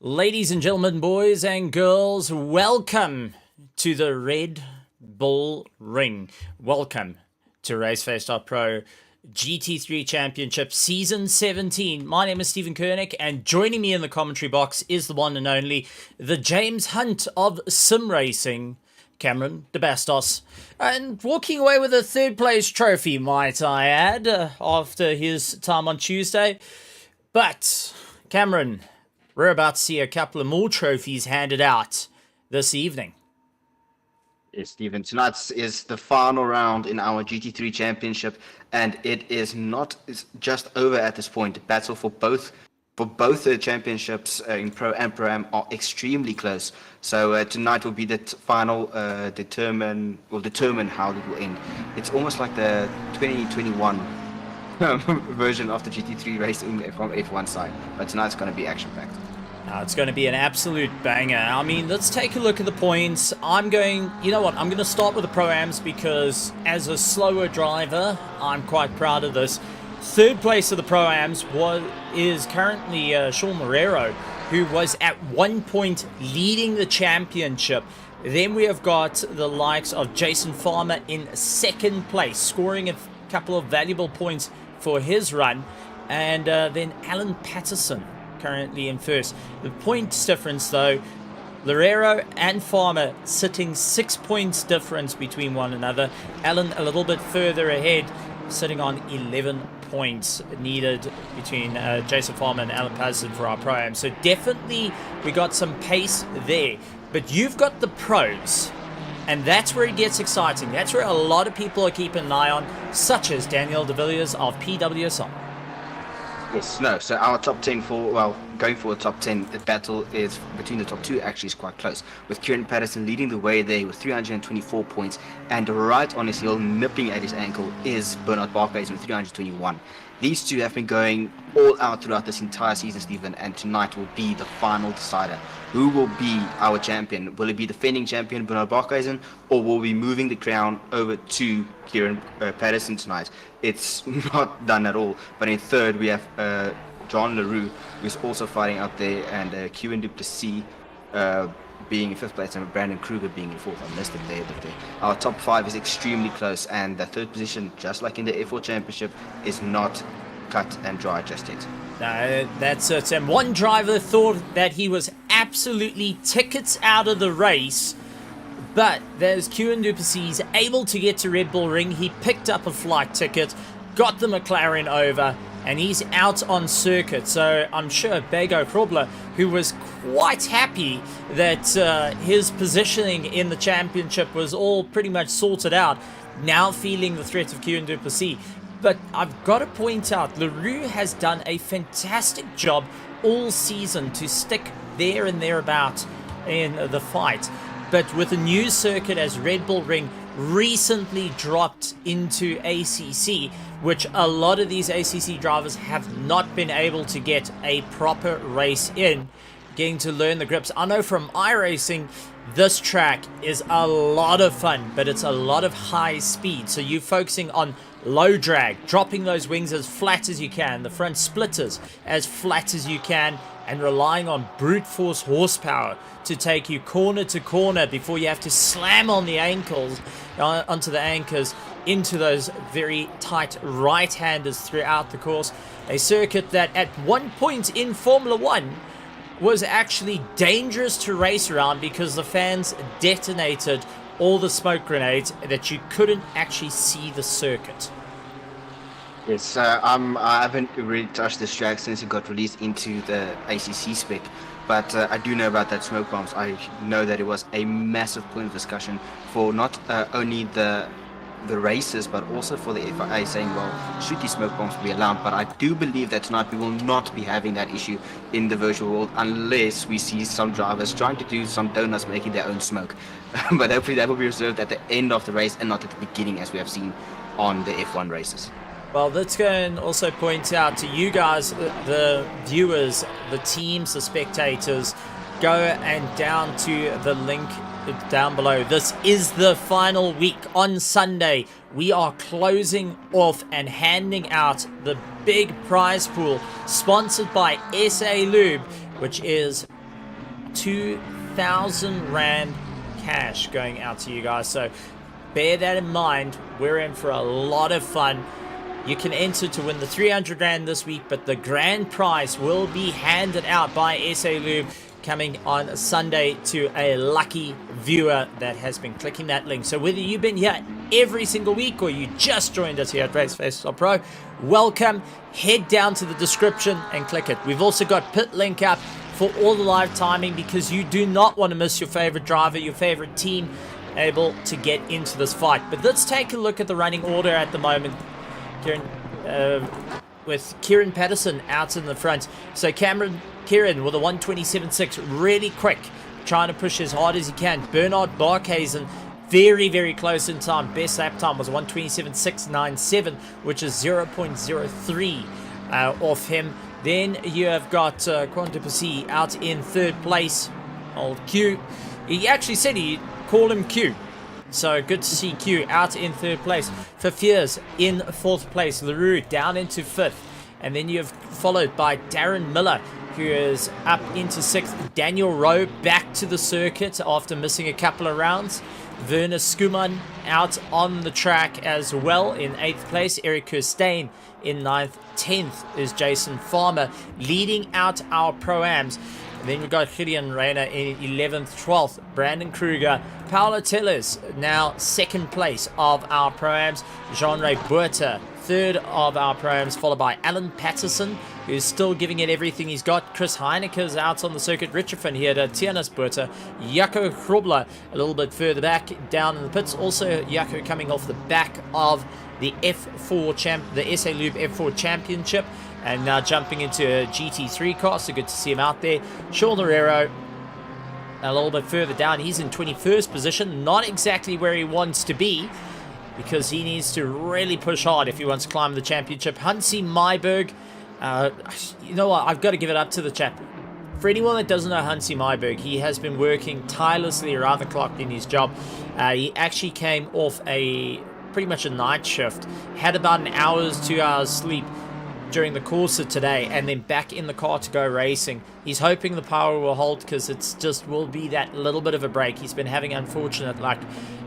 Ladies and gentlemen, boys and girls, welcome to the Red Bull Ring. Welcome to RaceFace.Pro GT3 Championship Season 17. My name is Stephen Koenig, and joining me in the commentary box is the one and only, the James Hunt of sim racing, Cameron de Bastos. And walking away with a third place trophy, might I add, after his time on Tuesday. But, Cameron, we're about to see a couple of more trophies handed out this evening. Yes, Stephen. Tonight is the final round in our GT3 Championship, and it's just over at this point. The battle for both the championships in Pro and Pro-Am are extremely close. So tonight will be the final determine how it will end. It's almost like the 2021 version of the GT3 racing from F1 side, but tonight's going to be action-packed. It's going to be an absolute banger. I mean, let's take a look at the points. I'm going to start with the Pro-Ams because as a slower driver, I'm quite proud of this. Third place of the Pro-Ams is currently Sean Marrero, who was at one point leading the championship. Then we have got the likes of Jason Farmer in second place, scoring a couple of valuable points for his run, and then Alan Patterson currently in first. The points difference though, Loureiro and Farmer sitting 6 points difference between one another. Alan a little bit further ahead, sitting on 11 points needed between Jason Farmer and Alan Patterson for our Pro-Am. So definitely we got some pace there. But you've got the pros, and that's where it gets exciting. That's where a lot of people are keeping an eye on, such as Daniel de Villiers of PWSR. Yes, no. So our top 10 going for a top 10, the battle is between the top two actually is quite close, with Kieran Patterson leading the way there with 324 points, and right on his heel, nipping at his ankle, is Bernard Barkhuizen with 321. These two have been going all out throughout this entire season, Stephen, and tonight will be the final decider. Who will be our champion? Will it be defending champion Bernard Barkhuizen, or will we be moving the crown over to Kieran Patterson tonight? It's not done at all. But in third, we have John LaRue, who's also fighting out there, and Kieran du Plessis being in fifth place, and Brandon Kruger being in fourth. I missed it there, but our top five is extremely close, and the third position, just like in the F4 Championship, is not cut and dry just yet. No, that's it. And one driver thought that he was absolutely tickets out of the race, but there's Kieran du Plessis able to get to RedBull Ring. He picked up a flight ticket, got the McLaren over, and he's out on circuit. So I'm sure Bego Probler, who was quite happy that his positioning in the championship was all pretty much sorted out, now feeling the threat of Kieran du Plessis. But I've got to point out, LaRue has done a fantastic job all season to stick there and thereabout in the fight. But with a new circuit as RedBull Ring recently dropped into ACC, which a lot of these ACC drivers have not been able to get a proper race in, getting to learn the grips. I know from iRacing, this track is a lot of fun, but it's a lot of high speed. So you're focusing on low drag, dropping those wings as flat as you can, the front splitters as flat as you can, and relying on brute force horsepower to take you corner to corner before you have to slam on the ankles, onto the anchors, into those very tight right-handers throughout the course. A circuit that at one point in Formula 1 was actually dangerous to race around because the fans detonated all the smoke grenades that you couldn't actually see the circuit. Yes, I haven't really touched this track since it got released into the ACC spec, but I do know about that smoke bombs. I know that it was a massive point of discussion for not only the races, but also for the FIA, saying, well, should these smoke bombs be allowed? But I do believe that tonight we will not be having that issue in the virtual world unless we see some drivers trying to do some donuts making their own smoke. But hopefully that will be reserved at the end of the race and not at the beginning, as we have seen on the F1 races. Well, let's go and also point out to you guys, the viewers, the teams, the spectators, go and down to the link down below. This is the final week. On Sunday, we are closing off and handing out the big prize pool sponsored by SA Lube, which is 2,000 Rand cash going out to you guys. So bear that in mind. We're in for a lot of fun. You can enter to win the 300 Rand this week, but the grand prize will be handed out by SA Lube coming on Sunday to a lucky viewer that has been clicking that link. So whether you've been here every single week or you just joined us here at RaceFace.Pro, welcome. Head down to the description and click it. We've also got Pit Link up for all the live timing because you do not want to miss your favorite driver, your favorite team able to get into this fight. But let's take a look at the running order at the moment. With Kieran Patterson out in the front. So Kieran with a 127.6, really quick, trying to push as hard as he can. Bernard Barkhuizen very, very close in time. Best lap time was 127.697, which is 0.03 off him. Then you have got Kieran du Plessis out in third place. Old Q. He actually said he'd call him Q. So good to see Q out in third place. Fafiers in fourth place. LaRue down into fifth. And then you've followed by Darren Miller, who is up into sixth. Daniel Rowe back to the circuit after missing a couple of rounds. Werner Skuman out on the track as well in eighth place. Eric Kirstein in ninth. 10th is Jason Farmer leading out our Pro-Ams. And then we've got Gideon Rayner in 11th, 12th, Brandon Kruger. Paolo Tellez now second place of our Pro-Ams. Jean-Ray Buerta third of our Pro-Ams, followed by Alan Patterson, who's still giving it everything he's got. Chris Heineke's out on the circuit. Richard here to Tianas Buerta. Jaco Grobler a little bit further back down in the pits. Also, Jaco coming off the back of the the SA Lube F4 Championship, and now jumping into a GT3 car, so good to see him out there. Sean Herrero a little bit further down. He's in 21st position, not exactly where he wants to be, because he needs to really push hard if he wants to climb the championship. Hansi Myberg, you know what, I've got to give it up to the chap. For anyone that doesn't know Hansi Myberg, he has been working tirelessly around the clock in his job. He actually came off pretty much a night shift, had about an hour's, 2 hours sleep during the course of today, and then back in the car to go racing. He's hoping the power will hold, because it's just will be that little bit of a break. He's been having unfortunate luck,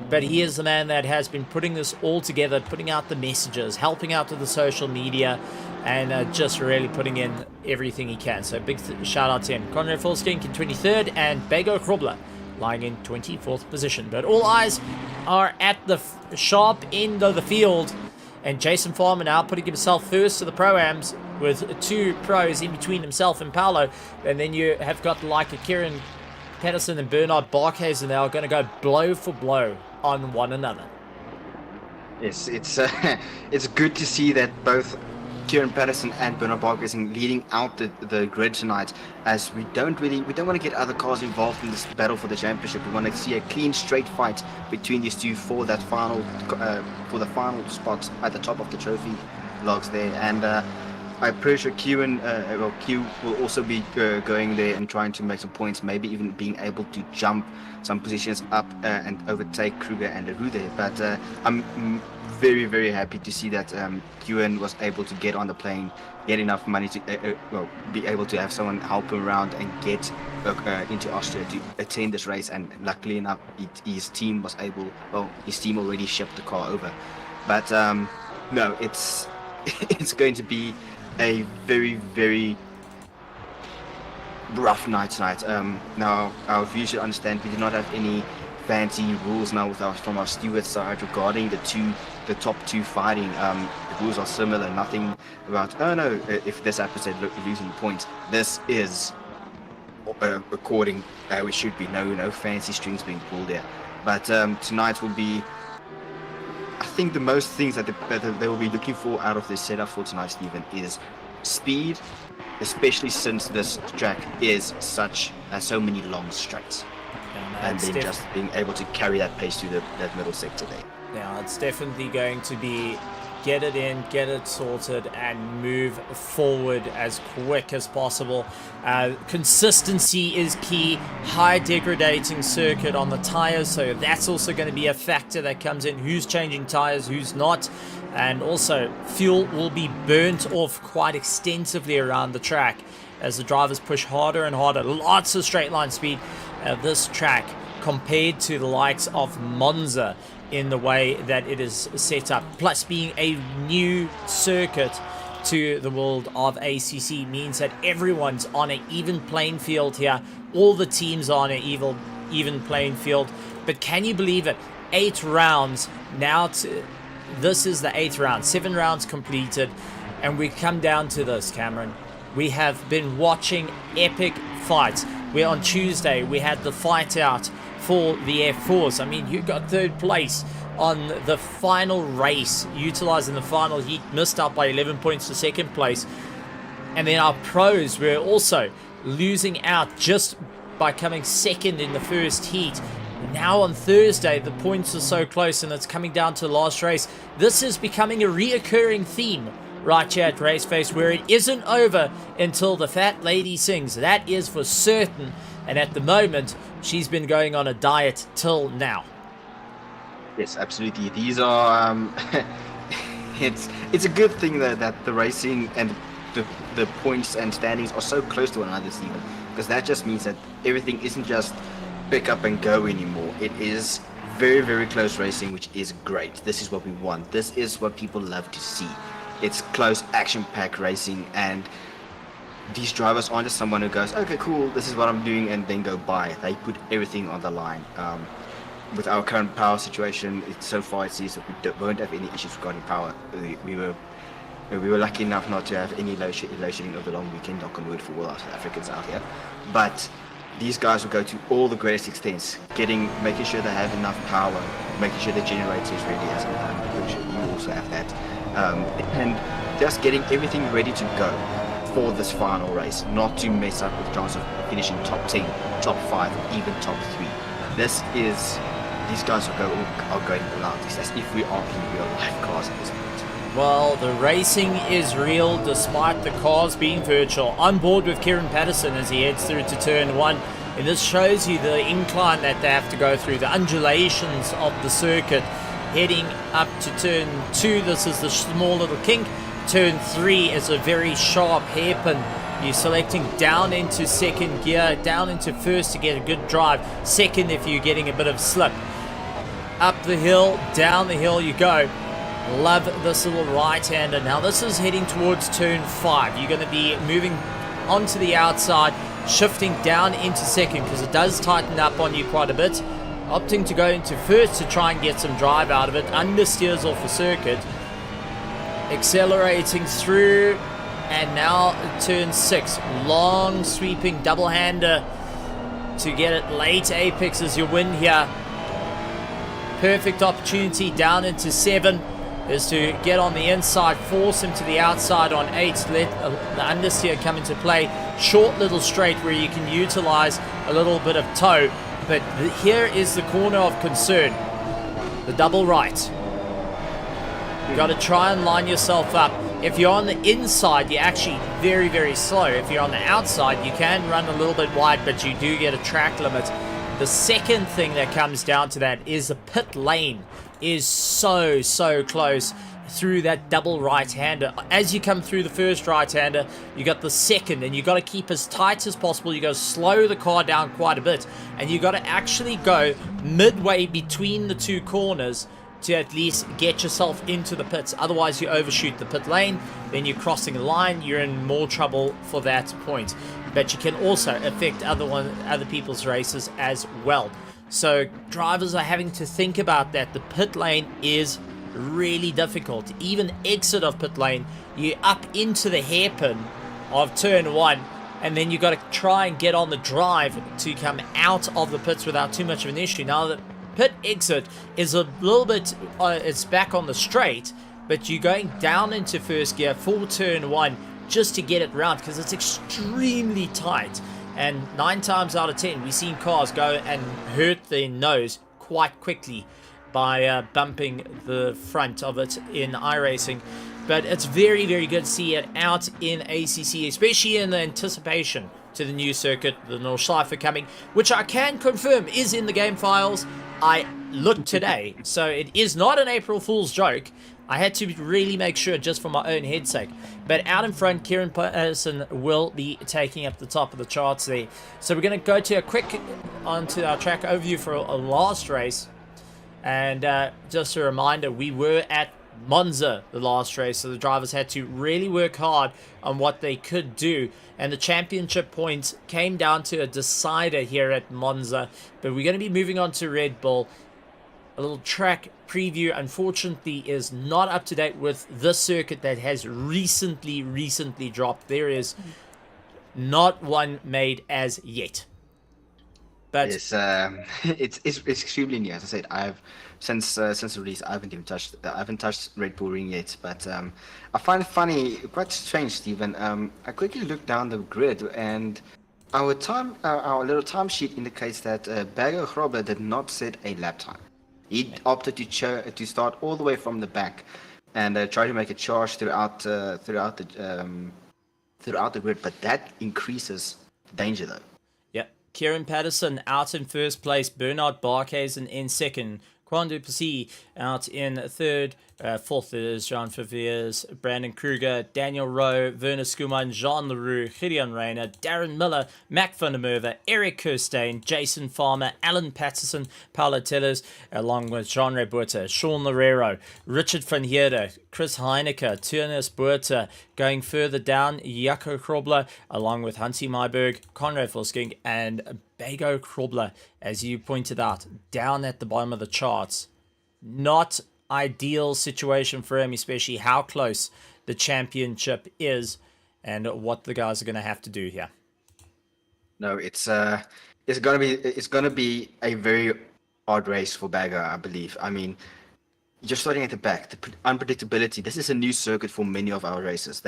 but he is the man that has been putting this all together, putting out the messages, helping out with the social media, and just really putting in everything he can. So big shout out to him. Conrad Fulskink in 23rd, and Bego Krobler lying in 24th position. But all eyes are at the sharp end of the field, and Jason Farmer now putting himself first to the Pro-Ams with 2 pros in between himself and Paolo. And then you have got the like of Kieran Patterson and Bernard Barkhuizen now are going to go blow for blow on one another. Yes, it's good to see that both Kieran Patterson and Bernard Barkhuizen leading out the grid tonight, as we don't want to get other cars involved in this battle for the championship. We want to see a clean, straight fight between these two for that final spot at the top of the trophy logs there. And I'm pretty sure Q will also be going there and trying to make some points, maybe even being able to jump some positions up and overtake Kruger and LaRue there. But I'm very, very happy to see that Ewan was able to get on the plane, get enough money to be able to have someone help him around and get into Austria to attend this race. And luckily enough, his team was able, his team already shipped the car over. But no, it's going to be a very, very rough night tonight. Now, our viewers should understand we do not have any fancy rules now from our steward side regarding the top two fighting. The rules are similar. Nothing about, oh no, if this episode losing points. This is according how it should be. No fancy strings being pulled there. But tonight will be, I think the most things that they will be looking for out of this setup for tonight, Stephen, is speed, especially since this track is so many long straights. And then just being able to carry that pace through that middle sector there. Yeah, it's definitely going to be get it in, get it sorted, and move forward as quick as possible. Consistency is key. High degrading circuit on the tires, so that's also going to be a factor that comes in. Who's changing tires, who's not. And also, fuel will be burnt off quite extensively around the track as the drivers push harder and harder. Lots of straight line speed. This track compared to the likes of Monza in the way that it is set up, plus being a new circuit to the world of ACC, means that everyone's on an even playing field here. All the teams are on an even playing field. But can you believe it? 8 rounds now. This is the 8th round. 7 rounds completed, and we come down to this, Cameron. We have been watching epic fights. We're on Tuesday. We had the fight out for the F4s. I mean, you got 3rd place on the final race, utilizing the final heat, missed out by 11 points to 2nd place. And then our pros were also losing out just by coming 2nd in the first heat. Now on Thursday, the points are so close, and it's coming down to the last race. This is becoming a reoccurring theme right here at RaceFace, where it isn't over until the fat lady sings. That is for certain. And at the moment, she's been going on a diet till now. Yes, absolutely. These are it's a good thing that the racing and the points and standings are so close to one another, Stephen, because that just means that everything isn't just pick up and go anymore. It is very, very close racing, which is great. This is what we want. This is what people love to see. It's close, action-packed racing, and these drivers aren't just someone who goes, okay, cool, this is what I'm doing, and then go by. They put everything on the line. with our current power situation, so far it seems that we won't have any issues regarding power. We were lucky enough not to have any load shedding over the long weekend, knock on wood for all our South Africans out here. But these guys will go to all the greatest extents, making sure they have enough power, making sure the generator is ready, as I'm sure you also have that, and just getting everything ready to go for this final race, not to mess up with the chance of finishing top 10, top 5, even top 3. These guys are going all out. That's if we are in real life cars at this point. Well, the racing is real despite the cars being virtual. I'm board with Kieran Patterson as he heads through to turn 1. And this shows you the incline that they have to go through, the undulations of the circuit. Heading up to turn 2, this is the small little kink. Turn 3 is a very sharp hairpin. You're selecting down into second gear, down into first to get a good drive. Second if you're getting a bit of slip. Up the hill, down the hill you go. Love this little right-hander. Now this is heading towards turn 5. You're going to be moving onto the outside, shifting down into second because it does tighten up on you quite a bit. Opting to go into first to try and get some drive out of it. Understeers off the circuit. Accelerating through, and now turn 6. Long sweeping double-hander to get it late apex as you win here. Perfect opportunity down into 7. Is to get on the inside, force him to the outside on 8, let the understeer come into play. Short little straight where you can utilize a little bit of toe. But here is the corner of concern. The double right. You've got to try and line yourself up. If you're on the inside, you're actually very, very slow. If you're on the outside, you can run a little bit wide, but you do get a track limit. The second thing that comes down to that is the pit lane is so close through that double right-hander. As you come through the first right-hander, you got the second, and you got to keep as tight as possible. You got to slow the car down quite a bit, and you got to actually go midway between the two corners to at least get yourself into the pits. Otherwise you overshoot the pit lane, then you're crossing the line, you're in more trouble for that point. But you can also affect other people's races as well. So drivers are having to think about that. The pit lane is really difficult. Even exit of pit lane, you're up into the hairpin of turn 1, and then you got to try and get on the drive to come out of the pits without too much of an issue. Now the pit exit is a little bit, it's back on the straight, but you're going down into first gear for turn 1 just to get it round because it's extremely tight. And 9 times out of 10, we've seen cars go and hurt their nose quite quickly by bumping the front of it in iRacing. But it's very, very good to see it out in ACC, especially in the anticipation to the new circuit, the Nordschleife coming, which I can confirm is in the game files. I looked today, so it is not an April Fool's joke. I had to really make sure just for my own head's sake. But out in front, Kieran Patterson will be taking up the top of the charts there. So we're going to go to a quick onto our track overview for a last race. And just a reminder, we were at Monza the last race, so the drivers had to really work hard on what they could do. And the championship points came down to a decider here at Monza. But we're going to be moving on to Red Bull. A little track preview, unfortunately, is not up to date with the circuit that has recently dropped. There is not one made as yet. But yes, it's extremely new. As I said, I've since the release, I haven't touched Red Bull Ring yet. But I find it funny, quite strange, Stephen. I quickly looked down the grid, and our little timesheet indicates that Berger Grobler did not set a lap time. He opted to start all the way from the back and try to make a charge throughout the grid, but that increases the danger though. Yeah, Kieran Patterson out in first place, Bernard Barkhuizen in second, Quan Duplessis out in third, fourth is Jean Faviers, Brandon Kruger, Daniel Rowe, Werner Skuman, Jean Leroux, Gideon Reyna, Darren Miller, Mac van der Merwe, Eric Kirstein, Jason Farmer, Alan Patterson, Paulo Tellers, along with Jean Rebuta, Sean Loureiro, Richard van Heerde, Chris Heineke, Turnus Buerta, going further down, Jaco Krobler, along with Hansi Myberg, Conrad Volskink, and Bago Krobler, as you pointed out, down at the bottom of the charts. Not ideal situation for him, especially how close the championship is and what the guys are going to have to do here. No, it's gonna be a very hard race for Bago, I believe. I mean, just starting at the back, the unpredictability. This is a new circuit for many of our races.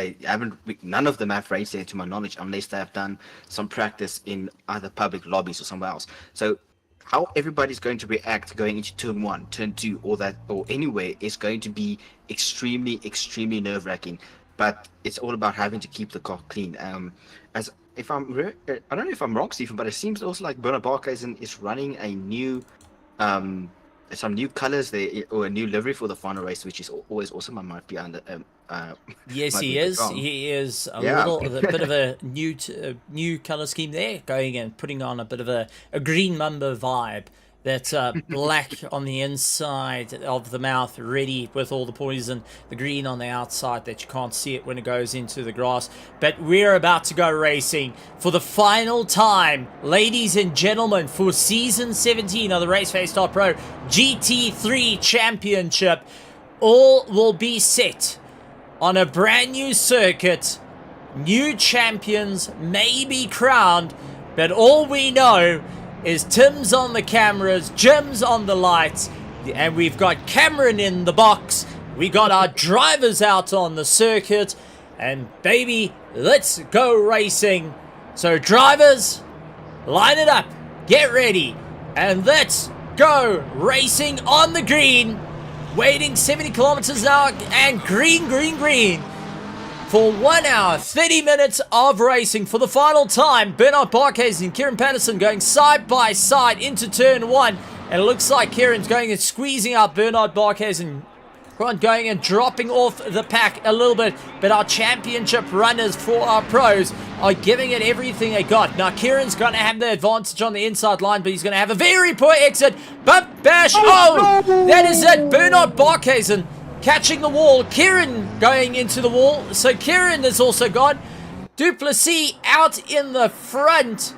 None of them have raced there, to my knowledge, unless they have done some practice in either public lobbies or somewhere else. So, how everybody's going to react going into turn 1, turn 2, or anywhere is going to be extremely, extremely nerve-wracking. But it's all about having to keep the car clean. I don't know if I'm wrong, Stephen, but it seems also like Bernard Barkhuizen is running a new some new colors there, or a new livery for the final race, which is always awesome. I might be under. Yes, he is. He is a bit of a new color scheme there, going and putting on a bit of a green mamba vibe. That's black on the inside of the mouth, ready with all the poison. The green on the outside that you can't see it when it goes into the grass. But we're about to go racing for the final time, ladies and gentlemen, for Season 17 of the RaceFace.Pro GT3 Championship. All will be set on a brand new circuit. New champions may be crowned, but all we know is Tim's on the cameras, Jim's on the lights, and we've got Cameron in the box. We got our drivers out on the circuit, and baby, let's go racing. So drivers, line it up, get ready, and let's go racing on the green. Waiting 70 kilometers an hour, and green, green, green. For 1 hour, 30 minutes of racing for the final time. Bernard Barkhuizen and Kieran Patterson going side by side into turn 1. And it looks like Kieran's going and squeezing out Bernard Barkhuizen. Going and dropping off the pack a little bit. But our championship runners for our pros are giving it everything they got. Now Kieran's going to have the advantage on the inside line, but he's going to have a very poor exit. Bump, bash. Oh, that is it. Bernard Barkhuizen catching the wall. Kieran going into the wall. So Kieran is also gone. Duplessis out in the front.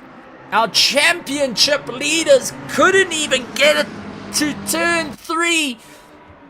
Our championship leaders couldn't even get it to turn 3.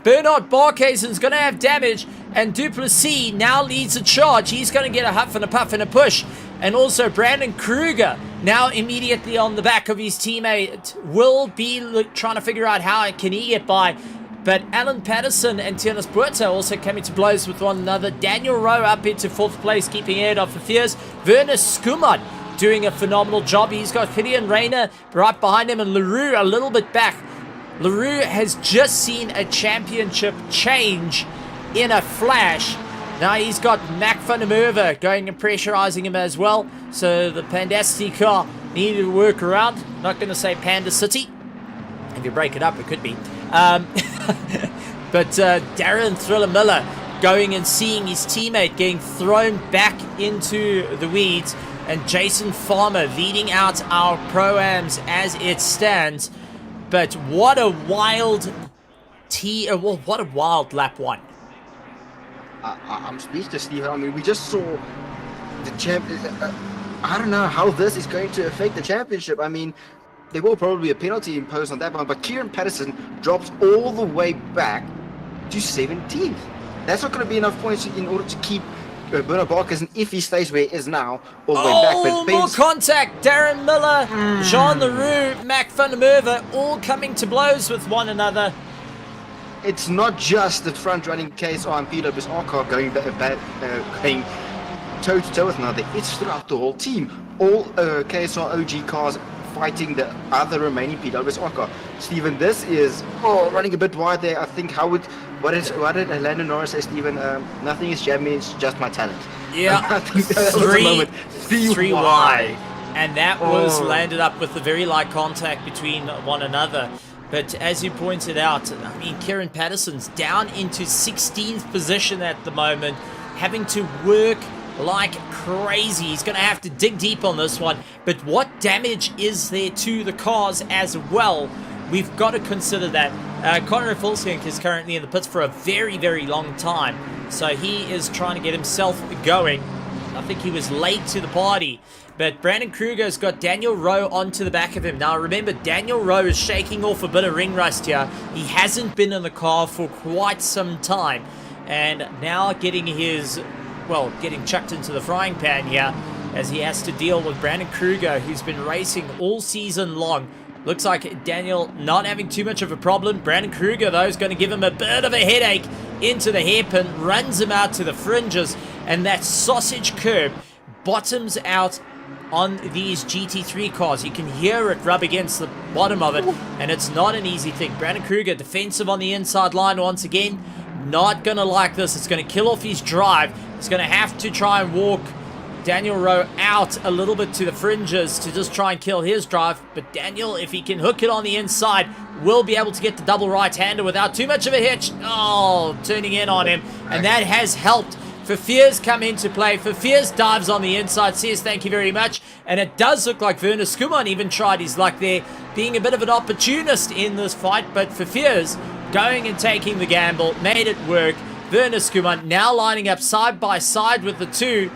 Bernard Barkhuizen's going to have damage, and Duplessis now leads the charge. He's going to get a huff and a puff and a push. And also Brandon Kruger now immediately on the back of his teammate will be trying to figure out how can he get by. But Alan Patterson and Tiernas Puerta also coming to blows with one another. Daniel Rowe up into 4th place, keeping ahead of the fears. Werner Skumad doing a phenomenal job. He's got Gideon Rayner right behind him, and LaRue a little bit back. LaRue has just seen a championship change in a flash. Now he's got Mac van der Merwe going and pressurizing him as well. So the Pandacity car needed to work around. Not going to say Panda City. If you break it up, it could be. But Darren Thriller Miller going and seeing his teammate getting thrown back into the weeds. And Jason Farmer leading out our Pro-Ams as it stands. But what a wild what a wild lap 1. I'm speechless, Steve. I mean, we just saw the champ. I don't know how this is going to affect the championship. I mean, there will probably be a penalty imposed on that one, but Kieran Patterson drops all the way back to 17th. That's not going to be enough points in order to keep Bernard Barkhuizen, if he stays where he is now, all the way back. But more contact. Darren Miller, Jean Leroux, Mac van der Merwe, all coming to blows with one another. It's not just the front-running KSR and PWSR car going toe-to-toe with another. It's throughout the whole team. All KSR OG cars fighting the other remaining PWSR car. Stephen, this is running a bit wide there. I think what did Lando Norris say, Stephen? Nothing is jamming, it's just my talent. Yeah, I think that was the moment. 3 wide. And that was landed up with a very light contact between one another. But as you pointed out, I mean, Kieran Patterson's down into 16th position at the moment, having to work like crazy. He's going to have to dig deep on this one. But what damage is there to the cars as well? We've got to consider that. Conor Fulskink is currently in the pits for a very, very long time. So he is trying to get himself going. I think he was late to the party. But Brandon Kruger's got Daniel Rowe onto the back of him. Now remember, Daniel Rowe is shaking off a bit of ring rust here. He hasn't been in the car for quite some time. And now getting his, well, getting chucked into the frying pan here as he has to deal with Brandon Kruger, who's been racing all season long. Looks like Daniel not having too much of a problem. Brandon Kruger, though, is going to give him a bit of a headache into the hairpin, runs him out to the fringes, and that sausage curb bottoms out on these GT3 cars. You can hear it rub against the bottom of it, and it's not an easy thing. Brandon Kruger, defensive on the inside line once again. Not going to like this. It's going to kill off his drive. He's going to have to try and walk Daniel Rowe out a little bit to the fringes to just try and kill his drive. But Daniel, if he can hook it on the inside, will be able to get the double right-hander without too much of a hitch. Oh, turning in on him. And that has helped. Fafier's come into play. Fafier's dives on the inside, says thank you very much. And it does look like Werner Skuman even tried his luck there, being a bit of an opportunist in this fight. But Fafier's going and taking the gamble, made it work. Werner Skuman now lining up side by side with the two.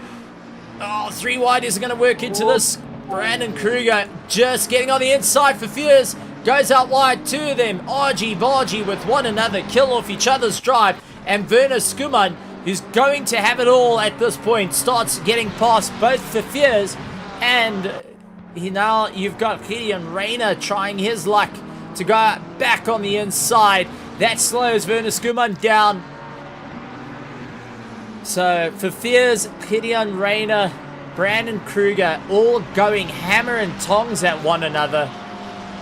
Oh, 3 wide isn't going to work into this. Brandon Kruger just getting on the inside for Fears. Goes out wide, two of them argy-bargy with one another, kill off each other's drive. And Werner Skuman, who's going to have it all at this point, starts getting past both for Fears. And now you've got Gideon Rayner trying his luck to go back on the inside. That slows Werner Skuman down. So, for Fears, Gideon Rayner, Brandon Kruger, all going hammer and tongs at one another.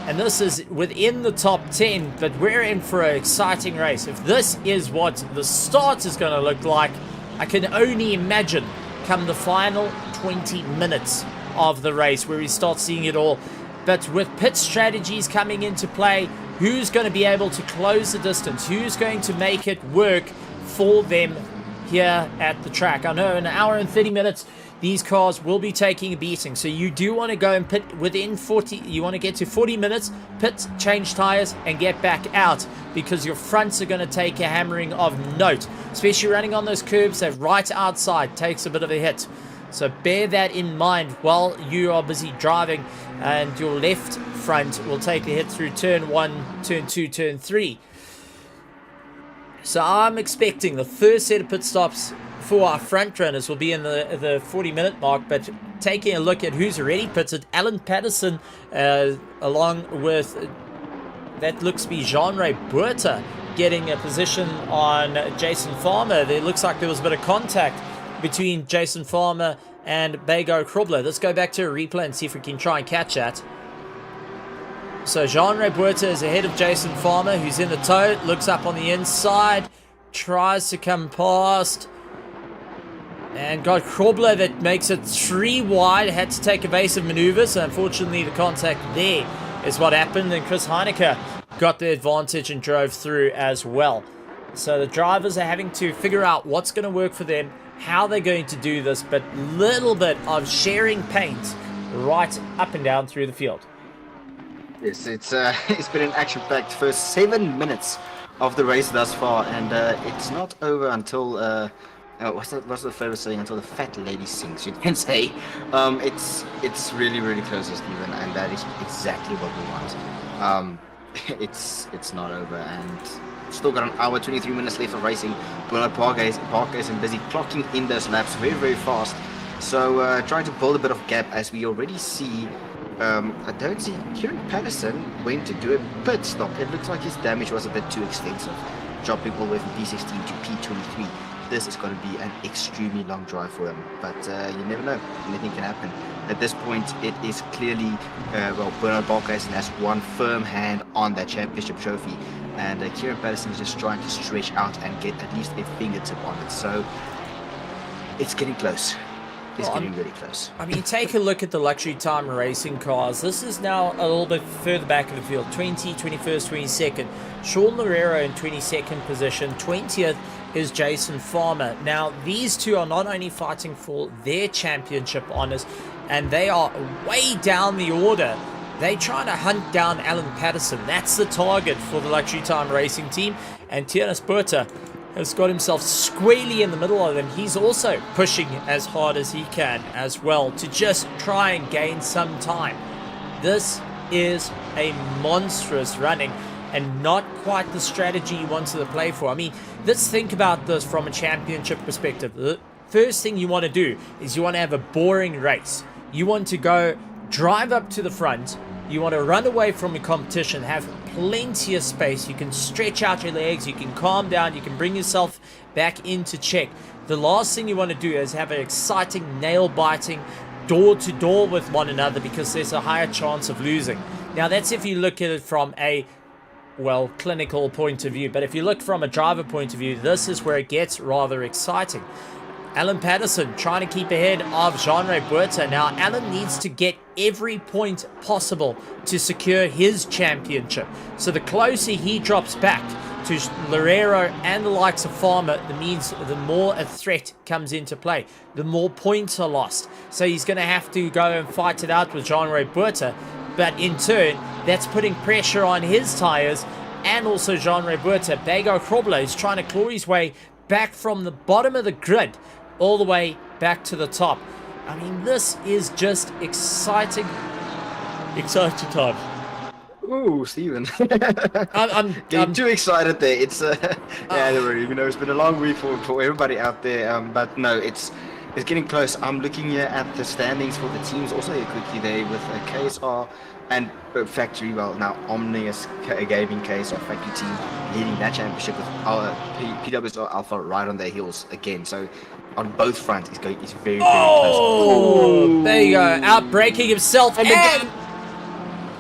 And this is within the top 10, but we're in for an exciting race. If this is what the start is going to look like, I can only imagine come the final 20 minutes of the race where we start seeing it all. But with pit strategies coming into play, who's going to be able to close the distance? Who's going to make it work for them here at the track? I know in an hour and 30 minutes these cars will be taking a beating, so you do want to go and pit within 40. You want to get to 40 minutes, pit, change tires, and get back out, because your fronts are going to take a hammering of note, especially running on those curbs. That right outside takes a bit of a hit, so bear that in mind while you are busy driving, and your left front will take a hit through turn 1, turn 2, turn 3. So I'm expecting the first set of pit stops for our front runners will be in the 40-minute mark. But taking a look at who's already pitted, Alan Patterson, along with, that looks to be Jean-Ray Buerta, getting a position on Jason Farmer. There looks like there was a bit of contact between Jason Farmer and Bago Krobler. Let's go back to a replay and see if we can try and catch that. So Jean-Ray Buerta is ahead of Jason Farmer, who's in the tow, looks up on the inside, tries to come past, and got Krobler that makes it 3 wide, had to take evasive maneuvers, so unfortunately the contact there is what happened, and Chris Heineke got the advantage and drove through as well. So the drivers are having to figure out what's going to work for them, how they're going to do this, but little bit of sharing paint right up and down through the field. Yes, it's been an action-packed first 7 minutes of the race thus far, and it's not over until what's the famous saying? Until the fat lady sings, you can say. It's really close, Stephen, and that is exactly what we want. It's not over, and still got an hour 23 minutes left of racing. Bernard Parker is busy clocking in those laps very fast. So trying to build a bit of gap, as we already see. I don't see Kieran Patterson went to do a pit stop. It looks like his damage was a bit too extensive, dropping all the way from P16 to P23. This is going to be an extremely long drive for him, but you never know, anything can happen. At this point, it is clearly, Bernard Balkhuizen has one firm hand on that championship trophy, and Kieran Patterson is just trying to stretch out and get at least a fingertip on it, so it's getting close. It's getting really close. I mean, take a look at the luxury time racing cars. This is now a little bit further back of the field. 20, 21st, 22nd. Sean Loureiro in 22nd position. 20th is Jason Farmer. Now, these two are not only fighting for their championship honors, and they are way down the order. They're trying to hunt down Alan Patterson. That's the target for the luxury time racing team. And Tiernas Buerta has got himself squarely in the middle of them. He's also pushing as hard as he can as well to just try and gain some time. This is a monstrous running and not quite the strategy you wanted to play for. I mean, let's think about this from a championship perspective. The first thing you want to do is you want to have a boring race. You want to go drive up to the front. You want to run away from your competition, have plenty of space. You can stretch out your legs, you can calm down, you can bring yourself back into check. The last thing you want to do is have an exciting, nail-biting, door-to-door with one another, because there's a higher chance of losing. Now, that's if you look at it from a, well, clinical point of view. But if you look from a driver point of view, this is where it gets rather exciting. Alan Patterson trying to keep ahead of Jean-Ray Buerta. Now, Alan needs to get every point possible to secure his championship. So the closer he drops back to Loureiro and the likes of Farmer, that means the more a threat comes into play, the more points are lost. So he's going to have to go and fight it out with Jean-Ray Buerta. But in turn, that's putting pressure on his tires and also Jean-Ray Buerta. Bego Krobler is trying to claw his way back from the bottom of the grid all the way back to the top. I mean, this is just exciting times. Ooh, Steven. I'm getting too excited there. It's yeah, you know, it's been a long week for everybody out there. But no, it's getting close. I'm looking here at the standings for the teams. Also here quickly there with KSR and Factory. Well, now Omnius Gaming KSR Factory team leading that championship with our PWSR Alpha right on their heels again. So on both fronts, it's very, very close. Oh, there you go. Outbreaking himself and again.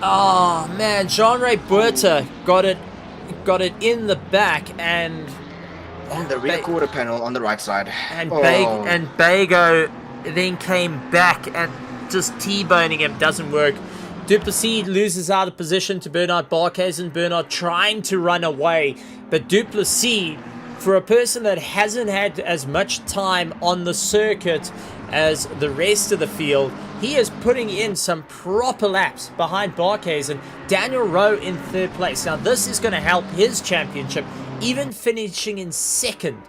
Oh man, Jean-Ray Buerta got it in the back and on the rear quarter panel on the right side. And Bego then came back and just T-boning him. Doesn't work. Duplessis loses out of position to Bernard Barquez, and Bernard trying to run away. But Duplessis, for a person that hasn't had as much time on the circuit as the rest of the field, he is putting in some proper laps behind Barquez and Daniel Rowe in third place. Now, this is going to help his championship. Even finishing in second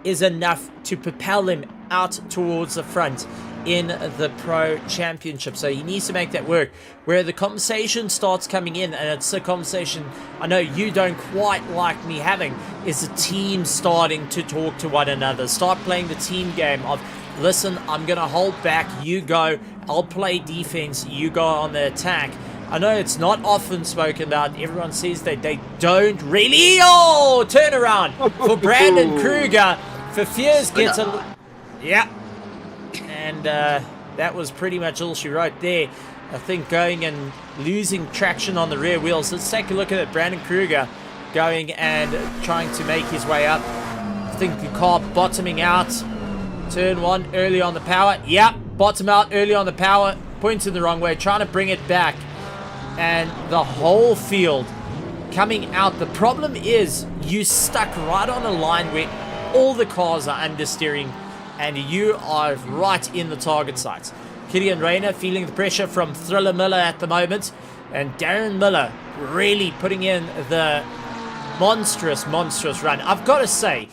is enough to propel him out towards the front in the Pro Championship. So he needs to make that work. Where the conversation starts coming in, and it's a conversation I know you don't quite like me having, is the team starting to talk to one another. Start playing the team game of, listen, I'm going to hold back, you go, I'll play defense, you go on the attack. I know it's not often spoken about. Everyone says that they don't really. Oh, turn around for Brandon Kruger. For Fears gets a... Yeah. And that was pretty much all she wrote there. I think going and losing traction on the rear wheels. Let's take a look at it. Brandon Kruger going and trying to make his way up. I think the car bottoming out. Turn one early on the power. Yep, bottom out early on the power. Pointing the wrong way. Trying to bring it back. And the whole field coming out. The problem is you stuck right on a line where all the cars are understeering and you are right in the target sights. Killian Rayner feeling the pressure from Thriller Miller at the moment, and Darren Miller really putting in the monstrous run. I've got to say,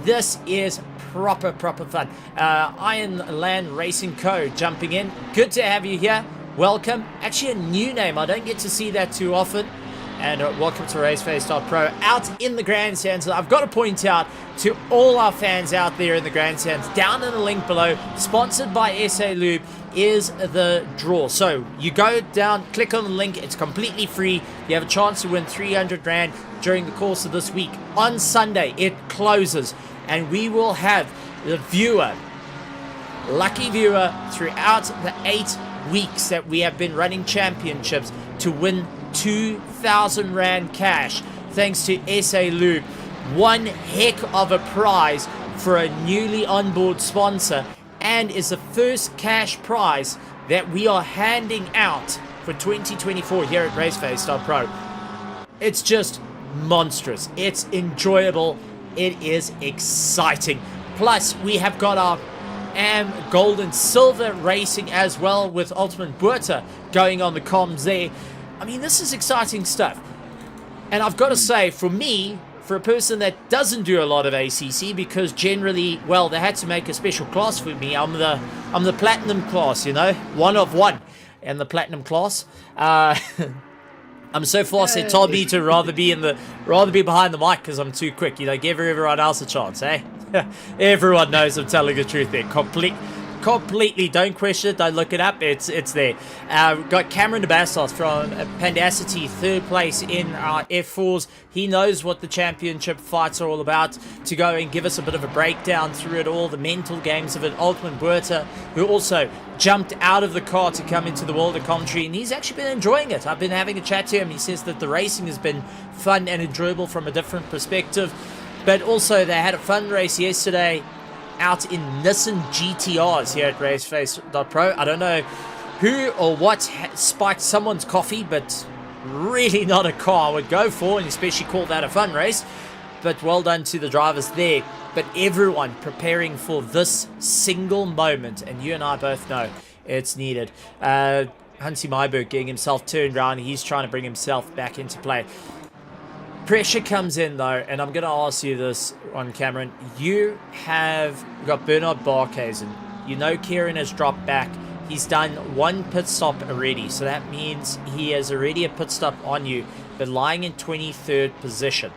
this is proper fun. Iron Land Racing Co. jumping in. Good to have you here. Welcome. Actually a new name. I don't get to see that too often. And welcome to RaceFace.Pro out in the grandstands. I've got to point out to all our fans out there in the grandstands, down in the link below, sponsored by SA Lube, is the draw. So you go down, click on the link. It's completely free. You have a chance to win 300 Rand during the course of this week. On Sunday, it closes. And we will have the lucky viewer throughout the 8 weeks that we have been running championships to win 2,000 Rand cash thanks to SA Lube. One heck of a prize for a newly onboard sponsor, and is the first cash prize that we are handing out for 2024 here at RaceFace.Pro. It's just monstrous. It's enjoyable. It is exciting. Plus, we have got our AM Gold and Silver racing as well, with Ultimate Buerta going on the comms there. I mean, this is exciting stuff. And I've got to say, for me, for a person that doesn't do a lot of ACC, because generally, well, they had to make a special class for me. I'm the platinum class, you know, one of one, and the platinum class. I'm so fast. They told me to rather be behind the mic because I'm too quick. You know, give everyone else a chance, eh? Everyone knows I'm telling the truth there. Completely, don't question it, don't look it up, it's there. We've got Cameron DeBastos from Pandacity, 3rd place in our F4s. He knows what the championship fights are all about, to go and give us a bit of a breakdown through it all, the mental games of it. Altman Buerta, who also jumped out of the car to come into the world of commentary, and he's actually been enjoying it. I've been having a chat to him. He says that the racing has been fun and enjoyable from a different perspective, but also they had a fun race yesterday out in Nissan GTRs here at RaceFace.Pro. I don't know who or what spiked someone's coffee, but really not a car I would go for, and especially call that a fun race. But well done to the drivers there. But everyone preparing for this single moment, and you and I both know it's needed. Hansi Myberg getting himself turned around. He's trying to bring himself back into play. Pressure comes in though, and I'm going to ask you this on Cameron. You have got Bernard Barkhuizen. You know Kieran has dropped back. He's done 1 pit stop already, so that means he has already a pit stop on you, but lying in 23rd position.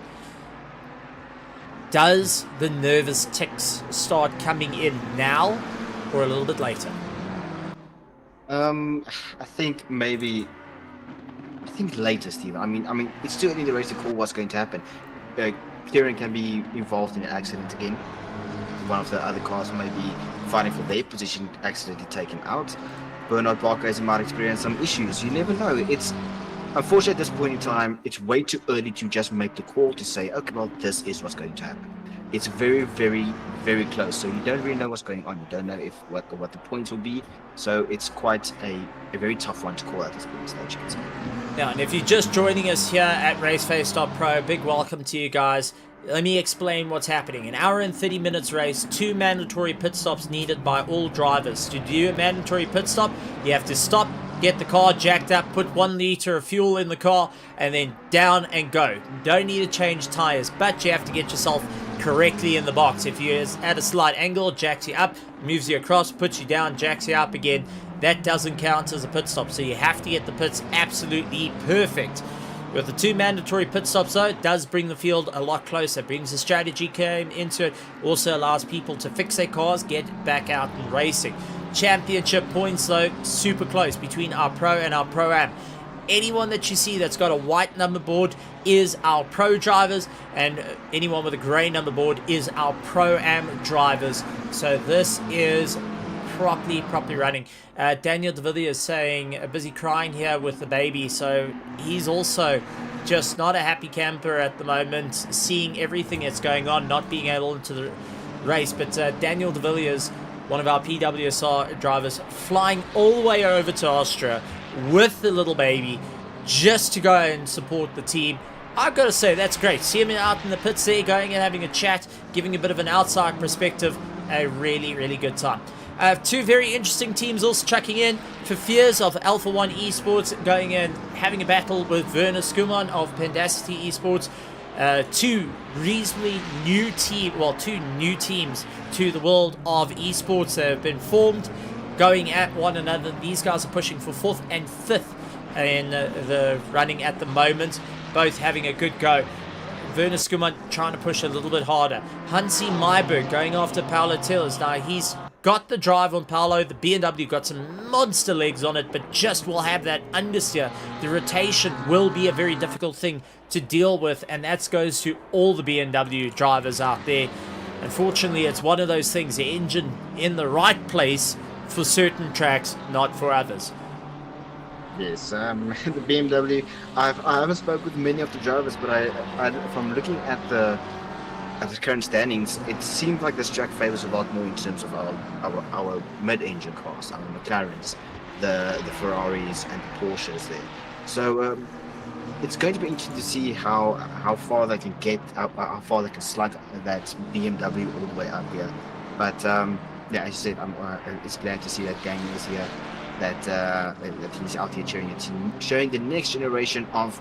Does the nervous ticks start coming in now or a little bit later? I think later, Steve. I mean, it's still in the race to call what's going to happen. Kieran can be involved in an accident again. One of the other cars may be fighting for their position, accidentally taken out. Bernard Barkhuizen might experience some issues. You never know. It's unfortunately at this point in time, it's way too early to just make the call to say, okay, well, this is what's going to happen. It's very, very, very close. So you don't really know what's going on. You don't know if what the points will be. So it's quite a very tough one to call at this point stage. Now, and if you're just joining us here at RaceFace.Pro, big welcome to you guys. Let me explain what's happening. An hour and 30 minutes race, 2 mandatory pit stops needed by all drivers. To do a mandatory pit stop, you have to stop, get the car jacked up, put 1 liter of fuel in the car, and then down and go. You don't need to change tires, but you have to get yourself correctly in the box. If you're at a slight angle, jacks you up, moves you across, puts you down, jacks you up again. That doesn't count as a pit stop, so you have to get the pits absolutely perfect. With the 2 mandatory pit stops though, it does bring the field a lot closer, brings the strategy game into it, also allows people to fix their cars, get back out and racing. Championship points though, super close between our Pro and our Pro-Am. Anyone that you see that's got a white number board is our Pro drivers, and anyone with a grey number board is our Pro-Am drivers. So this is properly running. Daniel De Villiers is saying busy crying here with the baby, so he's also just not a happy camper at the moment, seeing everything that's going on, not being able to the race. But Daniel De Villiers, one of our PWSR drivers, flying all the way over to Austria with the little baby just to go and support the team. I've got to say, that's great. See him out in the pits there, going and having a chat, giving a bit of an outside perspective. A really, really good time. I have 2 very interesting teams also checking in. For Fears of Alpha 1 Esports going in, having a battle with Werner Skuman of Pandacity Esports. 2 reasonably new teams to the world of esports that have been formed, going at one another. These guys are pushing for 4th and 5th in the running at the moment, both having a good go. Werner Skuman trying to push a little bit harder. Hansi Myberg going after Paolo Tellers. Now he's got the drive on Paolo. The BMW got some monster legs on it, but just will have that understeer. The rotation will be a very difficult thing to deal with, and that goes to all the BMW drivers out there. Unfortunately, it's one of those things, the engine in the right place for certain tracks, not for others. Yes, the BMW. I haven't spoken with many of the drivers, but I from looking at the current standings, it seems like this track favors a lot more in terms of our mid-engine cars, our McLarens, the Ferraris and the Porsches there. So it's going to be interesting to see how far they can get, how far they can slide that BMW all the way up here. But yeah, as you said, it's glad to see that gang is here. That he's out here cheering the team, showing the next generation of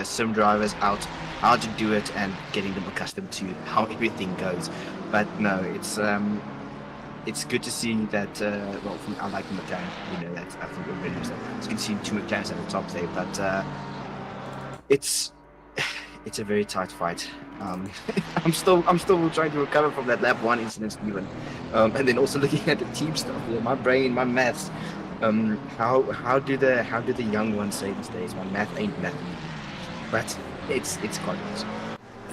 sim drivers out how to do it and getting them accustomed to how everything goes. But no, it's good to see that. Well, I like the McLaren. You know, that's I think everybody knows that. It's good to see 2 McLarens at the top there, but it's a very tight fight. I'm still trying to recover from that lap 1 incident, even, and then also looking at the team stuff. Yeah, my brain, my maths. How do the young ones say these days? My math ain't math, but it's quite nice.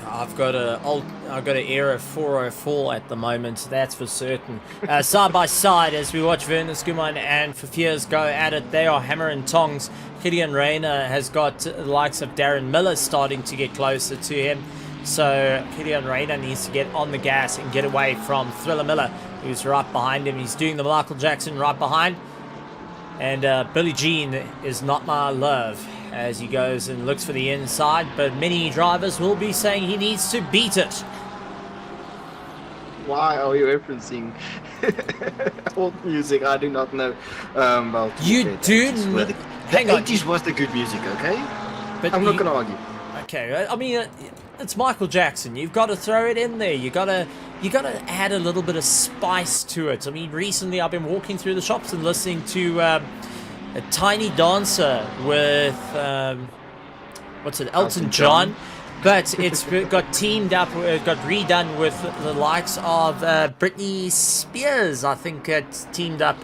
I've got an error 404 at the moment, that's for certain. Side by side, as we watch Werner Skuman and Fafiers go at it, they are hammer and tongs. Gideon Rayner has got the likes of Darren Miller starting to get closer to him. So Gideon Rayner needs to get on the gas and get away from Thriller Miller, who's right behind him. He's doing the Michael Jackson right behind. And Billie Jean is not my love as he goes and looks for the inside, but many drivers will be saying he needs to beat it. Why are you referencing old music? I do not know. Well, you do hang on. The 80s was the good music, okay? But I'm not going to argue. Okay, I mean, it's Michael Jackson. You've got to throw it in there. You got to add a little bit of spice to it. I mean, recently I've been walking through the shops and listening to a Tiny Dancer with Elton John, but it's got teamed up, got redone with the likes of Britney Spears. I think it's teamed up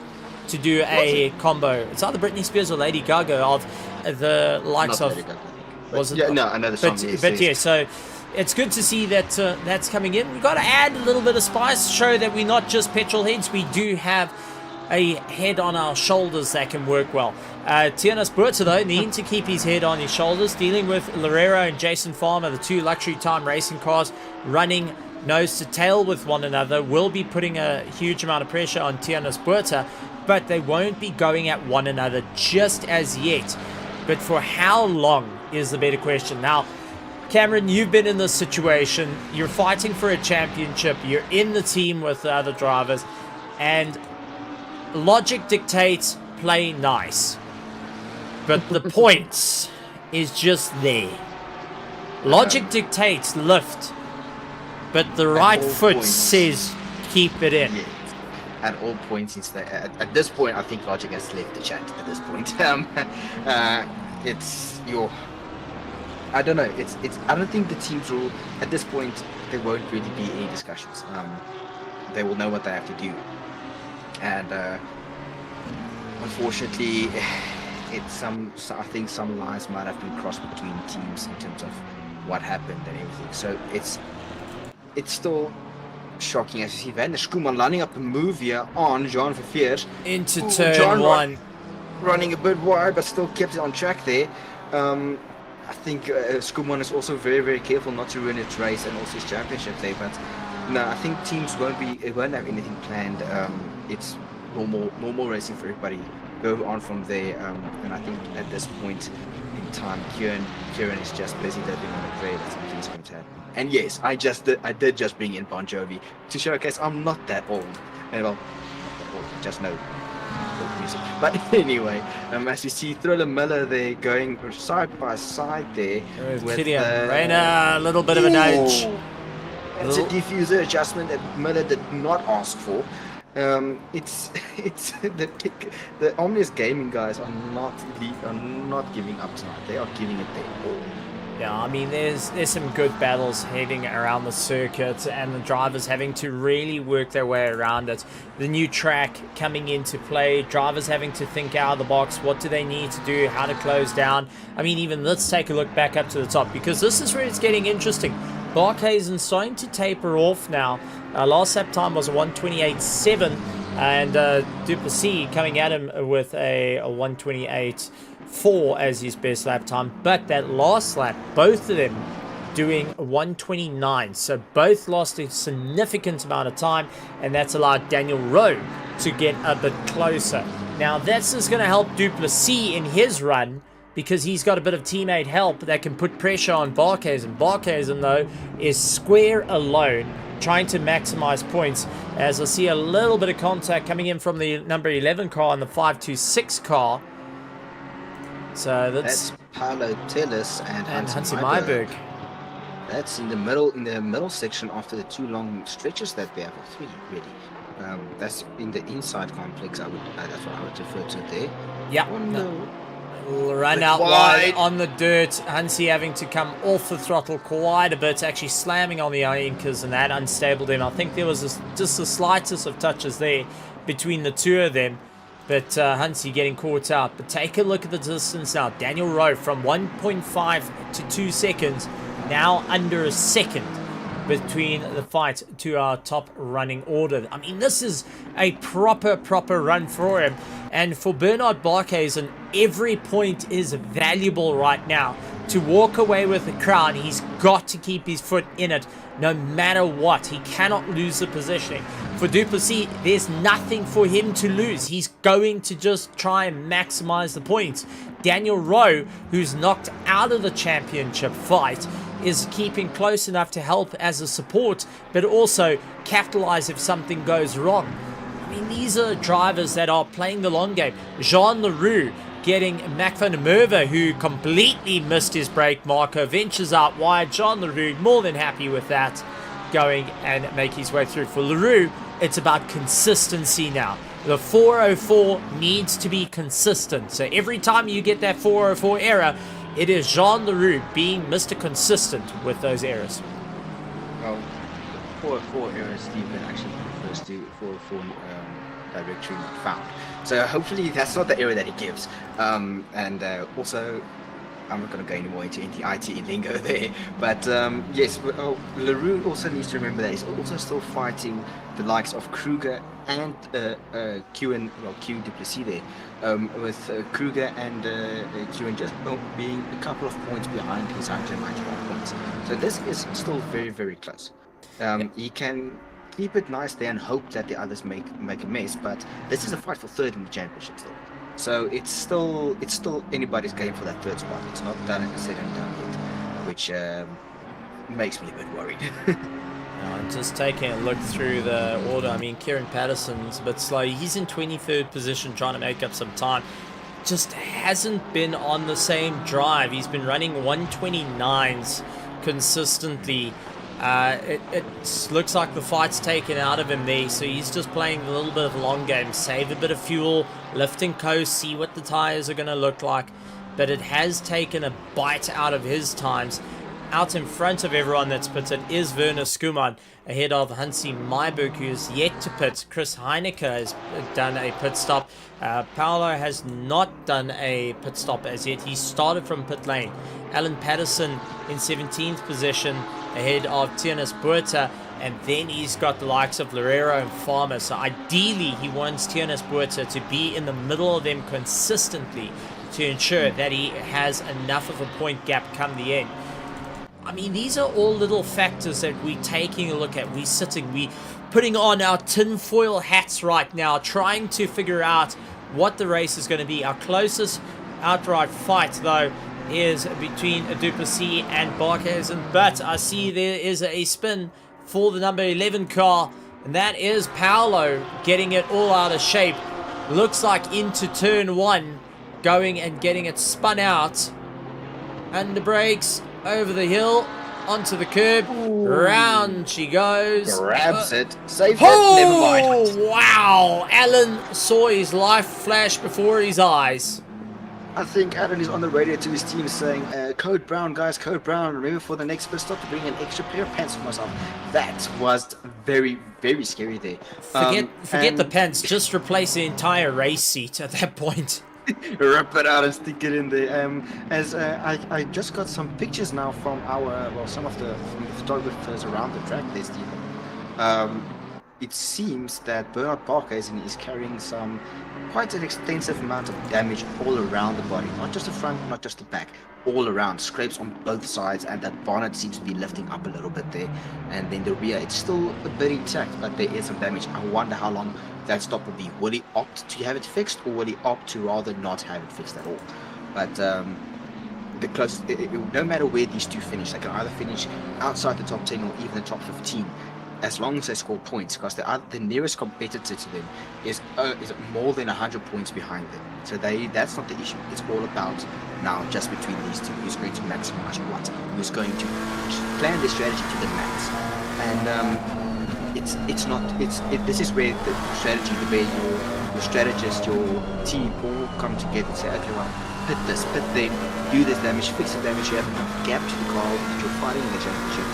to do a combo. It's either Britney Spears or Lady Gaga of the likes Not of. Lady Gaga. Was it? Yeah, no, I know the song. But yeah, so it's good to see that that's coming in. We've got to add a little bit of spice, show that we're not just petrol heads. We do have a head on our shoulders that can work well. Tianas Burta, though, needing to keep his head on his shoulders, dealing with Loureiro and Jason Farmer, the 2 luxury time racing cars, running nose to tail with one another, will be putting a huge amount of pressure on Tianas Burta, but they won't be going at one another just as yet. But for how long is the better question. Now, Cameron, you've been in this situation. You're fighting for a championship. You're in the team with the other drivers, and logic dictates play nice, but the points is just there. Logic dictates lift, but the right foot says keep it in. Yeah. At all points, at this point, I think logic has left the chat. At this point, it's your. I don't know. It's. I don't think the teams will. At this point, there won't really be any discussions. They will know what they have to do, and unfortunately, I think some lines might have been crossed between teams in terms of what happened and everything. So it's still shocking as you see Werner Skuman lining up a move here on Jean Verveer into turn 1, running a bit wide, but still kept it on track there. I think Skuman is also very, very careful not to ruin its race and also his championship there. But no, I think teams won't have anything planned. It's normal racing for everybody. Go on from there, and I think at this point in time, Kieran is just busy living on a prayer that something's going to happen. And yes, I did just bring in Bon Jovi to showcase I'm not that old, and well, just know old music. But anyway, as you see Thriller Miller there going side by side there with Rayner, a little bit of a nudge. It's a diffuser adjustment that Miller did not ask for. It's the Omnius Gaming guys are not giving up tonight. They are giving it their all. Yeah, I mean, there's some good battles heading around the circuit, and the drivers having to really work their way around it. The new track coming into play, drivers having to think out of the box. What do they need to do? How to close down? I mean, even let's take a look back up to the top, because this is where it's getting interesting. Barkhuizen starting to taper off now. Last lap time was a 128.7, and Duplessis coming at him with a 128.4 as his best lap time. But that last lap, both of them doing 129, so both lost a significant amount of time, and that's allowed Daniel Rowe to get a bit closer. Now that's just going to help Duplessis in his run, because he's got a bit of teammate help that can put pressure on Barkhuizen. Barkhuizen, though, is square alone, trying to maximize points, as I see a little bit of contact coming in from the number 11 car and the 526 car. So that's Paolo Tillis and Hansi Myberg. Myberg. That's in the middle section after the 2 long stretches that they have, or 3 really. That's in the inside complex. That's what I would refer to there. Yeah. Run out wide on the dirt. Hansi having to come off the throttle quite a bit, actually slamming on the anchors, and that unstabled him. I think there was just the slightest of touches there between the two of them. But Hansi getting caught out. But take a look at the distance now. Daniel Rowe from 1.5 to 2 seconds. Now under a second between the fight to our top running order. I mean, this is a proper run for him. And for Bernard Barkhuizen, every point is valuable right now. To walk away with the crown, he's got to keep his foot in it no matter what. He cannot lose the positioning. For Duplessis, there's nothing for him to lose. He's going to just try and maximize the points. Daniel Rowe, who's knocked out of the championship fight, is keeping close enough to help as a support, but also capitalize if something goes wrong. I mean, these are drivers that are playing the long game. Jean Leroux getting Mac van der Merwe, who completely missed his brake marker, ventures out wide. Jean Leroux more than happy with that, going and make his way through. For Leroux, it's about consistency now. The 404 needs to be consistent. So every time you get that 404 error, it is Jean Leroux being Mr. Consistent with those errors. Well, 404 errors, Stephen actually refers to 404 directory not found. So hopefully that's not the error that he gives. Also, I'm not going to go anymore into IT lingo there. But yes, Leroux also needs to remember that he's also still fighting the likes of Kruger and Q Duplessis there. With Kruger and Q just being a couple of points behind his 191 points. So this is still very close. He can keep it nice there and hope that the others make a mess, but this is a fight for third in the championship still. So it's still anybody's game for that third spot. It's not done and said and done yet, which makes me a bit worried. I'm just taking a look through the order. I mean, Kieran Patterson's a bit slow. He's in 23rd position trying to make up some time. Just hasn't been on the same drive. He's been running 129s consistently. It looks like the fight's taken out of him there, so he's just playing a little bit of a long game. Save a bit of fuel, lift and coast, see what the tires are going to look like. But it has taken a bite out of his times. Out in front of everyone that's pitted is Werner Skuman, ahead of Hansi Myberg, who is yet to pit. Chris Heineke has done a pit stop. Paolo has not done a pit stop as yet. He started from pit lane. Alan Patterson in 17th position, ahead of Tiernis Buerta, and then he's got the likes of Loureiro and Farmer. So ideally he wants Tiernis Buerta to be in the middle of them consistently to ensure that he has enough of a point gap come the end. I mean, these are all little factors that we're taking a look at. We putting on our tinfoil hats right now, trying to figure out what the race is going to be. Our closest outright fight, though, is between Duplessis and Barkhuizen. But I see there is a spin for the number 11 car, and that is Paolo getting it all out of shape. Looks like into turn 1, going and getting it spun out. And the brakes. Over the hill, onto the curb, round she goes. Grabs it, saves it, never mind. Wow, Alan saw his life flash before his eyes. I think Alan is on the radio to his team saying, Code Brown, guys, Code Brown, remember for the next pit stop to bring an extra pair of pants for myself. That was very scary there. Forget the pants, just replace the entire race seat at that point. Rip it out and stick it in there. I just got some pictures now from some of the photographers around the track there, Stephen. It seems that Bernard Barkhuizen is carrying quite an extensive amount of damage all around the body, not just the front, not just the back, all around. Scrapes on both sides, and that bonnet seems to be lifting up a little bit there. And then the rear, it's still a bit intact, but there is some damage. I wonder how long that stop will be. Will he opt to have it fixed, or will he opt to rather not have it fixed at all? But the closest, no matter where these two finish, they can either finish outside the top 10 or even the top 15. as long as they score points, because the nearest competitor to them is more than 100 points behind them. So that's not the issue. It's all about now just between these two, who's going to maximize what, who's going to plan the strategy to the max. And this is where the strategy, the way your strategist, your team all come together and say, okay, well, pit this, pit them, do this damage, fix the damage. You have enough gap to the car that you're fighting in the championship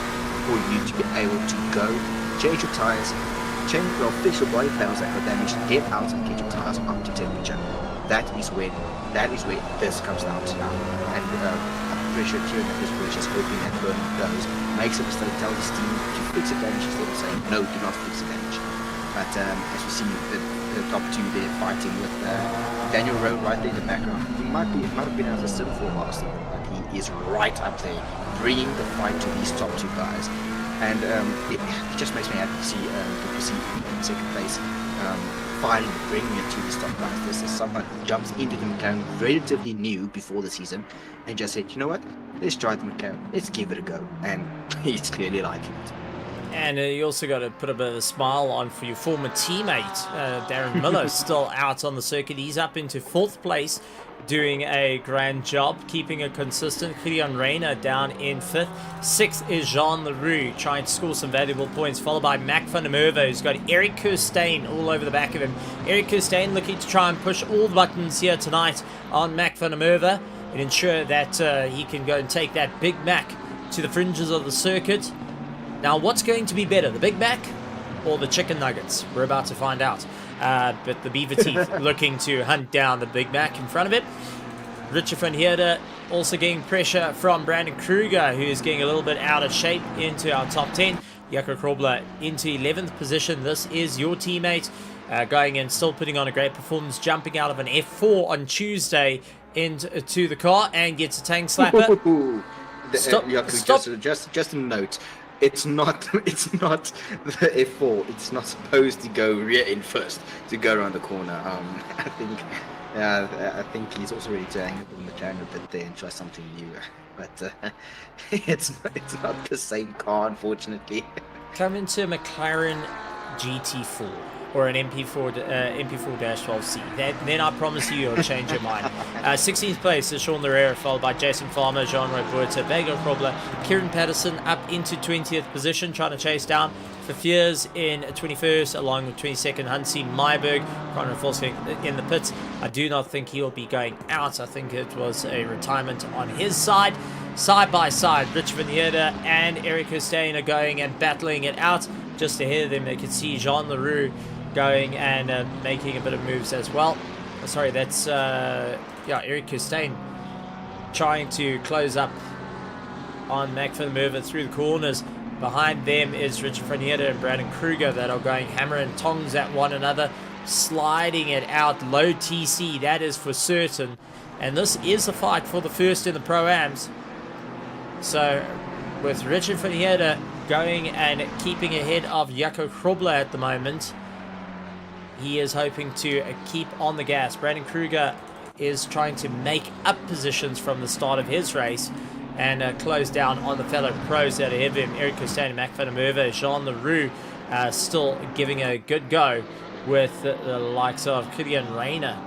for you to be able to go, change your tires, fix your body panels that got damaged, get out and get your tires up to temperature. That is where this comes down to now. And I'm pretty sure Kieran at this point is hoping that Vernon goes, makes a mistake, tells his team to fix the damage instead of saying, no, do not fix the damage. But as we see the top two there fighting with Daniel Rowe right there in the background. It might have been out of still for last year, but he is right up there, bringing the fight to these top two guys. And it just makes me happy to see Duplessis in second place, finally bringing it to these top guys. This is someone who jumps into the McLaren relatively new before the season and just said, you know what, let's try the McLaren, let's give it a go. And he's clearly liking it. And you also got to put a bit of a smile on for your former teammate, Darren Miller, still out on the circuit. He's up into 4th place, doing a grand job, keeping it consistent. Kylian Reina down in 5th. 6th is Jean Leroux, trying to score some valuable points, followed by Mac van der Merwe, who's got Eric Kirstein all over the back of him. Eric Kirstein looking to try and push all the buttons here tonight on Mac van der Merwe and ensure that he can go and take that Big Mac to the fringes of the circuit. Now, what's going to be better, the Big Mac or the chicken nuggets? We're about to find out. But the Beaver Teeth looking to hunt down the Big Mac in front of it. Richard van Heerden also getting pressure from Brandon Kruger, who is getting a little bit out of shape, into our top 10. Jaco Krobler into 11th position. This is your teammate going in, still putting on a great performance, jumping out of an F4 on Tuesday into the car and gets a tank slapper. Stop. Just a note. It's not the F4. It's not supposed to go rear end first to go around the corner. I think he's also ready to hang up the McLaren a bit there and try something new. But it's not the same car, unfortunately. Come into a McLaren GT4 or an MP4-12C. Then I promise you'll change your mind. 16th place is Sean Larrea, followed by Jason Farmer, Jean-Roy Buerta, Vega Krobler, Kieran Patterson up into 20th position, trying to chase down Verveers in 21st, along with 22nd Hansi Myberg. Conor Volsking in the pits. I do not think he'll be going out. I think it was a retirement on his side. Side by side, Rich van Heerden and Eric Kirstein are going and battling it out. Just ahead of them, they can see Jean Leroux going and making a bit of moves as well. Sorry, that's Eric Kirstein trying to close up on Mac van der Merwe through the corners. Behind them is Richard van Heerden and Brandon Kruger that are going hammer and tongs at one another, sliding it out. Low TC, that is for certain. And this is a fight for the first in the Pro-Ams. So with Richard van Heerden going and keeping ahead of Jaco Krobler at the moment, he is hoping to keep on the gas. Brandon Kruger is trying to make up positions from the start of his race and close down on the fellow pros that are ahead of him. Eric Kirstein, Mac van der Merwe, Jean Leroux still giving a good go with the likes of Kylian Reina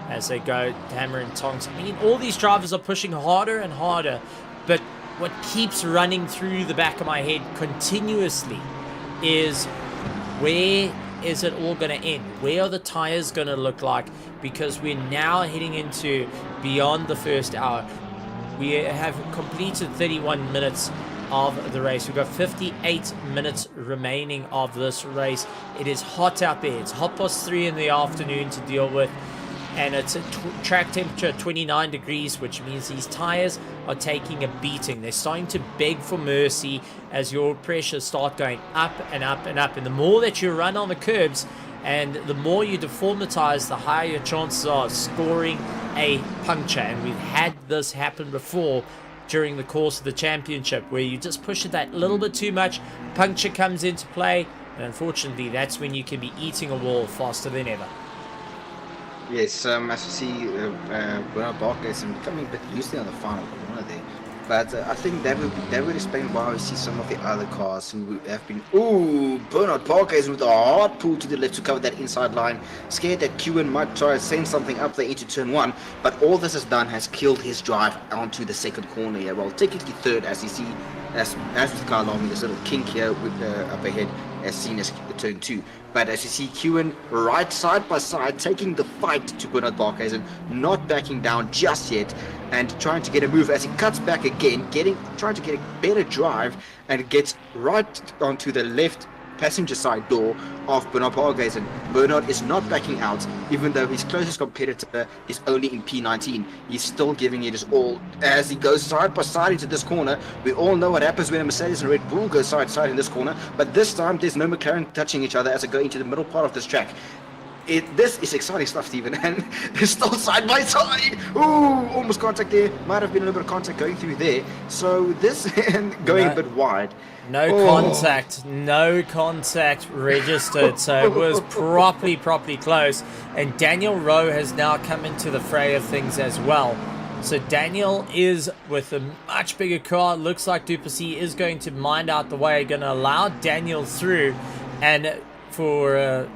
as they go hammer and tongs. I mean, all these drivers are pushing harder and harder, but what keeps running through the back of my head continuously is, where is it all going to end? Where are the tires going to look like? Because we're now heading into beyond the first hour. We have completed 31 minutes of the race. We've got 58 minutes remaining of this race. It is hot out there. It's 3:30 in the afternoon to deal with, and it's a track temperature 29 degrees, which means these tires are taking a beating. They're starting to beg for mercy as your pressures start going up and up and up. And the more that you run on the curbs and the more you deform the tires, the higher your chances are of scoring a puncture. And we've had this happen before during the course of the championship, where you just push it that little bit too much, puncture comes into play, and unfortunately that's when you can be eating a wall faster than ever. Yes, as you see, Bernard Barker is becoming a bit loosely on the final corner there. But I think that would explain why we see some of the other cars who have been. Ooh, Bernard Parker is with a hard pull to the left to cover that inside line. Scared that Kewen might try to send something up there into turn one, but all this has done has killed his drive onto the second corner here. Well, technically third, as you see, as with Kyle Long, this little kink here with the up ahead, as seen as turn two. But as you see, Kewen right side by side, taking the fight to Bernard Barkhuizen, not backing down just yet, and trying to get a move as he cuts back again, trying to get a better drive, and gets right onto the left passenger side door of Bernard Barkhuizen. Bernard is not backing out, even though his closest competitor is only in P19. He's still giving it his all as he goes side by side into this corner. We all know what happens when a Mercedes and Red Bull go side by side in this corner, but this time there's no McLaren touching each other as they go into the middle part of this track. This is exciting stuff, Stephen, and they're still side by side. Ooh, almost contact there. Might have been a little bit of contact going through there. So this and going a bit wide. No contact registered, so it was properly close. And Daniel Rowe has now come into the fray of things as well. So Daniel is with a much bigger car. Looks like Duplessis is going to mind out the way, going to allow Daniel through, and for a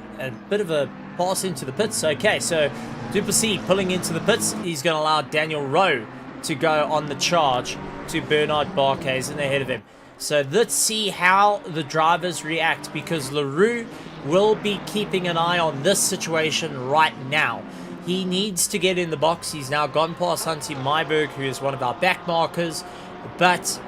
bit of a pass into the pits. Okay, so Duplessis pulling into the pits. He's going to allow Daniel Rowe to go on the charge to Bernard Barkhuizen ahead of him. So let's see how the drivers react, because LaRue will be keeping an eye on this situation right now. He needs to get in the box. He's now gone past Hunty Myberg, who is one of our back markers, but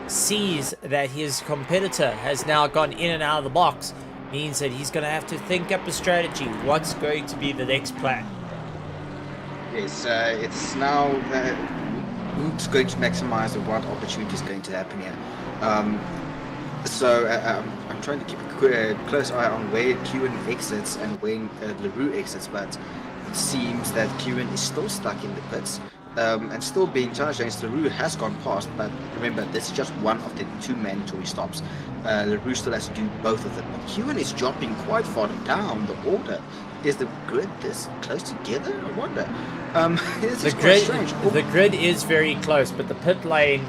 sees that his competitor has now gone in and out of the box. Means that he's going to have to think up a strategy. What's going to be the next plan? Yes, it's now who's going to maximize what opportunity is going to happen here. I'm trying to keep a close eye on where Kewen exits and when LaRue exits, but it seems that Kewen is still stuck in the pits and still being challenged against. LaRue has gone past, but remember, this is just one of the two mandatory stops. LaRue still has to do both of them. But Kewen is dropping quite far down the order. Is the grid this close together? I wonder. The grid is very close, but the pit lane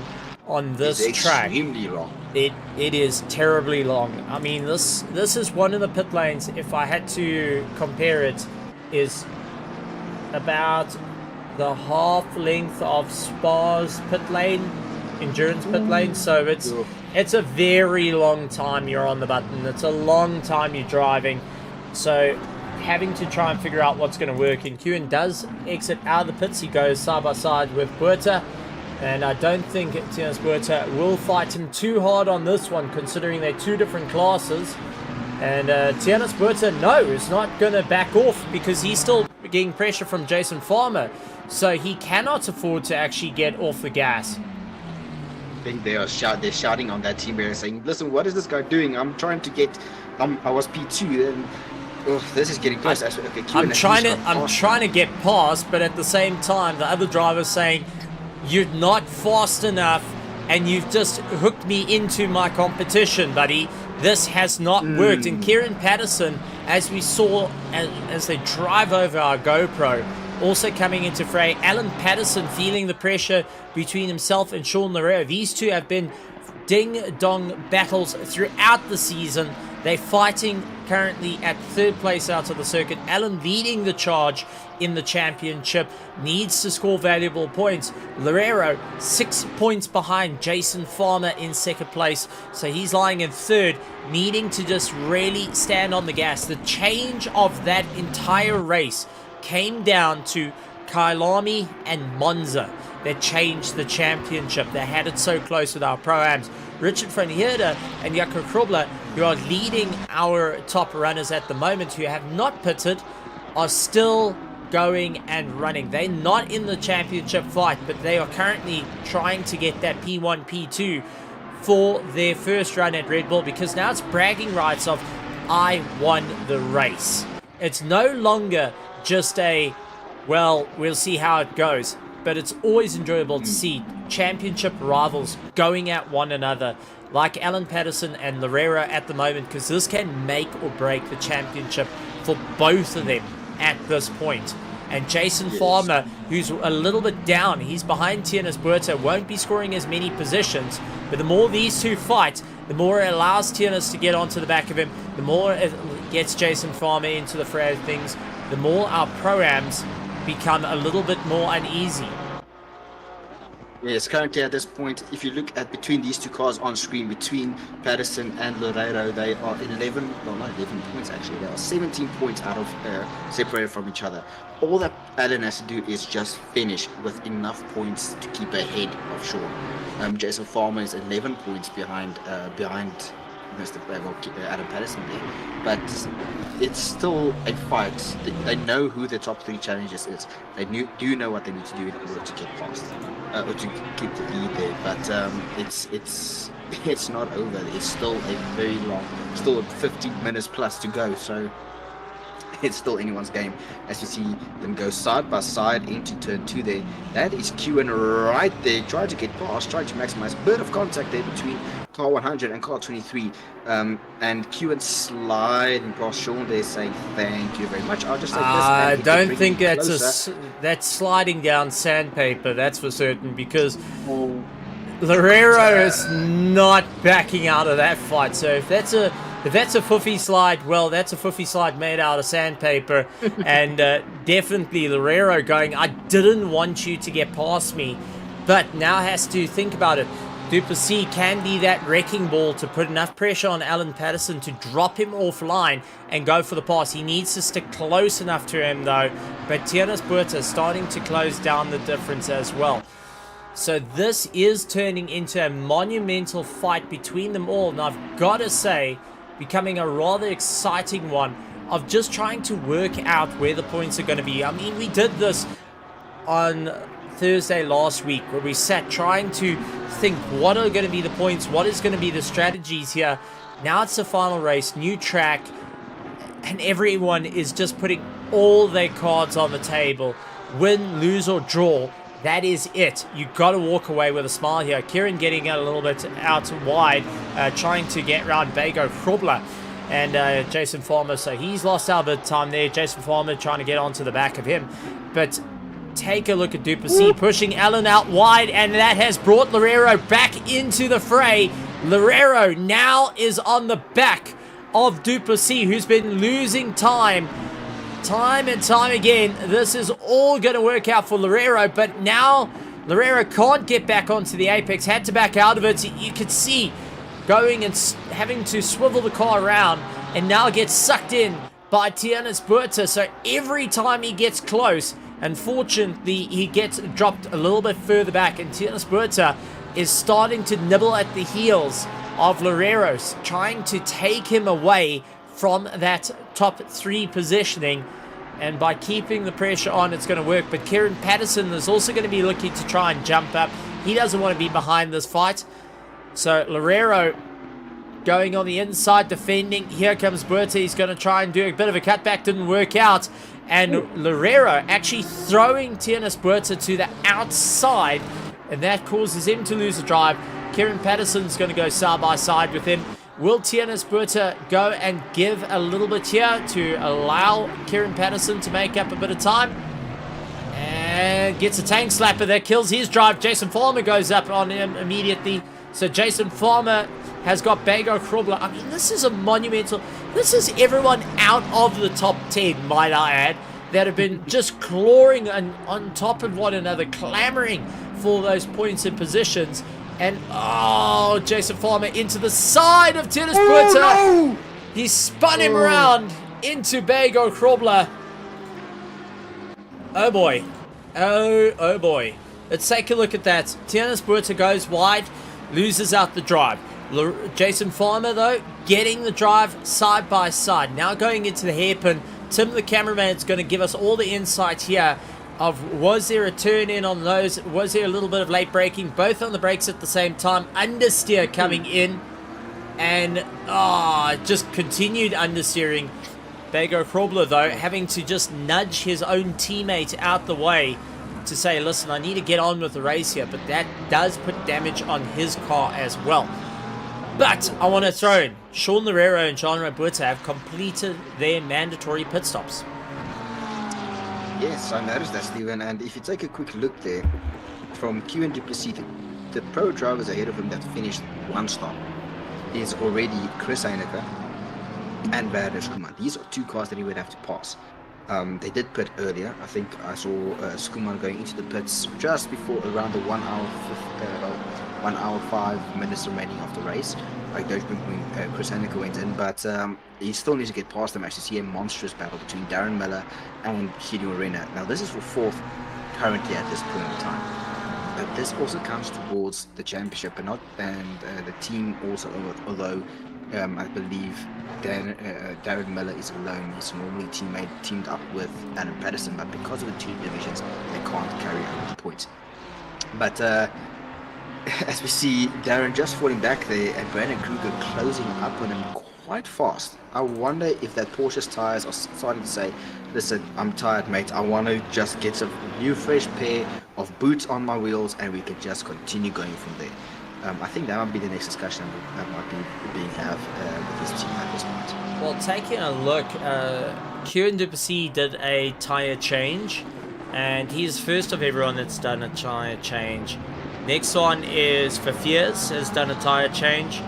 on this track, extremely long. It is terribly long. I mean, this is one of the pit lanes, if I had to compare it, is about the half length of Spa's pit lane, endurance pit lane. So it's a very long time you're on the button. It's a long time you're driving. So having to try and figure out what's going to work. And Kewen does exit out of the pits. He goes side by side with Puerta. And I don't think Tianas Puerta will fight him too hard on this one, considering they're two different classes. And Tianas Puerta, no, is not going to back off, because he's still getting pressure from Jason Farmer. So he cannot afford to actually get off the gas. I think they're shouting on that team here, saying, listen, what is this guy doing? I'm trying to get... I was P2, and... this is getting close. Okay, I'm trying to get past, but at the same time, the other driver's saying, you're not fast enough, and you've just hooked me into my competition, buddy. This has not worked. And Kieran Patterson, as we saw as they drive over our GoPro, also coming into fray. Alan Patterson feeling the pressure between himself and Sean Larrea. These two have been ding-dong battles throughout the season. They're fighting currently at third place out of the circuit. Alan leading the charge in the championship, needs to score valuable points. Larrero 6 points behind Jason Farmer in second place, so he's lying in third, needing to just really stand on the gas. The change of that entire race came down to Kailami and Monza that changed the championship. They had it so close with our Pro-Ams. Richard van Heerden and Jaco Krobler, who are leading our top runners at the moment, who have not pitted, are still going and running. They're not in the championship fight, but they are currently trying to get that P1, P2 for their first run at Red Bull, because now it's bragging rights of, I won the race. It's no longer just a, well, we'll see how it goes. But it's always enjoyable to see championship rivals going at one another, like Alan Patterson and Larrera at the moment, because this can make or break the championship for both of them at this point. And Jason Farmer, who's a little bit down, he's behind Tiernus Buerta, won't be scoring as many positions. But the more these two fight, the more it allows Tiernus to get onto the back of him, the more it gets Jason Farmer into the fray of things, the more our pro-ams become a little bit more uneasy. Yes, currently at this point, if you look at between these two cars on screen, between Patterson and Loureiro, they are 11, well not 11 points actually, they are 17 points out of separated from each other. All that Alan has to do is just finish with enough points to keep ahead of Sean. Jason Farmer is 11 points behind Adam Patterson there, but it's still a fight. They know who the top 3 challenges is. They do know what they need to do in order to get past or to keep the lead there. But it's not over. It's still a very long, still 15 minutes plus to go. So it's still anyone's game as you see them go side by side into turn 2 there. That is Qin right there, trying to get past, trying to maximize a bit of contact there between car 100 and car 23. And Qin sliding past Sean there saying thank you very much. I'll just say this. I don't think that's sliding down sandpaper, that's for certain, because Loureiro is not backing out of that fight. So if that's a foofy slide, well, that's a foofy slide made out of sandpaper. And definitely Loureiro going, I didn't want you to get past me, but now has to think about it. Duplessis can be that wrecking ball to put enough pressure on Alan Patterson to drop him offline and go for the pass. He needs to stick close enough to him though, but Tiernus Buerta is starting to close down the difference as well. So this is turning into a monumental fight between them all, and I've got to say, becoming a rather exciting one of just trying to work out where the points are going to be. I mean, we did this on Thursday last week where we sat trying to think what are going to be the points, what is going to be the strategies here. Now it's the final race, new track, and everyone is just putting all their cards on the table. Win, lose or draw, that is it. You've got to walk away with a smile here. Kieran getting a little bit out wide, trying to get around Bego Krobler and Jason Farmer. So he's lost out a bit of time there. Jason Farmer trying to get onto the back of him. But take a look at Duplessis pushing Alan out wide, and that has brought Loureiro back into the fray. Loureiro now is on the back of Duplessis, who's been losing time and time again. This is all going to work out for Loureiro, but now Loureiro can't get back onto the apex, had to back out of it. You could see going and having to swivel the car around, and now gets sucked in by Tiernus Buerta. So every time he gets close, unfortunately, he gets dropped a little bit further back, and Tiernus Buerta is starting to nibble at the heels of Loureiro, trying to take him away from that top 3 positioning. And by keeping the pressure on, it's going to work. But Kieran Patterson is also going to be looking to try and jump up. He doesn't want to be behind this fight. So Loureiro going on the inside, defending. Here comes Buerta. He's going to try and do a bit of a cutback. Didn't work out. And Loureiro actually throwing Tiernus Buerta to the outside, and that causes him to lose the drive. Kieran Patterson's going to go side by side with him. Will Tiernus Buerta go and give a little bit here to allow Kieran Patterson to make up a bit of time? And gets a tank slapper that kills his drive. Jason Farmer goes up on him immediately. So Jason Farmer has got Bego Krobler. I mean, this is a monumental... This is everyone out of the top 10, might I add, that have been just clawing on top of one another, clamoring for those points and positions. And, oh, Jason Farmer into the side of Tiernus Buerta. No! He spun him around into Bego Krobler. Oh, boy. Oh, boy. Let's take a look at that. Tiernus Buerta goes wide, loses out the drive. Jason Farmer, though, getting the drive side by side. Now going into the hairpin. Tim, the cameraman, is going to give us all the insight here of was there a turn in on those? Was there a little bit of late braking? Both on the brakes at the same time. Understeer coming in. And, just continued understeering. Bego Krobler, though, having to just nudge his own teammate out the way to say, listen, I need to get on with the race here. But that does put damage on his car as well. But I want to throw in, Sean Loureiro and Jean Buerta have completed their mandatory pit stops. Yes, I noticed that, Steven. And if you take a quick look there, from Q to Plessis, the pro drivers ahead of him that finished one stop is already Chris Heineke and Werner Schoeman. These are two cars that he would have to pass. They did pit earlier. I think I saw Schoeman going into the pits just before around the 1 hour 5 minutes remaining of the race. Like those when Chris Heineke went in, but he still needs to get past them. Actually, see a monstrous battle between Darren Miller and Gideon Renner. Now this is for fourth currently at this point in time. But this also counts towards the championship and the team also, although I believe Darren Miller is alone. He's normally teamed up with Adam Patterson, but because of the two divisions, they can't carry over the points. But as we see Darren just falling back there and Brandon Kruger closing up on him quite fast. I wonder if that Porsche's tires are starting to say, listen, I'm tired, mate. I want to just get some new fresh pair of boots on my wheels and we can just continue going from there. I think that might be the next discussion that might be being had with this team at this point. Well, taking a look, Kieran Duplessis did a tyre change, and he's first of everyone that's done a tyre change. Next one is Fafiers, has done a tyre change.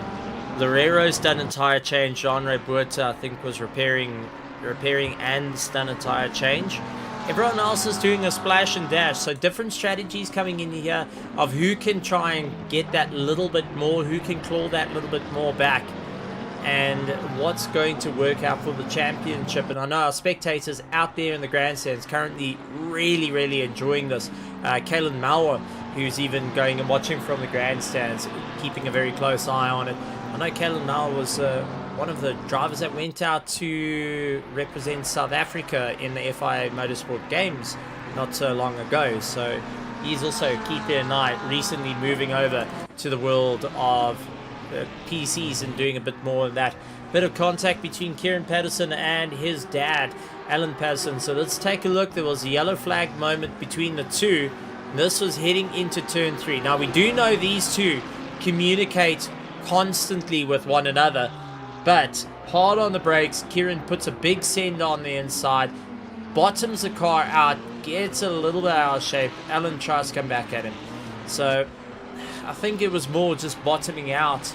Lorero's done a tyre change. Jean-Ray Buerta, I think, was repairing and done a tyre change. Everyone else is doing a splash and dash, so different strategies coming in here of who can try and get that little bit more, who can claw that little bit more back, and what's going to work out for the championship. And I know our spectators out there in the grandstands currently really enjoying this. Kalen Mauer, who's even going and watching from the grandstands, keeping a very close eye on it. I know Kalen Mauer was one of the drivers that went out to represent South Africa in the FIA Motorsport Games not so long ago, so he's also keeping an eye, recently moving over to the world of PCs and doing a bit more of that. Bit of contact between Kieran Patterson and his dad, Alan Patterson. So let's take a look. There was a yellow flag moment between the two. This was heading into turn 3. Now we do know these two communicate constantly with one another, but hard on the brakes. Kieran puts a big send on the inside, bottoms the car out, gets a little bit out of shape. Alan tries to come back at him. So I think it was more just bottoming out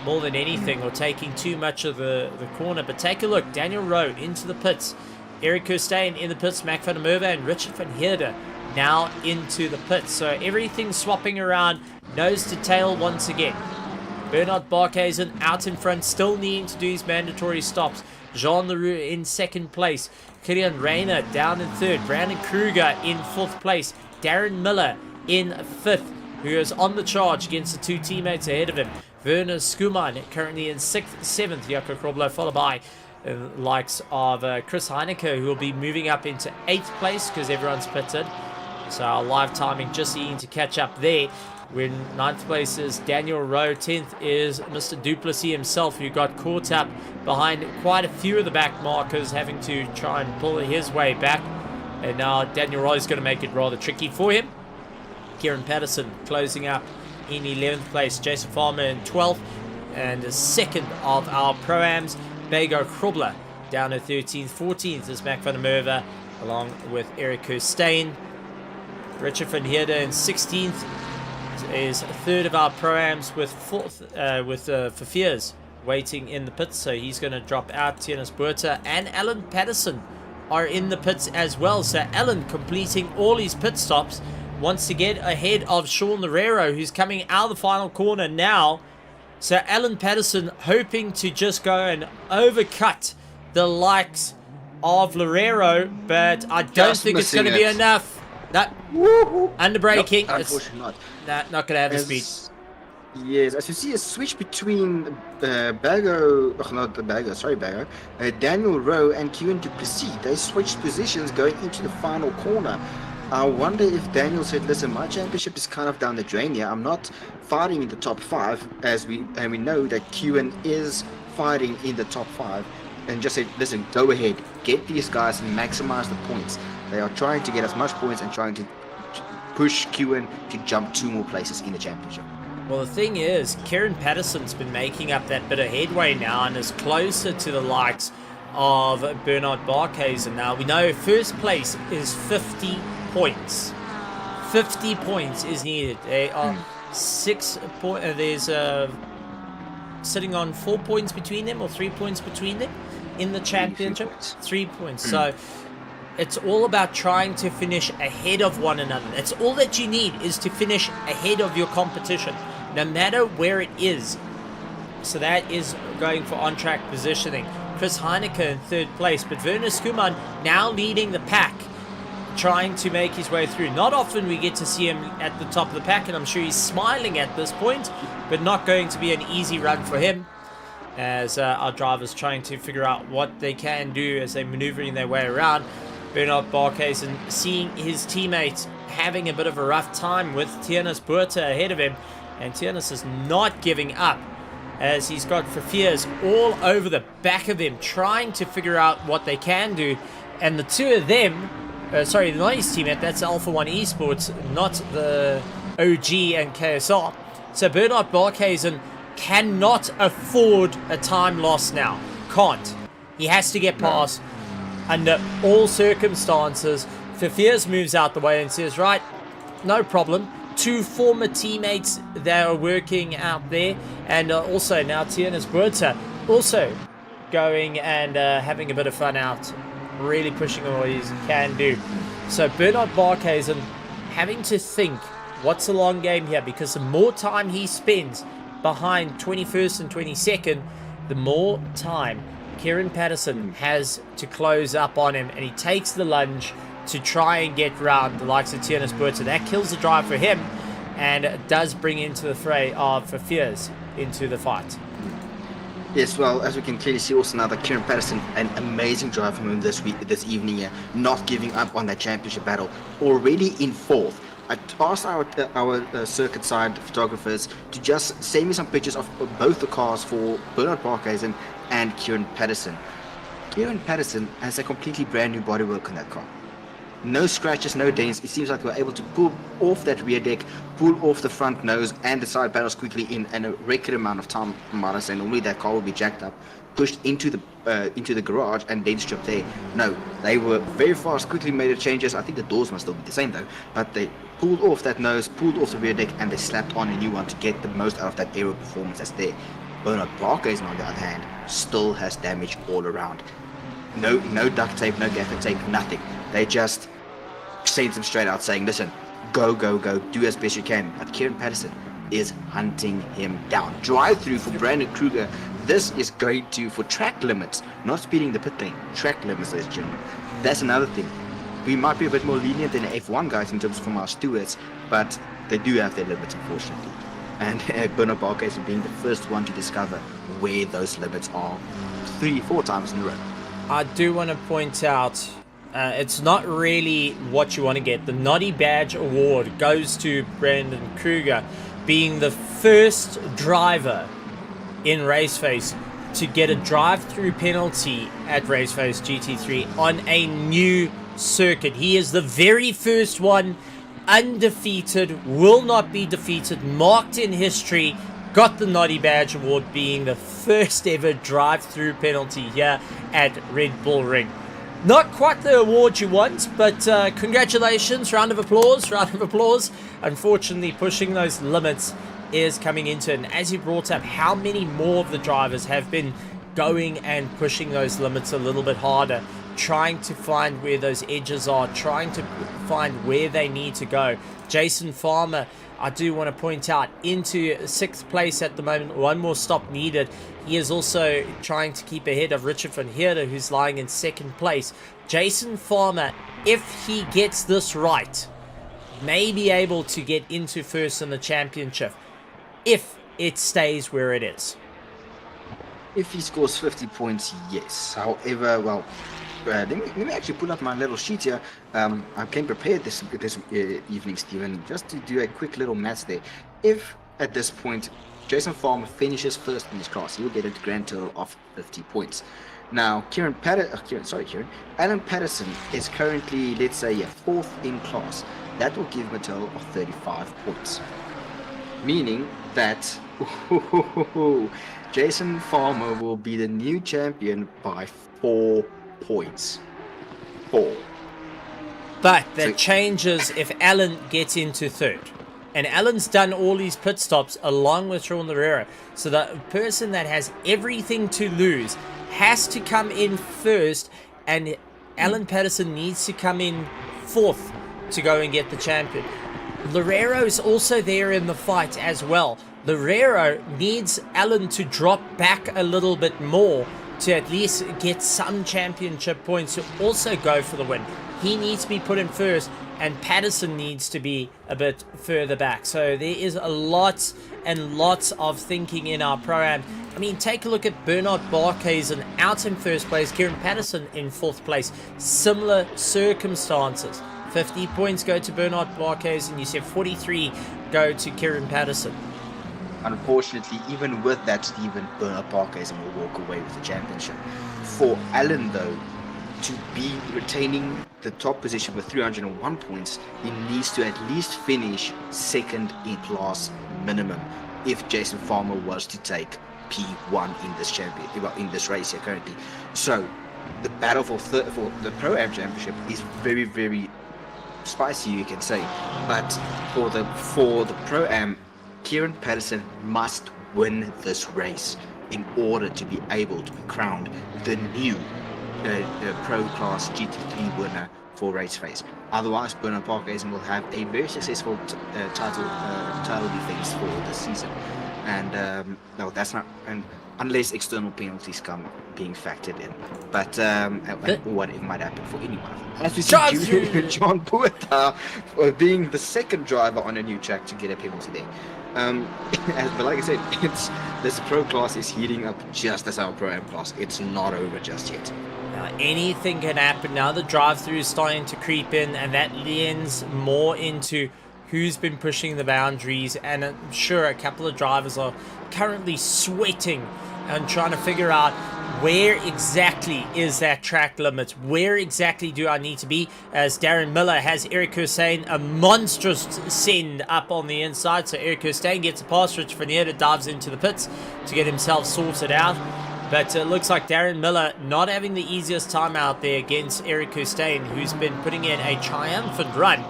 more than anything, or taking too much of the corner. But take a look, Daniel Rowe into the pits, Eric Kirstein in the pits, Mac van der Merwe and Richard van Heerden now into the pits. So everything swapping around, nose to tail once again. Bernard Barkhuizen out in front, still needing to do his mandatory stops. Jean Leroux in second place. Gideon Renner down in third. Brandon Kruger in fourth place. Darren Miller in fifth, who is on the charge against the two teammates ahead of him. Werner Schoeman currently in 6th, 7th. Jaco Krobler followed by likes of Chris Heineke, who will be moving up into 8th place because everyone's pitted. So our live timing just needing to catch up there. When 9th place is Daniel Rowe, 10th is Mr. Duplessis himself, who got caught up behind quite a few of the back markers, having to try and pull his way back. And now Daniel Rowe is going to make it rather tricky for him. Kieran Patterson closing up in 11th place. Jason Farmer in 12th. And the second of our Pro-Ams, Jaco Krobler down at 13th. 14th is Mac van der Merwe, along with Eric Kirstein. Richard van Heerden in 16th. Is third of our Pro-Ams with Fafiers waiting in the pits, so he's going to drop out. Tianus Buerta and Alan Patterson are in the pits as well, so Alan completing all his pit stops wants to get ahead of Sean Lorero, who's coming out of the final corner now. So Alan Patterson hoping to just go and overcut the likes of Lorero, but I don't think it's going to be enough. No, under braking. No, unfortunately not. Nah, not going to have the speed. Yes, as you see a switch between Daniel Rowe and Kieran Duplessis. They switched positions going into the final corner. I wonder if Daniel said, listen, my championship is kind of down the drain here. I'm not fighting in the top 5, and we know that Kieran is fighting in the top 5, and just said, listen, go ahead, get these guys and maximize the points. They are trying to get as much points and trying to push Kieran to jump 2 more places in the championship. Well, the thing is, Kieran Patterson's been making up that bit of headway now and is closer to the likes of Bernard Barkhuizen. Now, we know first place is 50 points. 50 points is needed. They are 6 points. There's sitting on 4 points between them, or 3 points between them in the championship. 3 points. So it's all about trying to finish ahead of one another. That's all that you need, is to finish ahead of your competition, no matter where it is. So that is going for on-track positioning. Chris Heineke in third place, but Werner Skuman now leading the pack, trying to make his way through. Not often we get to see him at the top of the pack, and I'm sure he's smiling at this point, but not going to be an easy run for him, as our drivers trying to figure out what they can do as they're maneuvering their way around. Bernard Barkhuizen seeing his teammates having a bit of a rough time with Tiernis Buerta ahead of him, and Tiernis is not giving up, as he's got Verveers all over the back of him, trying to figure out what they can do. And the two of them, sorry, not his teammate, that's Alpha 1 Esports, not the OG and KSR. So Bernard Barkhuizen cannot afford a time loss now. Can't. He has to get past under all circumstances. Verveers moves out the way and says, right, no problem. Two former teammates that are working out there, and also now Tiernis Buerta also going and having a bit of fun out, really pushing what he can do. So Bernard Barkhuizen having to think, what's the long game here? Because the more time he spends behind 21st and 22nd, the more time Kieran Patterson has to close up on him, and he takes the lunge to try and get round the likes of Tiernis Buerta. That kills the drive for him, and does bring into the fray of Verveers into the fight. Yes, well, as we can clearly see also now that Kieran Patterson, an amazing drive from him this evening here, not giving up on that championship battle, already in fourth. I asked our circuit side photographers to just send me some pictures of both the cars for Bernard Barkhuizen and Kieran Patterson. Kieran Patterson has a completely brand new bodywork on that car. No scratches, no dents. It seems like they were able to pull off that rear deck, pull off the front nose and the side panels quickly in a record amount of time. Say normally that car will be jacked up, pushed into the garage and then stripped there. No, they were very fast, quickly made the changes. I think the doors must still be the same though, but they pulled off that nose, pulled off the rear deck, and they slapped on a new one to get the most out of that aero performance that's there. Bernard Barkhuizen, on the other hand, still has damage all around. No duct tape, no gaffer tape, nothing. They just sent him straight out saying, listen, go, do as best you can. But Kieran Patterson is hunting him down. Drive through for Brandon Kruger. This is going to, for track limits, not speeding the pit lane, track limits, ladies and gentlemen. That's another thing. We might be a bit more lenient than the F1 guys in terms from our stewards, but they do have their limits, unfortunately. And Bernard Barkhuizen being the first one to discover where those limits are 3-4 times in a row. I do want to point out, it's not really what you want to get. The Noddy Badge Award goes to Brandon Kruger, being the first driver in RaceFace to get a drive-through penalty at RaceFace GT3 on a new circuit. He is the very first one, undefeated, will not be defeated, marked in history, got the Noddy Badge Award, being the first ever drive-through penalty here at RedBull Ring. Not quite the award you want, but congratulations, round of applause. Unfortunately, pushing those limits is coming into it. And as you brought up, how many more of the drivers have been going and pushing those limits a little bit harder, trying to find where those edges are, trying to find where they need to go. Jason Farmer, I do want to point out, into 6th place at the moment, one more stop needed. He is also trying to keep ahead of Richard van Heerde, who's lying in 2nd place. Jason Farmer, if he gets this right, may be able to get into first in the championship, if it stays where it is. If he scores 50 points, yes. However, well, let me actually pull up my little sheet here. I came prepared this evening, Stephen, just to do a quick little maths there. If at this point Jason Farmer finishes first in his class, he'll get a grand total of 50 points. Now, Alan Patterson is currently, let's say, 4th in class. That will give him a total of 35 points. Meaning that Jason Farmer will be the new champion by 4 points. 4. But that changes if Alan gets into third. And Alan's done all these pit stops along with Sean Lerera. So the person that has everything to lose has to come in first, and Alan Patterson needs to come in fourth to go and get the champion. Lerrero's also there in the fight as well. Lerrero needs Alan to drop back a little bit more to at least get some championship points to also go for the win. He needs to be put in first, and Patterson needs to be a bit further back. So there is a lot and lots of thinking in our program. I mean, take a look at Bernard Barkhuizen out in first place, Kieran Patterson in fourth place. Similar circumstances. 50 points go to Bernard Barkhuizen. You said 43 go to Kieran Patterson. Unfortunately, even with that, Stephen, Bernard Barkhuizen will walk away with the championship. For Alan, though, to be retaining the top position with 301 points, he needs to at least finish second in class minimum if Jason Farmer was to take P1 in this race here currently. So the battle for the Pro-Am Championship is very, very spicy, you can say. But for the Pro-Am, Kieran Patterson must win this race in order to be able to be crowned the new Pro Class GT3 winner for RaceFace. Otherwise, Bernard Barkhuizen will have a very successful title defense for this season. And no, that's not, and unless external penalties come being factored in. But what it might happen for anyone. As we see John Puerta being the second driver on a new track to get a penalty there. But like I said, this Pro Class is heating up just as our Pro-Am class. It's not over just yet. Now, anything can happen. Now the drive-through is starting to creep in, and that leans more into who's been pushing the boundaries. And I'm sure a couple of drivers are currently sweating and trying to figure out where exactly is that track limit? Where exactly do I need to be? As Darren Miller has Eric Hussein a monstrous send up on the inside. So Eric Hussein gets a pass. Rich Vernier dives into the pits to get himself sorted out. But it looks like Darren Miller not having the easiest time out there against Eric Hussein, who's been putting in a triumphant run.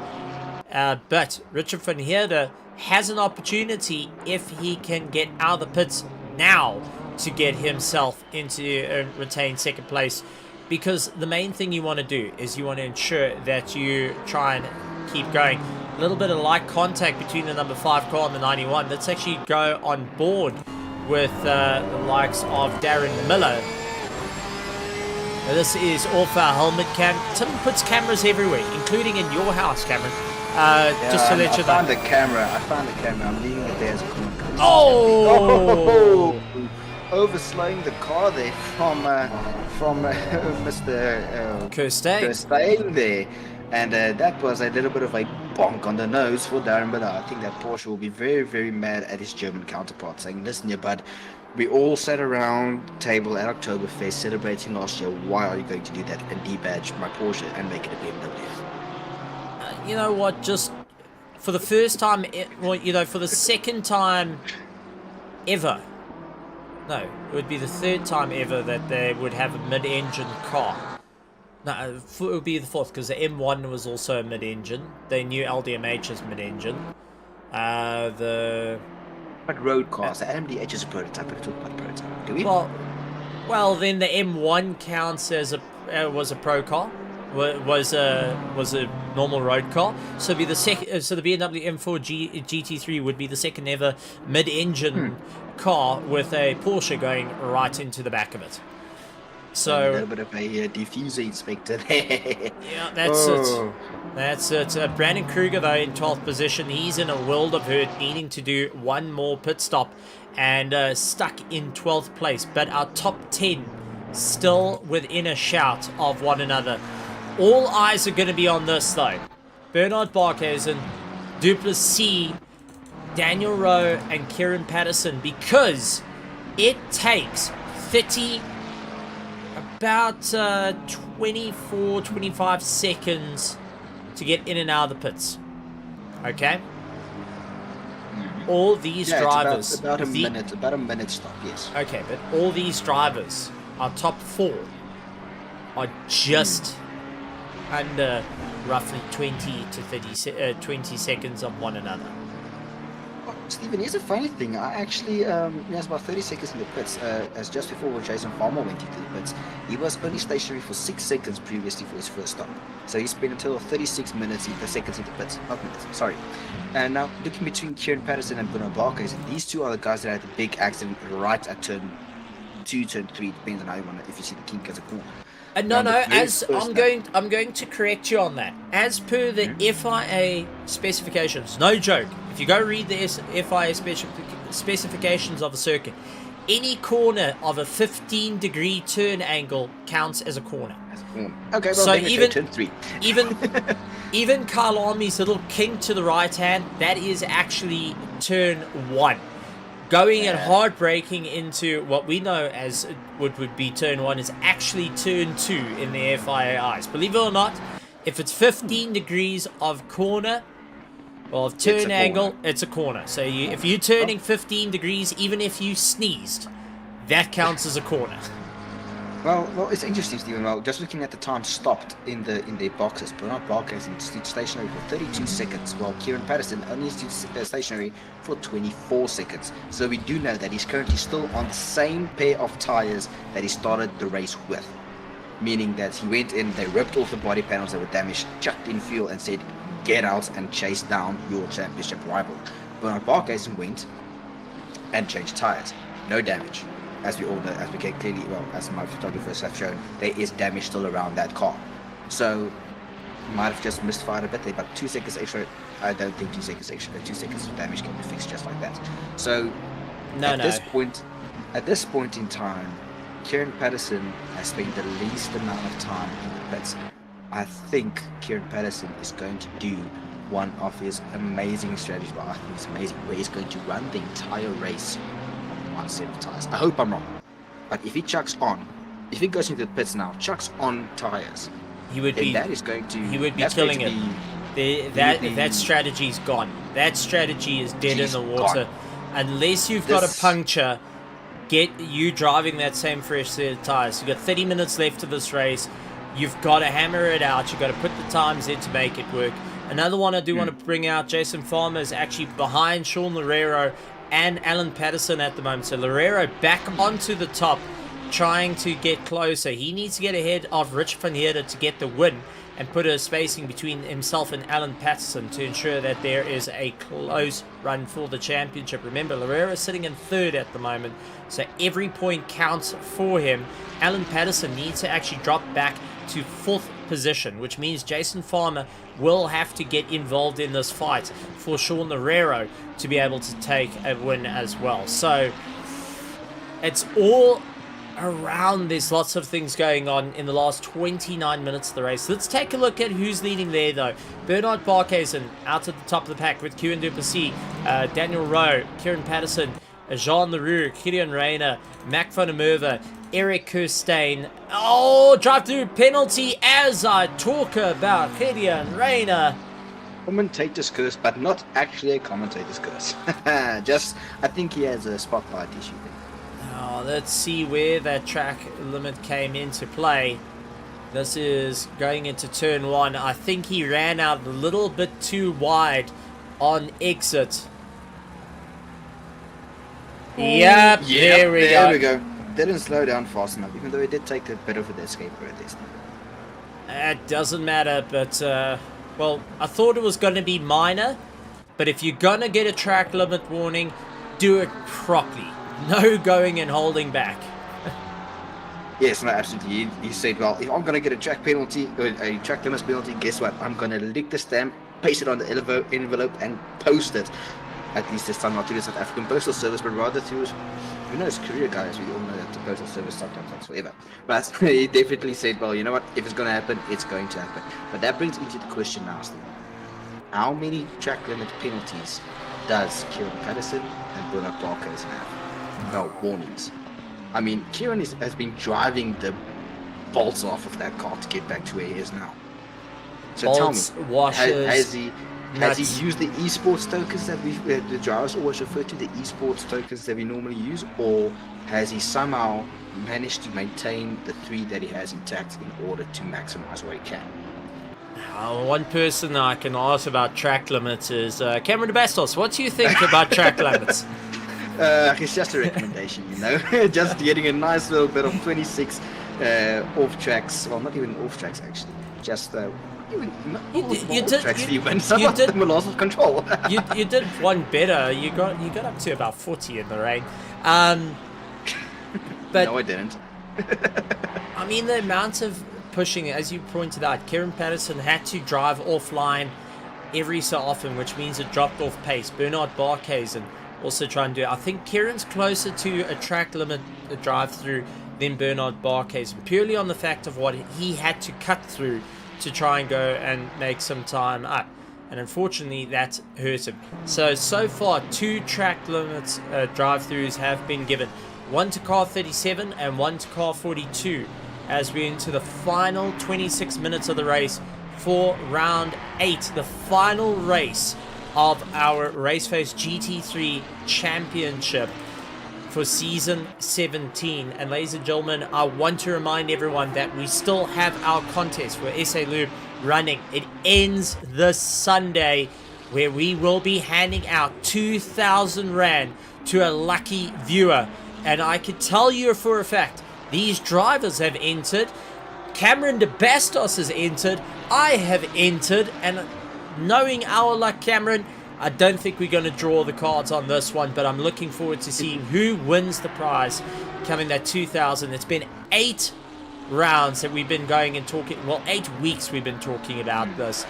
But Richard van Heerde has an opportunity if he can get out of the pits now to get himself into retain second place. Because the main thing you want to do is you want to ensure that you try and keep going. A little bit of light contact between the number 5 car and the 91. Let's actually go on board with the likes of Darren Miller. Now, this is off our helmet cam. Tim puts cameras everywhere, including in your house, Cameron. Just to let you know. I found the camera. I'm leaving it there as a comment. Oh! Overslowing the car there from Mr. Kirstein there. And that was a little bit of a bonk on the nose for Darren Miller. I think that Porsche will be very, very mad at his German counterpart, saying, listen here, bud, we all sat around the table at Oktoberfest celebrating last year. Why are you going to do that and debadge my Porsche and make it a BMW? You know what, just for the first time, for the second time ever, no, it would be the third time ever that they would have a mid-engine car. No, it would be the fourth, because the M1 was also a mid-engine. They knew LDMH is mid-engine. But road cars, the MDH is a prototype. We're talking about prototype, do we? Well, then the M1 counts as was a pro car. Was a normal road car. So the BMW M4 GT3 would be the second ever mid-engine car with a Porsche going right into the back of it. So a little bit of a diffuser inspector there. Yeah, that's it. Brandon Kruger, though, in 12th position. He's in a world of hurt, needing to do one more pit stop and stuck in 12th place. But our top 10 still within a shout of one another. All eyes are going to be on this, though. Bernard Barkhuizen, Duplessis, Daniel Rowe, and Kieran Patterson, because it takes about 24, 25 seconds to get in and out of the pits. Okay? all these drivers... It's about a minute stop, yes. Okay, but all these drivers, our top 4, are just under roughly 20 to 20 seconds of one another. Stephen, here's a funny thing. I actually, he has about 30 seconds in the pits. As just before Jason Farmer went into the pits, he was only stationary for 6 seconds previously for his first stop. So he spent a total of 36 seconds in the pits, not minutes, sorry. And now, looking between Kieran Patterson and Bruno Barkhuizen, these two are the guys that had the big accident right at turn 2, turn 3, depends on how you want to, if you see the kink as a corner. No, as I'm going to correct you on that. As per the FIA specifications, no joke. If you go read the FIA specifications of a circuit, any corner of a 15-degree turn angle counts as a corner. Okay, well, so even turn 3. even Kyle Army's little kink to the right hand, that is actually turn 1. Going and hard braking into what we know as what would be turn 1 is actually turn 2 in the FIA eyes. Believe it or not, if it's 15 degrees of corner, or of turn angle, it's a corner. So if you're turning 15 degrees, even if you sneezed, that counts as a corner. Well, it's interesting, Stephen. Well, just looking at the time stopped in the boxes, Bernard Barkhuizen stood stationary for 32 seconds, while Kieran Patterson only stood stationary for 24 seconds. So we do know that he's currently still on the same pair of tires that he started the race with. Meaning that he went in, they ripped off the body panels that were damaged, chucked in fuel and said, get out and chase down your championship rival. Bernard Barkhuizen went and changed tires. No damage. As we all know, as we can clearly, well, as my photographers have shown, there is damage still around that car. So, might have just misfired a bit there, but 2 seconds extra, I don't think 2 seconds extra, 2 seconds of damage can be fixed just like that. So, at this point in time, Kieran Patterson has spent the least amount of time in the pits. I think Kieran Patterson is going to do one of his amazing strategies, well, I think it's amazing, where he's going to run the entire race on 7 tires. I hope I'm wrong, but if he chucks on, if he goes into the pits now, chucks on tires, he would be killing it. That strategy's gone. That strategy is dead in the water. Gone. Unless you've got a puncture, get you driving that same fresh set of tires. You've got 30 minutes left of this race. You've got to hammer it out. You've got to put the times in to make it work. Another one I do want to bring out, Jason Farmer is actually behind Sean Loureiro and Alan Patterson at the moment. So Loureiro back onto the top, trying to get closer. He needs to get ahead of Rich van Heerden to get the win and put a spacing between himself and Alan Patterson to ensure that there is a close run for the championship. Remember, Loureiro is sitting in 3rd at the moment, so every point counts for him. Alan Patterson needs to actually drop back to 4th position, which means Jason Farmer will have to get involved in this fight for Sean Loureiro to be able to take a win as well. So it's all around. There's lots of things going on in the last 29 minutes of the race. Let's take a look at who's leading there though. Bernard Barkhuizen out at the top of the pack with Kieran Duplessis, Daniel Rowe, Kieran Patterson, Jean Leroux, Gideon Reyna, Mac van der Merwe, Eric Kirstein. Oh, drive-through penalty as I talk about Gideon Reyna. Commentator's curse, but not actually a commentator's curse. I think he has a spotlight issue there. Oh, let's see where that track limit came into play. This is going into turn 1. I think he ran out a little bit too wide on exit. Yep, there we go. Didn't slow down fast enough, even though he did take a bit of an escape route this time. It doesn't matter, but, well, I thought it was going to be minor, but if you're going to get a track limit warning, do it properly. No going and holding back. Yes, no, absolutely. He said, well, if I'm going to get a track penalty, or a track limits penalty, guess what? I'm going to lick the stamp, paste it on the envelope, and post it. At least this time not through the South African Postal Service, but rather through, his career, guys. We all know that the Postal Service sometimes takes forever. But he definitely said, well, you know what? If it's going to happen, it's going to happen. But that brings me to the question now, Steve. How many track limit penalties does Kieran Patterson and Bernard Barkhuizen have? No, warnings. I mean, Kieran has been driving the bolts off of that car to get back to where he is now. So bolts, tell me, washers, has he Has Nuts. he used the esports tokens that the drivers always refer to, the esports tokens that we normally use, or has he somehow managed to maintain the 3 that he has intact in order to maximize what he can? One person I can ask about track limits is Cameron DeBastos. What do you think about track limits? It's just a recommendation, you know. Just getting a nice little bit of 26 off tracks. Well, not even off tracks actually. Just you did loss of control. you did one better. You got up to about 40 in the rain. But no, I didn't. I mean, the amount of pushing, as you pointed out, Kieran Patterson had to drive offline every so often, which means it dropped off pace. Bernard Barkhuizen also trying to do it. I think Kieran's closer to a track limit drive-through than Bernard Barkhuizen, purely on the fact of what he had to cut through to try and go and make some time up. And unfortunately, that hurt him. So far, 2 track limits drive-throughs have been given. One to car 37 and one to car 42 as we're into the final 26 minutes of the race for round 8, the final race of our RaceFace GT3 Championship for season 17. And ladies and gentlemen, I want to remind everyone that we still have our contest for SA Lube running. It ends this Sunday, where we will be handing out 2,000 Rand to a lucky viewer. And I can tell you for a fact, these drivers have entered. Cameron DeBastos has entered. I have entered. And knowing our luck, Cameron, I don't think we're going to draw the cards on this one. But I'm looking forward to seeing who wins the prize coming that 2,000. It's been 8 rounds that we've been going and talking. Well, 8 weeks we've been talking about this.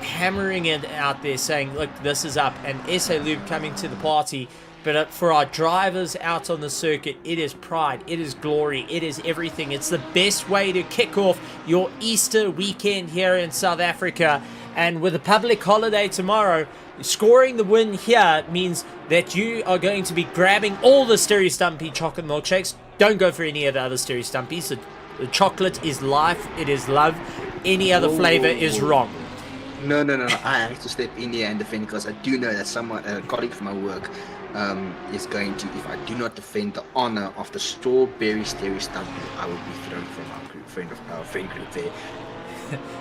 Hammering it out there saying, look, this is up. And SA Lube coming to the party. But for our drivers out on the circuit, it is pride, it is glory, it is everything. It's the best way to kick off your Easter weekend here in South Africa. And with a public holiday tomorrow, scoring the win here means that you are going to be grabbing all the Sterry Stumpy chocolate milkshakes. Don't go for any of the other Sterry Stumpies. The chocolate is life, it is love. Any other flavor is wrong. No. I have to step in here and defend, because I do know that someone, a colleague from my work, is going to, if I do not defend the honor of the strawberry Sterry Stumpy, I will be thrown from our friend group there.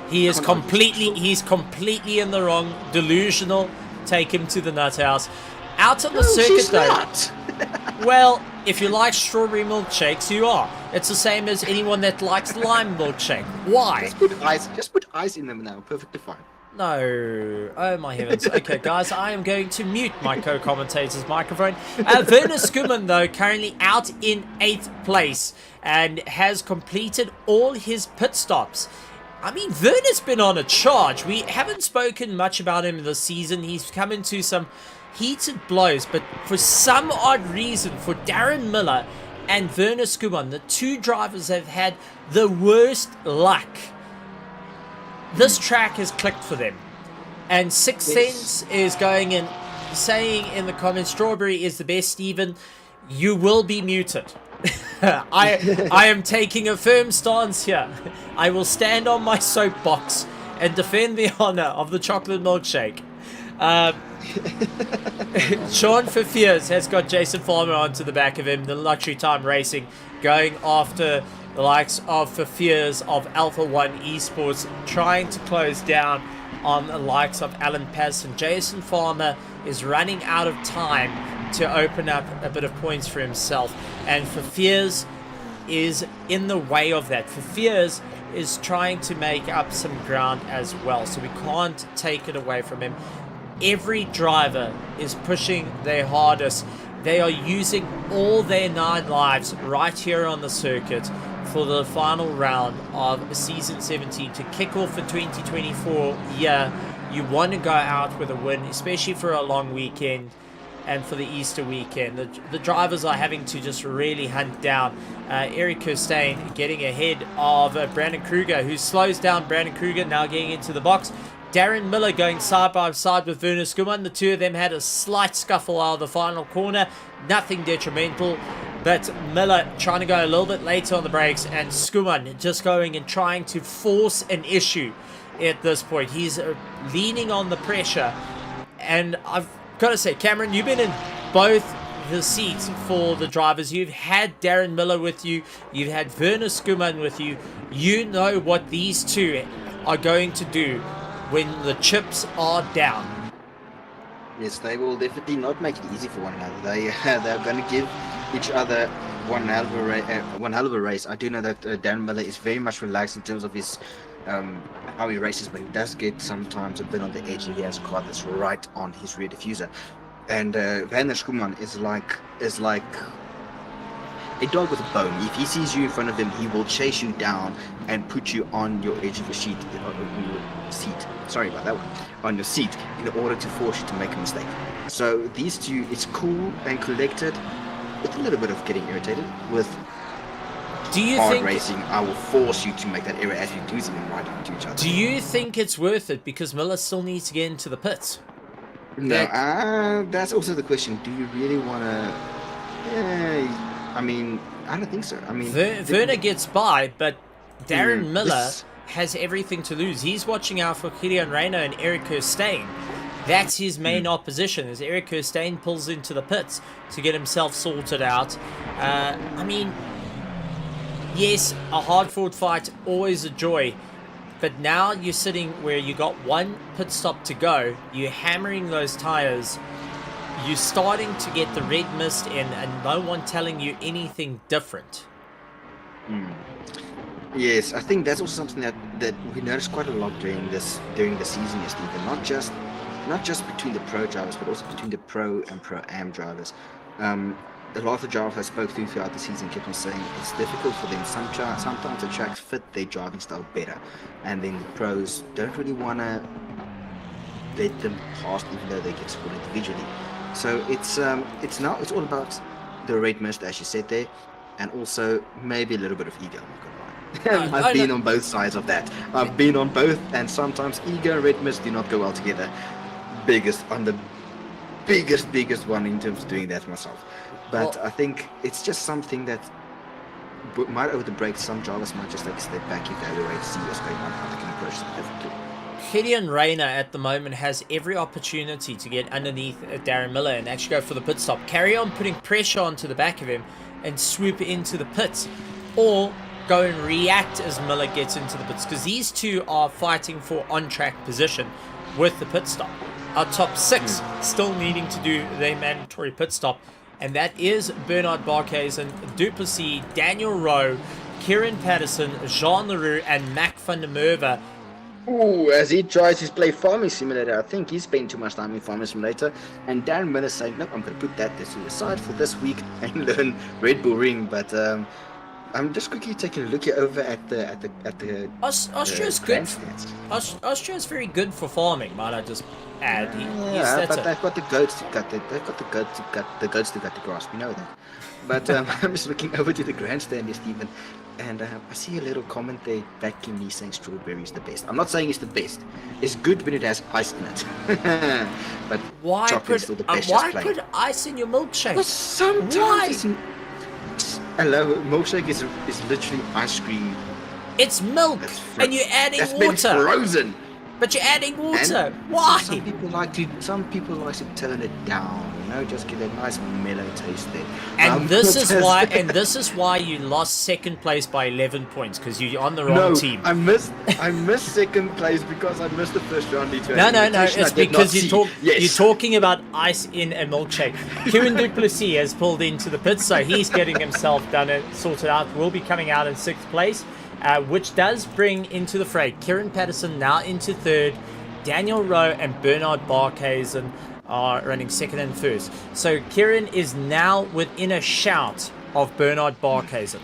He's completely in the wrong, delusional. Take him to the nut house. Out on the circuit though. Not. Well, if you like strawberry milkshakes, you are. It's the same as anyone that likes lime milkshake. Why? Just put ice in them now. Perfectly fine. No. Oh my heavens. Okay, guys, I am going to mute my co-commentator's microphone. Werner Schoeman, though, currently out in 8th place and has completed all his pit stops. I mean, Werner's been on a charge. We haven't spoken much about him this season. He's come into some heated blows, but for some odd reason, for Darren Miller and Werner Schoeman, the 2 drivers have had the worst luck. This track has clicked for them. And Sixth Sense is going in, saying in the comments, strawberry is the best, Stephen. You will be muted. I am taking a firm stance here. I will stand on my soapbox and defend the honor of the chocolate milkshake. Sean Fafiers has got Jason Farmer onto the back of him. The Luxury Time Racing going after the likes of Fafiers of Alpha One Esports, trying to close down on the likes of Alan Patterson. Jason Farmer is running out of time to open up a bit of points for himself, and Fafiers is in the way of that. Fafiers is trying to make up some ground as well, so we can't take it away from him. Every driver is pushing their hardest. They are using all their 9 lives right here on the circuit for the final round of season 17 to kick off the 2024 year. You want to go out with a win, especially for a long weekend and for the Easter weekend. The drivers are having to just really hunt down. Eric Kirstein getting ahead of Brandon Kruger, who slows down Brandon Kruger, now getting into the box. Darren Miller going side by side with Werner Schoeman. The 2 of them had a slight scuffle out of the final corner. Nothing detrimental, but Miller trying to go a little bit later on the brakes, and Schoeman just going and trying to force an issue at this point. He's leaning on the pressure. And I've got to say, Cameron, you've been in both the seats for the drivers. You've had Darren Miller with you. You've had Werner Skuman with you. You know what these two are going to do when the chips are down. Yes, they will definitely not make it easy for one another. They're going to give each other one hell of a race. I do know that Darren Miller is very much relaxed in terms of his how he races, but he does get sometimes a bit on the edge if he has a car that's right on his rear diffuser. And Werner Skuman is like a dog with a bone. If he sees you in front of him, he will chase you down and put you on your edge of your seat. Sorry about that one. On your seat, in order to force you to make a mistake. So these two, it's cool and collected, with a little bit of getting irritated. With hard racing, I will force you to make that error as you do see them right onto each other. Do you think it's worth it? Because Miller still needs to get into the pits. No, that's also the question. Do you really want to? I mean, I don't think so. I mean, Werner gets by, but Darren Miller has everything to lose. He's watching out for Gideon Reina and Eric Kirstein. That's his main opposition, as Eric Kirstein pulls into the pits to get himself sorted out. I mean, yes, a hard-fought fight, always a joy. But now you're sitting where you got one pit stop to go. You're hammering those tires. You're starting to get the red mist in, and no one telling you anything different. Yes, I think that's also something that we noticed quite a lot during the season, yes, Stephen. Not just between the pro drivers, but also between the pro and pro-am drivers. A lot of the drivers I spoke to throughout the season kept on saying it's difficult for them. Sometimes the tracks fit their driving style better, and then the pros don't really want to let them pass, even though they get scored individually. So it's all about the red mist, as you said there, and also maybe a little bit of ego. I'm not gonna lie. I've been on both sides of that. I've been on both, and sometimes ego and red mist do not go well together. Biggest one in terms of doing that myself. But I think it's just something that might over the break. Some drivers might just take a step back, evaluate, see what's going on, how they can approach it differently. Gideon Reina at the moment has every opportunity to get underneath Darren Miller and actually go for the pit stop. Carry on putting pressure onto the back of him and swoop into the pits. Or go and react as Miller gets into the pits. Because these two are fighting for on-track position with the pit stop. Our top six still needing to do their mandatory pit stop. And that is Bernard Barkhuizen, Duplessis, Daniel Rowe, Kieran Patterson, Jean Leroux, and Mac van der Merwe. Ooh, as he tries to play Farming Simulator, I think he's spending too much time in Farming Simulator. And Darren Miller saying, nope, I'm going to put that to the side for this week and learn RedBull Ring. But I'm just quickly taking a look here over at the Austria's good. Austria's very good for farming, might I just add. But they've got the goats to cut it. They've got the goats to cut the grass. We know that. But I'm just looking over to the grandstand here, Stephen, and I see a little comment there backing me saying strawberry is the best. I'm not saying it's the best. It's good when it has ice in it. But chocolate is still the best. Why put ice in your milkshake? Well, sometimes hello, milkshake is literally ice cream. It's milk, and you're adding water. That's been frozen. But you're adding water. Why? Some people like to turn it down, just get a nice mellow taste there. And this is why you lost second place by 11 points, because you're on the wrong team. I missed second place because I missed the first round. No, it's because you're talking about ice in a milkshake. Kieran Duplessis has pulled into the pits, so he's getting himself done and sorted out. Will be coming out in 6th place. Which does bring into the fray Kieran Patterson now into 3rd, Daniel Rowe and Bernard Barkhuizen are running 2nd and 1st. So Kieran is now within a shout of Bernard Barkhuizen.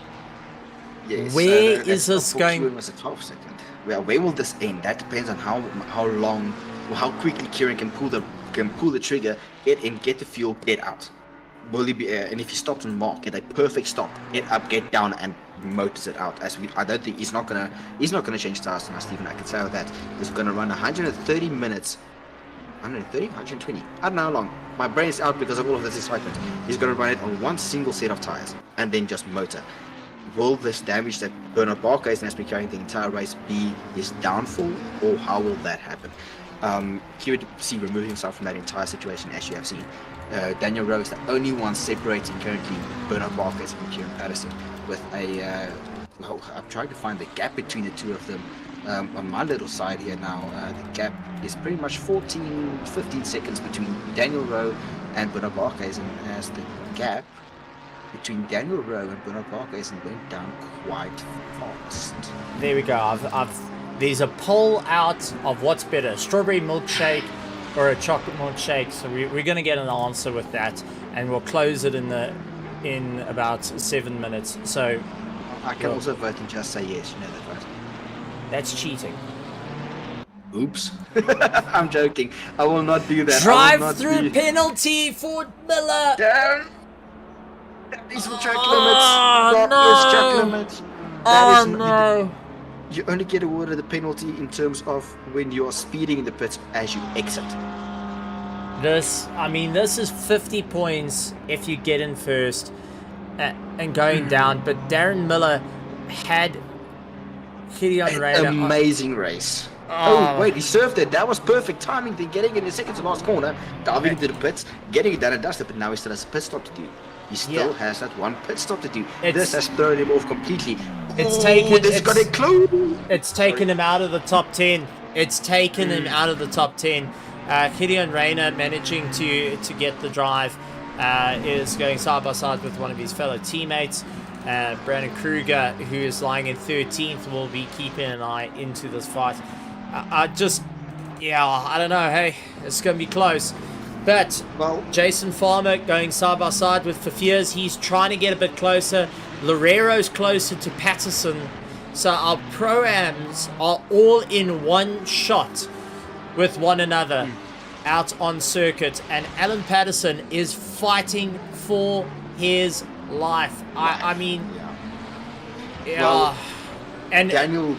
Yes, where is this going? Kieran was a 12 second. Well, where will this end? That depends on how long, or how quickly Kieran can pull the trigger, get the fuel, get out. Will he be? And if he stops and mark, get a perfect stop, get up, get down, and motors it out. I don't think he's not gonna change tires tonight, Stephen. I can tell that he's gonna run 130 minutes. 130, 120. I don't know how long. My brain's out because of all of this excitement. He's gonna run it on one single set of tires and then just motor. will this damage that Bernard Barkhuizen has been carrying the entire race be his downfall, or how will that happen? Here we see removing himself from that entire situation, as you have seen. Daniel Rowe is the only one separating currently Bernard Barkhuizen from Kieran Patterson, with a well, I'm trying to find the gap between the two of them. On my little side here now, the gap is pretty much 15 seconds between Daniel Rowe and Bernard Barkhuizen, as the gap between Daniel Rowe and Bernard Barkhuizen went down quite fast. There we go. There's a poll out of what's better, strawberry milkshake or a chocolate milkshake. So we're going to get an answer with that, and we'll close it in about 7 minutes. So I can also vote and just say yes. You know that, right? That's cheating. Oops. I'm joking. I will not do that. Drive-through penalty for Miller. Damn. These are track Oh, limits. no. Track limits. Oh no. You only get awarded the penalty in terms of when you are speeding in the pits as you exit. This is 50 points if you get in first and going down. But Darren Miller had Gideon Rayner. Amazing race. Oh, wait, he served it. That was perfect timing. Then getting in the second to last corner, diving into the pits, getting it done and dusted, but now he still has a pit stop to do. He still has that one pit stop to do. This has thrown him off completely. It's taken him out of the top 10. It's taken him out of the top 10. Gideon Rayner managing to get the drive, is going side by side with one of his fellow teammates. Brandon Kruger, who is lying in 13th, will be keeping an eye into this fight. I don't know. Hey, it's going to be close. But Jason Farmer going side by side with Fafiers. He's trying to get a bit closer. Loureiro's closer to Patterson. So our pro-ams are all in one shot with one another out on circuit. And Alan Patterson is fighting for his life. I mean, and Daniel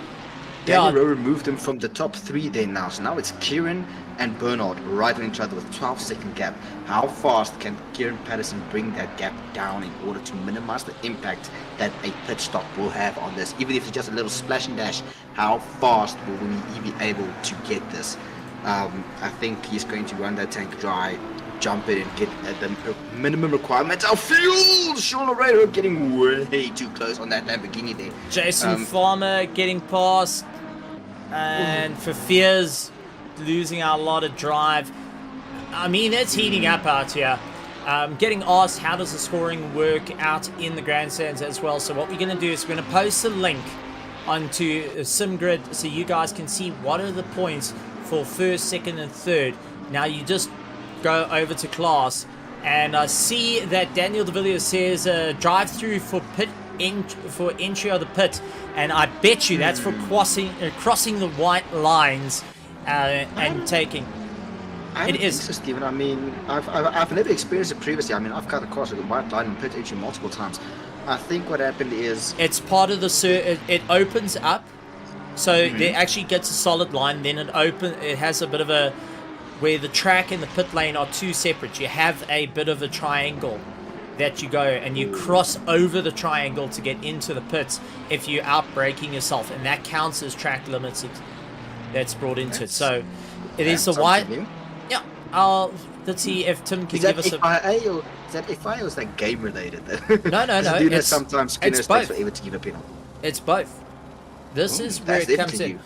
Rowe removed him from the top 3 there now. So now it's Kieran and Bernard right on each other with 12-second gap. How fast can Kieran Patterson bring that gap down in order to minimize the impact that a pit stop will have on this? Even if it's just a little splash and dash, how fast will he be able to get this? I think he's going to run that tank dry, jump it and get at the minimum requirements. Our fuel! Sean Loureiro getting way too close on that Lamborghini there. Jason Farmer getting past, and Fafiers losing a lot of drive. I mean, it's heating up out here. Getting asked how does the scoring work out in the grandstands as well. So what we're going to do is we're going to post a link onto SimGrid so you guys can see what are the points for first, second and third. Now you just go over to class, and I see that Daniel De Villiers says drive-through for entry of the pit, and I bet you that's for crossing the white lines and taking. It is, so, Stephen. I mean, I've never experienced it previously. I mean, I've cut across the white line and pit entry multiple times. I think what happened is it's part of the it opens up, so it actually gets a solid line. Then it has a bit of a where the track and the pit lane are two separate. You have a bit of a triangle that you go and you cross over the triangle to get into the pits if you're out braking yourself, and that counts as track limits that's brought into it. So it is the white. Yeah, let's see if Tim can give us is that FIA or is that game related? No. It's sometimes it's both. were able to give a penalty. It's both. This is where it comes in.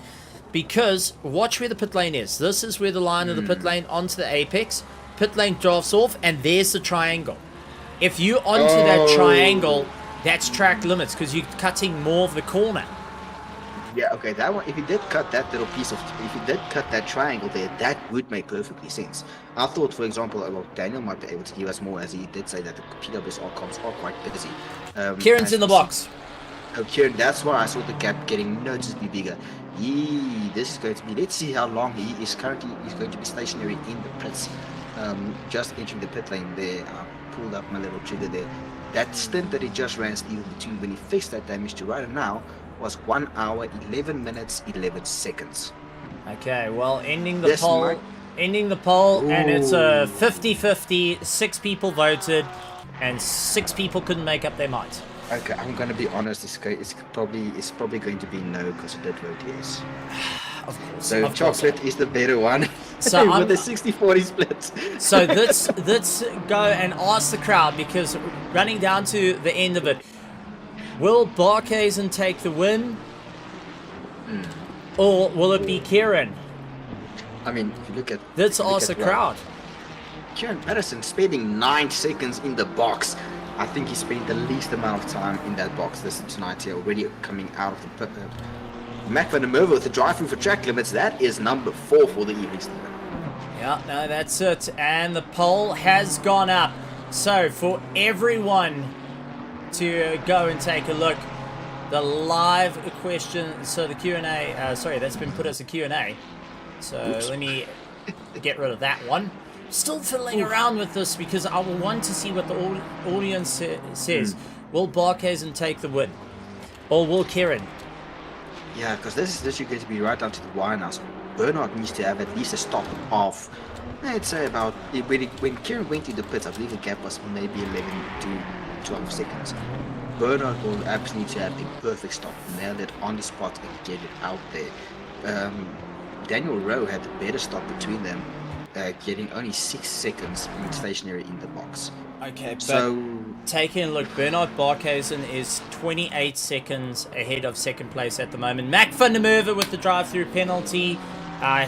Because watch where the pit lane is. This is where the line of the pit lane onto the apex. Pit lane drafts off, and there's the triangle. If you onto that triangle, that's track limits because you're cutting more of the corner. Yeah, okay, that one, if you did cut that little piece of, if you did cut that triangle there, that would make perfectly sense. I thought, for example, well, Daniel might be able to give us more, as he did say that the PWSR comps are quite busy. Kieran's in the box. Oh, Kieran, that's why I saw the gap getting noticeably bigger. This is going to be, let's see how long he is currently, he's going to be stationary in the pits. Just entering the pit lane there, I pulled up my little trigger there. That stint that he just ran, Steve, between when he fixed that damage to right now, was 1 hour, 11 minutes, 11 seconds. Okay, well, ending the poll, and it's a 50-50, 6 people voted, and 6 people couldn't make up their mind. Okay, I'm gonna be honest. It's probably going to be no because I did vote yes. Of course. So chocolate is the better one. So with a 60-40 split. So let's go and ask the crowd, because running down to the end of it, will Barkhuizen take the win, or will it be Kieran? I mean, if you look at Let's ask the crowd. Kieran Patterson spending 9 seconds in the box. I think he spent the least amount of time in that box tonight here, already coming out of the pit. Mac van der Merwe with the drive-through for track limits. That is number 4 for the evening, Stephen. Yeah, no, that's it. And the poll has gone up. So for everyone to go and take a look, the live question, so the Q&A, sorry, that's been put as a Q&A. So let me get rid of that one. Still fiddling around with this because I will want to see what the audience says. Will Barkhuizen take the win? Or will Kieran? Yeah, because this is literally going to be right down to the wire now. So Bernard needs to have at least a stop of, I'd say about, when Kieran went to the pits, I believe the gap was maybe 11 to 12 seconds. Bernard will absolutely need to have the perfect stop, nail it on the spot and get it out there. Daniel Rowe had the better stop between them, getting only 6 seconds stationary in the box. Okay, but so taking a look, Bernard Barkhuizen is 28 seconds ahead of second place at the moment. Mac van der Merwe with the drive-through penalty.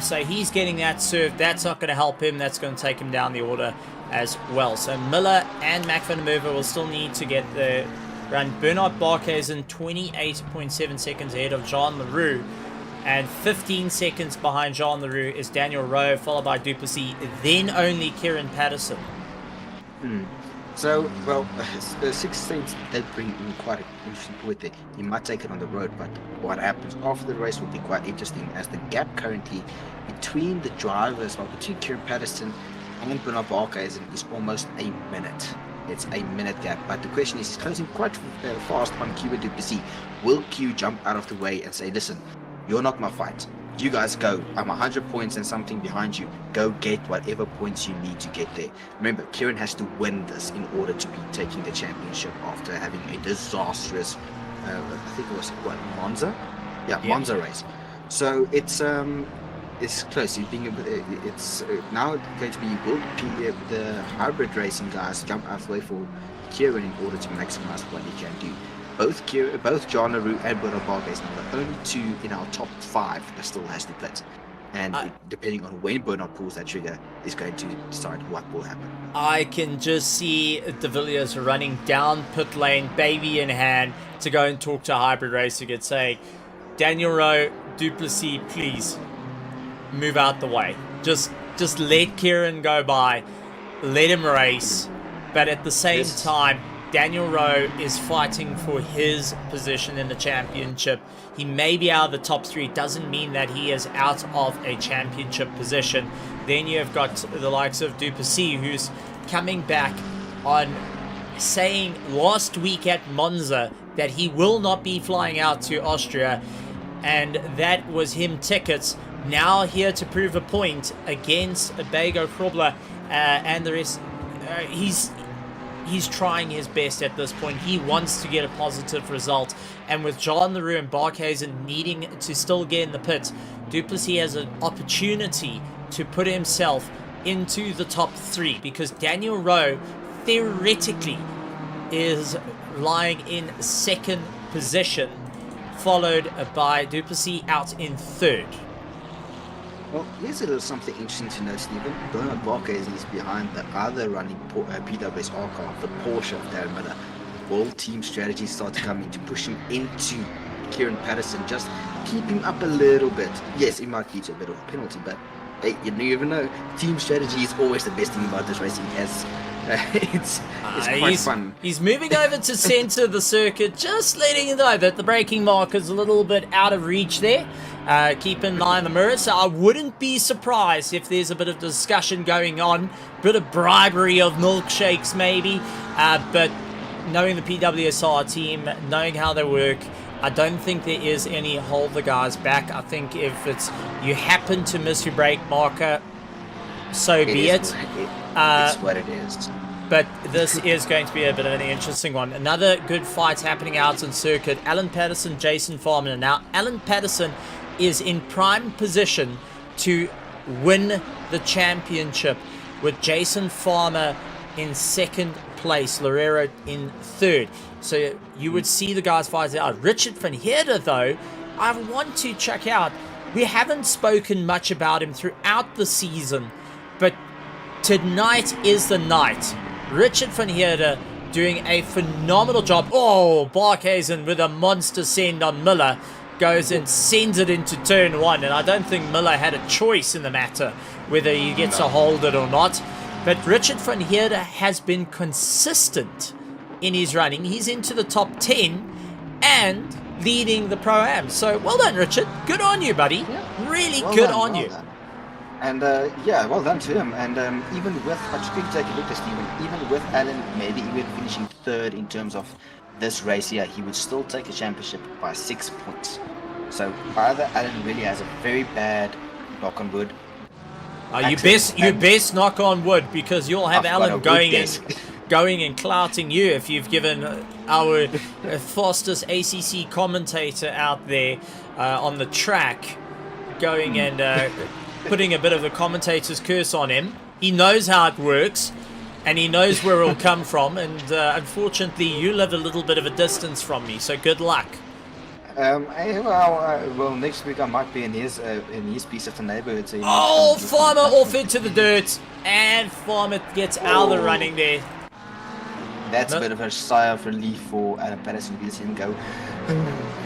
So he's getting that served. That's not going to help him. That's going to take him down the order as well. So Miller and Mac van der Merwe will still need to get the run. Bernard Barkhuizen 28.7 seconds ahead of Jean Leroux. And 15 seconds behind Jean Leroux is Daniel Rowe, followed by Duplessis, then only Kieran Patterson. So, well, 6 Saints did bring in quite an interesting point there. He might take it on the road, but what happens after the race will be quite interesting, as the gap currently between the drivers, well, between Kieran Patterson and Bernard Barkhuizen is almost a minute. It's a minute gap, but the question is, he's closing quite fast on Q and Duplessis. Will Q jump out of the way and say, listen, you're not my fight. You guys go. I'm 100 points and something behind you. Go get whatever points you need to get there. Remember, Kieran has to win this in order to be taking the championship after having a disastrous, I think it was, Monza? Yeah, Monza race. So it's close. It's now going to be, will the hybrid racing guys jump out of the way for Kieran in order to maximize what he can do. Both John LaRue and Bernard Barkhuizen are the only 2 in our top 5 that still has to pit. And depending on when Bernard pulls that trigger, is going to decide what will happen. I can just see De Villiers running down pit lane, baby in hand, to go and talk to hybrid racing and say, Daniel Rowe, Duplessis, please move out the way. Just let Kieran go by, let him race. But at the same time, Daniel Rowe is fighting for his position in the championship. He may be out of the top 3. Doesn't mean that he is out of a championship position. Then you've got the likes of Duplessis, who's coming back on saying last week at Monza that he will not be flying out to Austria. And that was him tickets. Now here to prove a point against Bego Krobler and the rest. He's trying his best at this point. He wants to get a positive result. And with John LaRue and Barkhuizen needing to still get in the pits, Duplessis has an opportunity to put himself into the top 3, because Daniel Rowe theoretically is lying in second position, followed by Duplessis out in third. Well, here's a little something interesting to know, Stephen. Bernard Barkhuizen is behind the other running PWSR car, the Porsche of Darren Miller. Will team strategies start to come in to push him into Kieran Patterson? Just keep him up a little bit. Yes, it might lead to a bit of a penalty, but hey, you never know. Team strategy is always the best thing about this racing. It's quite fun. He's moving over to center the circuit, just letting you know that the braking marker's a little bit out of reach there. Keep an eye on the mirror, so I wouldn't be surprised if there's a bit of discussion going on, bit of bribery of milkshakes maybe, but knowing the PWSR team, knowing how they work, I don't think there is any hold the guys back. I think if it's you happen to miss your brake marker, so be it. It's what it is. But this is going to be a bit of an interesting one. Another good fight happening out on circuit. Alan Patterson, Jason Farmer. Now, Alan Patterson is in prime position to win the championship with Jason Farmer in second place, Lorero in third. So you would see the guys fight out. Richard van Heerden, though, I want to check out. We haven't spoken much about him throughout the season, but tonight is the night. Richard van Heerden doing a phenomenal job. Oh, Barkhuizen with a monster send on Miller goes and sends it into turn one, and I don't think Miller had a choice in the matter whether he gets to hold it or not. But Richard van Heerden has been consistent in his running. He's into the top 10 and leading the Pro-Am. So well done, Richard. Good on you, buddy. Yeah. Really Well good done, on well you. done. And yeah, well done to him. And even with, I just quickly take a look at Stephen, even with Alan maybe even finishing third in terms of this race here, he would still take the championship by 6 points. So either Alan really has a very bad, knock on wood. You best knock on wood, because you'll have Alan going and clouting you if you've given our fastest ACC commentator out there on the track going and putting a bit of a commentator's curse on him. He knows how it works, and he knows where it'll come from, and unfortunately you live a little bit of a distance from me, so good luck. Well, next week I might be in his piece of the neighborhood. So Farmer off into the dirt, and Farmer gets out of the running there. That's a bit of a sigh of relief for Adam Patterson, because him go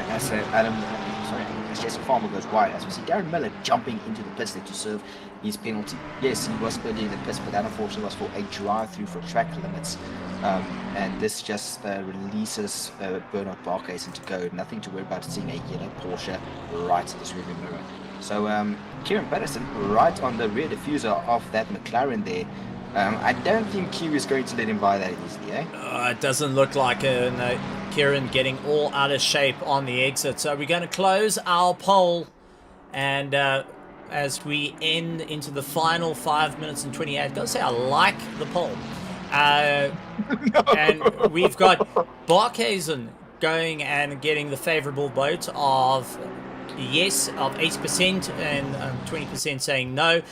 as Jason Farmer goes wide, as we see Darren Miller jumping into the pits to serve his penalty. Yes, he was early in the pits, but that unfortunately was for a drive-through for track limits. And this just releases Bernard Barkhuizen to go. Nothing to worry about seeing a yellow Porsche right in this rearview mirror. So Kieran Patterson right on the rear diffuser of that McLaren there. I don't think Q is going to let him by that easily, eh? It doesn't look like it. No, Kieran getting all out of shape on the exit. So we're going to close our poll, and as we end into the final 5 minutes and 28, I've got to say I like the poll. And we've got Barkhuizen going and getting the favourable vote of yes of 80% and 20% saying no.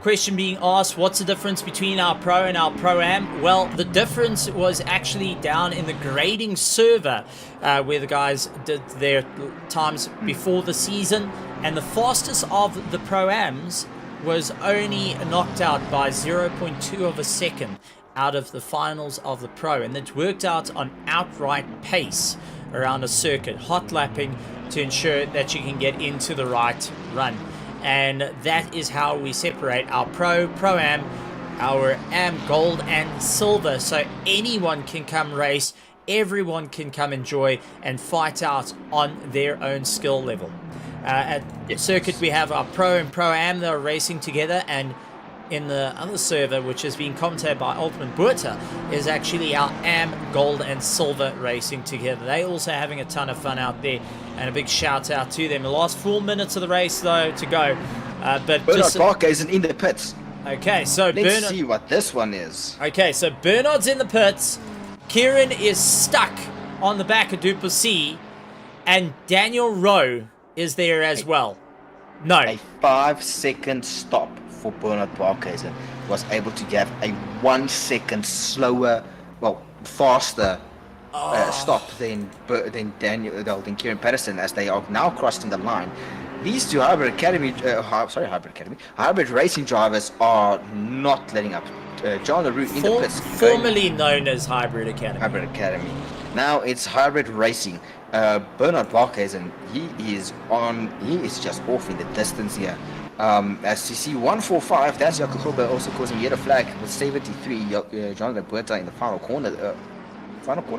Question being asked, what's the difference between our Pro and our Pro-Am? Well, the difference was actually down in the grading server where the guys did their times before the season, and the fastest of the Pro-Ams was only knocked out by 0.2 of a second out of the finals of the Pro, and it worked out on outright pace around a circuit, hot lapping to ensure that you can get into the right run. And that is how we separate our Pro-Am, our Am Gold and Silver. So anyone can come race, everyone can come enjoy and fight out on their own skill level. At circuit we have our Pro and Pro-Am that are racing together, and in the other server, which is being commentated by Ultimate Buerta, is actually our Am Gold and Silver racing together. They also having a ton of fun out there, and a big shout out to them. The last 4 minutes of the race though to go, but Bernard Barkhuizen in the pits. Okay, so Let's see what this one is. Okay, so Bernard's in the pits. Kieran is stuck on the back of Duplessis, and Daniel Rowe is there as well. No, A 5-second stop for Bernard Barkhuizen was able to get a 1 second slower, well, faster stop than Kieran Patterson, as they are now crossing the line. These two Hybrid Racing drivers are not letting up. John LaRue in the pits, formerly known as Hybrid Academy. Hybrid Academy. Now it's Hybrid Racing. Bernard Barkhuizen, he is just off in the distance here. As you see, 145, that's Jakob Krobbe also causing yellow flag with 73. John Roberta in the final corner.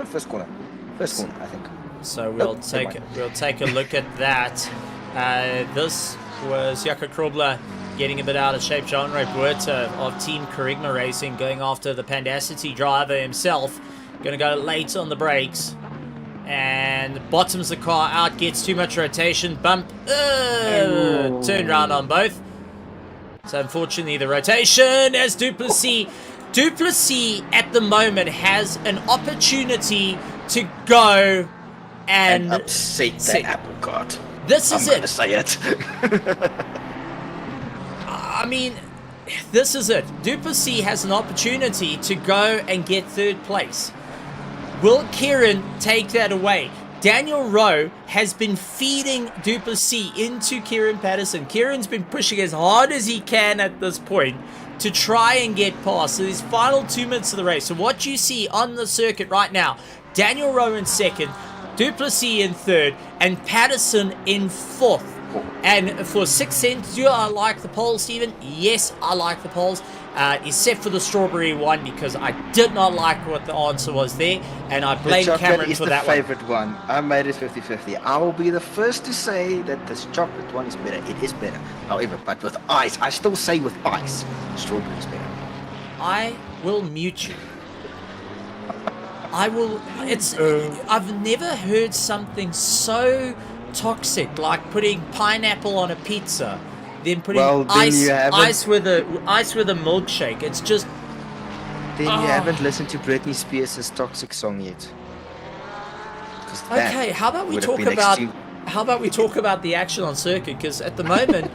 First corner, I think. So we'll take a look at that. This was Jakob Krobbe getting a bit out of shape. John Roberta of Team Kerygma Racing going after the Pandacity driver himself. Going to go late on the brakes. And bottoms the car out, gets too much rotation, bump, turn around on both. So unfortunately the rotation as Duplessis Duplessis at the moment has an opportunity to go and upset that apple cart. This is I'm gonna say it. I mean, this is it. Duplessis has an opportunity to go and get third place. Will Kieran take that away? Daniel Rowe has been feeding Duplessis into Kieran Patterson. Kieran's been pushing as hard as he can at this point to try and get past. So these final 2 minutes of the race. So what you see on the circuit right now, Daniel Rowe in second, Duplessis in third, and Patterson in fourth. And for 6 cents, do I like the polls, Stephen? Yes, I like the polls. Except for the strawberry one, because I did not like what the answer was there, and I blame Cameron for that one. The favorite one. I made it 50-50. I will be the first to say that this chocolate one is better. It is better. However, but with ice, I still say with ice, strawberry is better. I will mute you. I will. I've never heard something so toxic like putting pineapple on a pizza. Then putting ice with a milkshake. It's just. Then you haven't listened to Britney Spears' Toxic song yet. Okay, how about we talk about the action on circuit? Because at the moment,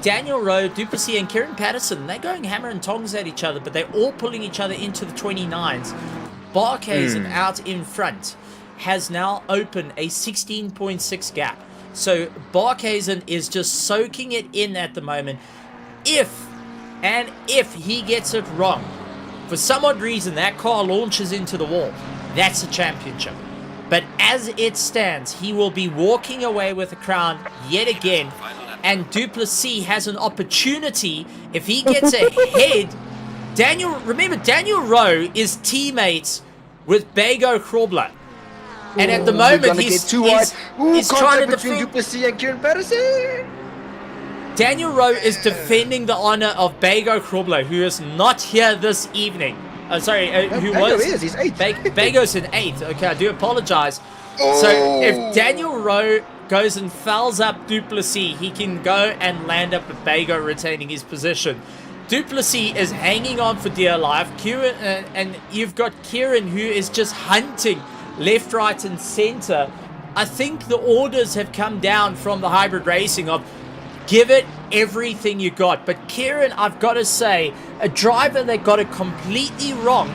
Daniel Rowe, Duplessis, and Kieran Patterson, they're going hammer and tongs at each other, but they're all pulling each other into the 29s. Barkhazen out in front has now opened a 16.6 gap. So Barkhazen is just soaking it in at the moment. If he gets it wrong, for some odd reason that car launches into the wall, that's a championship. But as it stands, he will be walking away with the crown yet again. And Duplessis has an opportunity if he gets ahead. Daniel Rowe is teammates with Bago Krobler. And at the moment, he's trying to defend Duplessis and Kieran Patterson. Daniel Rowe is defending the honor of Bago Krobler, who is not here this evening. He's 8th. Bago's in 8th. Okay, I do apologize. So if Daniel Rowe goes and fouls up Duplessis, he can go and land up with Bago retaining his position. Duplessis is hanging on for dear life. And you've got Kieran, who is just hunting left, right, and center. I think the orders have come down from the hybrid racing of give it everything you got. But Kieran, I've got to say, a driver that got it completely wrong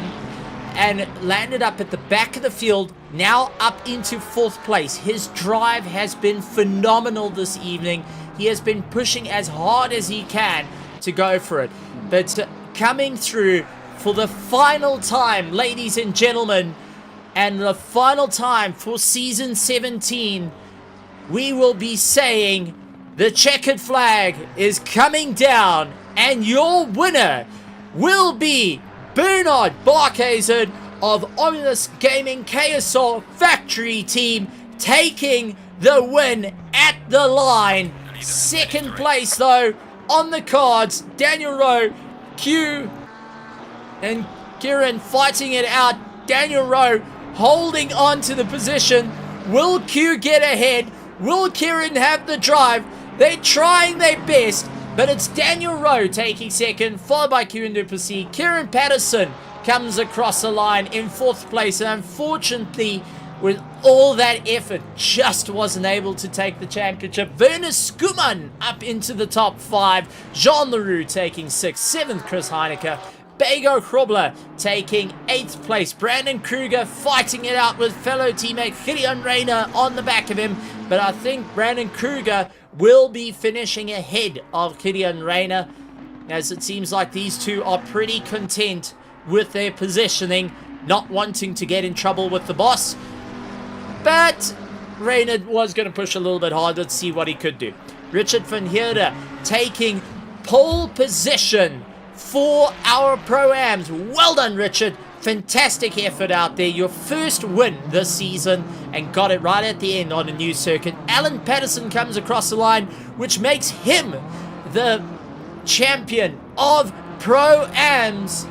and landed up at the back of the field, now up into 4th place. His drive has been phenomenal this evening. He has been pushing as hard as he can to go for it. But coming through for the final time, ladies and gentlemen, and the final time for season 17, we will be saying the checkered flag is coming down, and your winner will be Bernard Barkhazen of Omnus Gaming KSR Factory Team, taking the win at the line. 2nd place, though, on the cards, Daniel Rowe, Q, and Kieran fighting it out. Daniel Rowe holding on to the position. Will Q get ahead? Will Kieran have the drive? They're trying their best, but it's Daniel Rowe taking 2nd, followed by Q and Duplessis. Kieran Patterson comes across the line in 4th place, and unfortunately, with all that effort, just wasn't able to take the championship. Werner Skuman up into the top 5. Jean Leroux taking 6th, 7th Chris Heineke. Bago Krobler taking 8th place. Brandon Kruger fighting it out with fellow teammate Gideon Rayner on the back of him. But I think Brandon Kruger will be finishing ahead of Gideon Rayner, as it seems like these two are pretty content with their positioning, not wanting to get in trouble with the boss. But Rayner was going to push a little bit harder to see what he could do. Richard van Heerde taking pole position for our Pro-Ams. Well done, Richard. Fantastic effort out there. Your first win this season, and got it right at the end on a new circuit. Alan Patterson comes across the line, which makes him the champion of Pro-Ams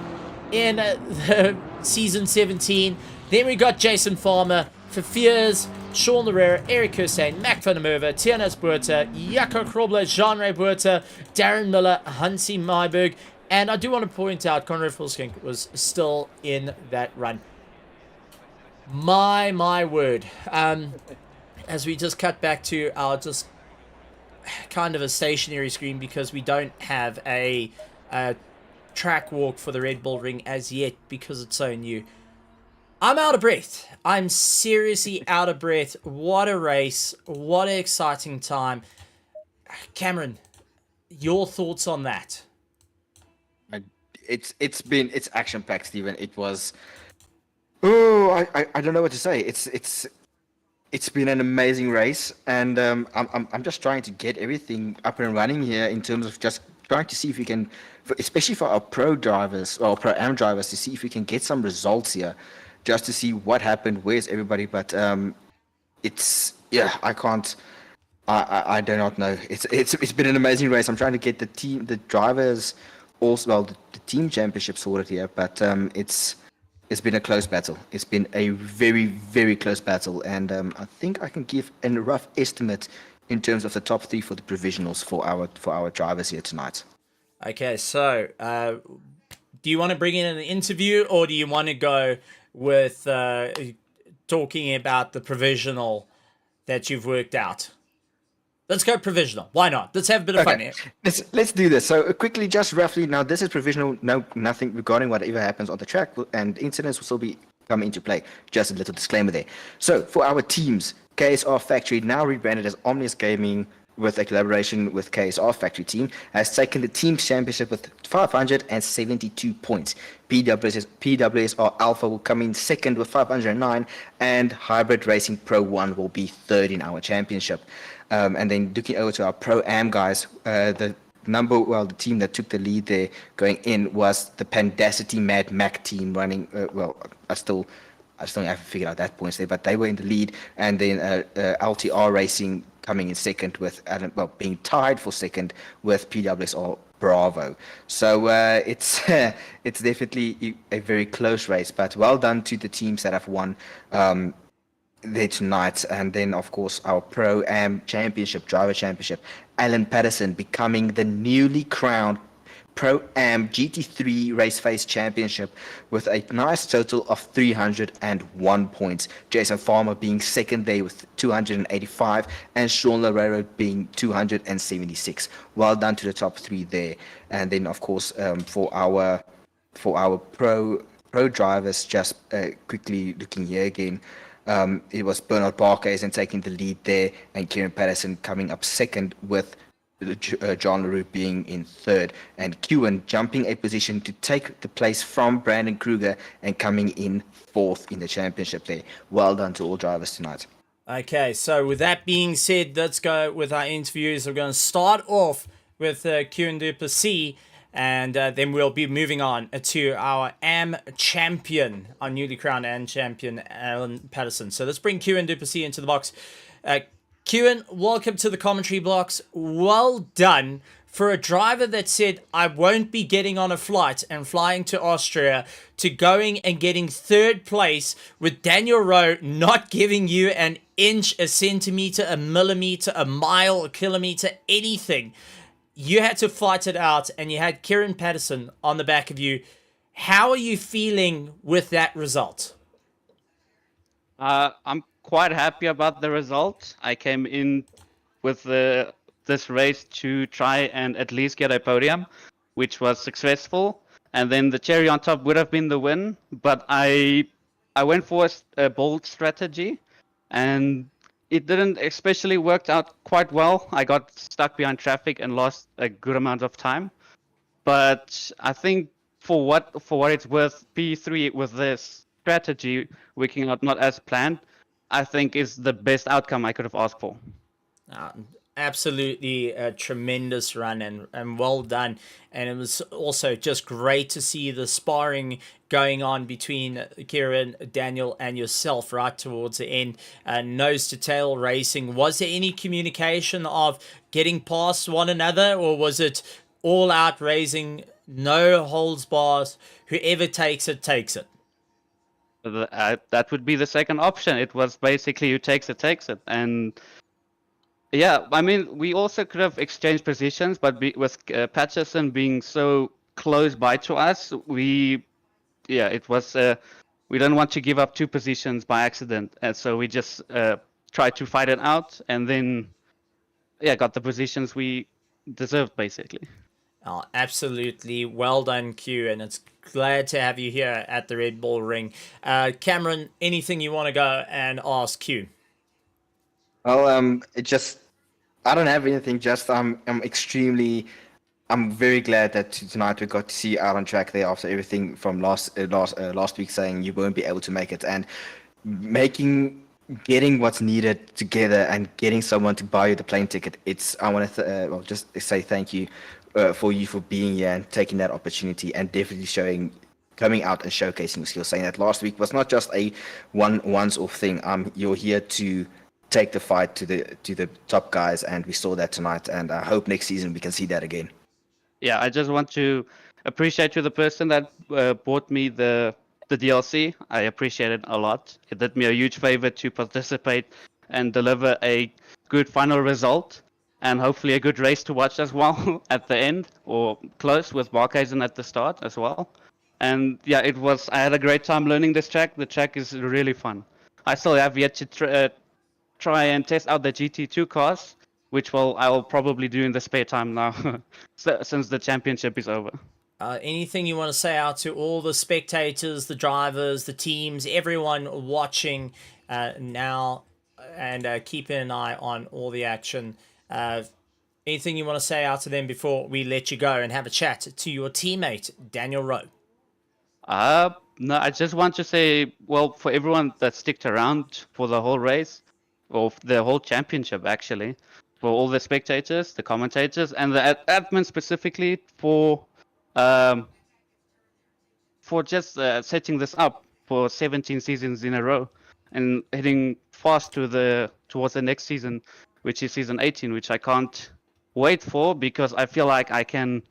in the season 17. Then we got Jason Farmer, Fafiers, Sean Larera, Eric Hussein, Mac van der Merwe, Tianas Buerta, Jaco Krobler, Jean-Ray Buerta, Darren Miller, Hansi Myberg, And I do want to point out Conrad Fulskink was still in that run. My word. As we just cut back to our just kind of a stationary screen because we don't have a track walk for the RedBull Ring as yet because it's so new. I'm out of breath. I'm seriously out of breath. What a race. What an exciting time. Cameron, your thoughts on that? It's action packed, Stephen. It was. Oh, I don't know what to say. It's been an amazing race, and I'm just trying to get everything up and running here in terms of just trying to see if we can, especially for our pro drivers or pro am drivers, to see if we can get some results here, just to see what happened, where's everybody. But it's yeah, I can't. I do not know. It's been an amazing race. I'm trying to get the drivers, also the team championship sorted here, but it's been a close battle. It's been a very, very close battle, and I think I can give a rough estimate in terms of the top three for the provisionals for our drivers here tonight. Okay, so do you want to bring in an interview or do you want to go with talking about the provisional that you've worked out? Let's go provisional. Why not? Let's have a bit of fun here. Let's do this. So quickly, just roughly. Now, this is provisional. No, nothing regarding whatever happens on the track, and incidents will still be coming into play. Just a little disclaimer there. So for our teams, KSR Factory, now rebranded as Omnius Gaming, with a collaboration with KSR Factory Team, has taken the team's championship with 572 points. PWSR Alpha will come in second with 509, and Hybrid Racing Pro 1 will be third in our championship. And then looking over to our Pro-Am guys, the team that took the lead there going in was the Pandacity Mad Mac team running, I still haven't figured out that points there, but they were in the lead, and then LTR Racing coming in second with being tied for second with PWSR Bravo. So it's definitely a very close race, but well done to the teams that have won there tonight. And then of course our Pro-Am Championship, Driver Championship, Alan Patterson becoming the newly crowned Pro-Am GT3 RaceFace Championship with a nice total of 301 points. Jason Farmer being second there with 285, and Sean Larrero being 276. Well done to the top three there. And then of course for our pro drivers, just quickly looking here again, it was Bernard Barker taking the lead there, and Kieran Patterson coming up second with John LaRue being in third, and Kewen jumping a position to take the place from Brandon Kruger and coming in fourth in the championship there. Well done to all drivers tonight. Okay, so with that being said, let's go with our interviews. We're going to start off with Kewen Duplessis, and then we'll be moving on to our AM champion, our newly crowned AM champion, Alan Patterson. So let's bring Kewen Duplessis into the box. Kewen, welcome to the commentary box. Well done for a driver that said, I won't be getting on a flight and flying to Austria, to going and getting third place with Daniel Rowe not giving you an inch, a centimeter, a millimeter, a mile, a kilometer, anything. You had to fight it out, and you had Kieran Patterson on the back of you. How are you feeling with that result? I'm quite happy about the result. I came in with this race to try and at least get a podium, which was successful. And then the cherry on top would have been the win, but I went for a bold strategy, and it didn't especially worked out quite well. I got stuck behind traffic and lost a good amount of time. But I think for what it's worth, P3 with this strategy working out not as planned, I think is the best outcome I could have asked for. Absolutely a tremendous run, and well done. And it was also just great to see the sparring going on between Kieran, Daniel, and yourself right towards the end. Nose to tail racing. Was there any communication of getting past one another, or was it all out racing, no holds bars, whoever takes it, takes it? That would be the second option. It was basically who takes it, takes it. And yeah, I mean, we also could have exchanged positions, but with Patterson being so close by to us. It was. We don't want to give up 2 positions by accident, and so we just tried to fight it out, and then got the positions we deserved basically. Oh, absolutely. Well done, Q, and it's glad to have you here at the RedBull Ring. Cameron, anything you want to go and ask Q? Well, I don't have anything. Just I'm very glad that tonight we got to see you out on track there after everything from last week saying you won't be able to make it, and getting what's needed together and getting someone to buy you the plane ticket. I want to just say thank you for being here and taking that opportunity and definitely coming out and showcasing your skills. Saying that last week was not just a once-off thing. You're here to take the fight to the top guys, and we saw that tonight. And I hope next season we can see that again. Yeah, I just want to appreciate you, the person that bought me the DLC. I appreciate it a lot. It did me a huge favor to participate and deliver a good final result, and hopefully a good race to watch as well at the end, or close with Barkhuizen at the start as well. And yeah, I had a great time learning this track. The track is really fun. I still have yet to try and test out the GT2 cars, which I will probably do in the spare time now, since the championship is over. Anything you want to say out to all the spectators, the drivers, the teams, everyone watching now, and keeping an eye on all the action? Anything you want to say out to them before we let you go and have a chat to your teammate, Daniel Rowe? No, I just want to say, well, for everyone that sticked around for the whole race, or the whole championship actually, for all the spectators, the commentators, and the admin specifically for just setting this up for 17 seasons in a row and heading fast towards the next season, which is season 18, which I can't wait for, because I feel like I can,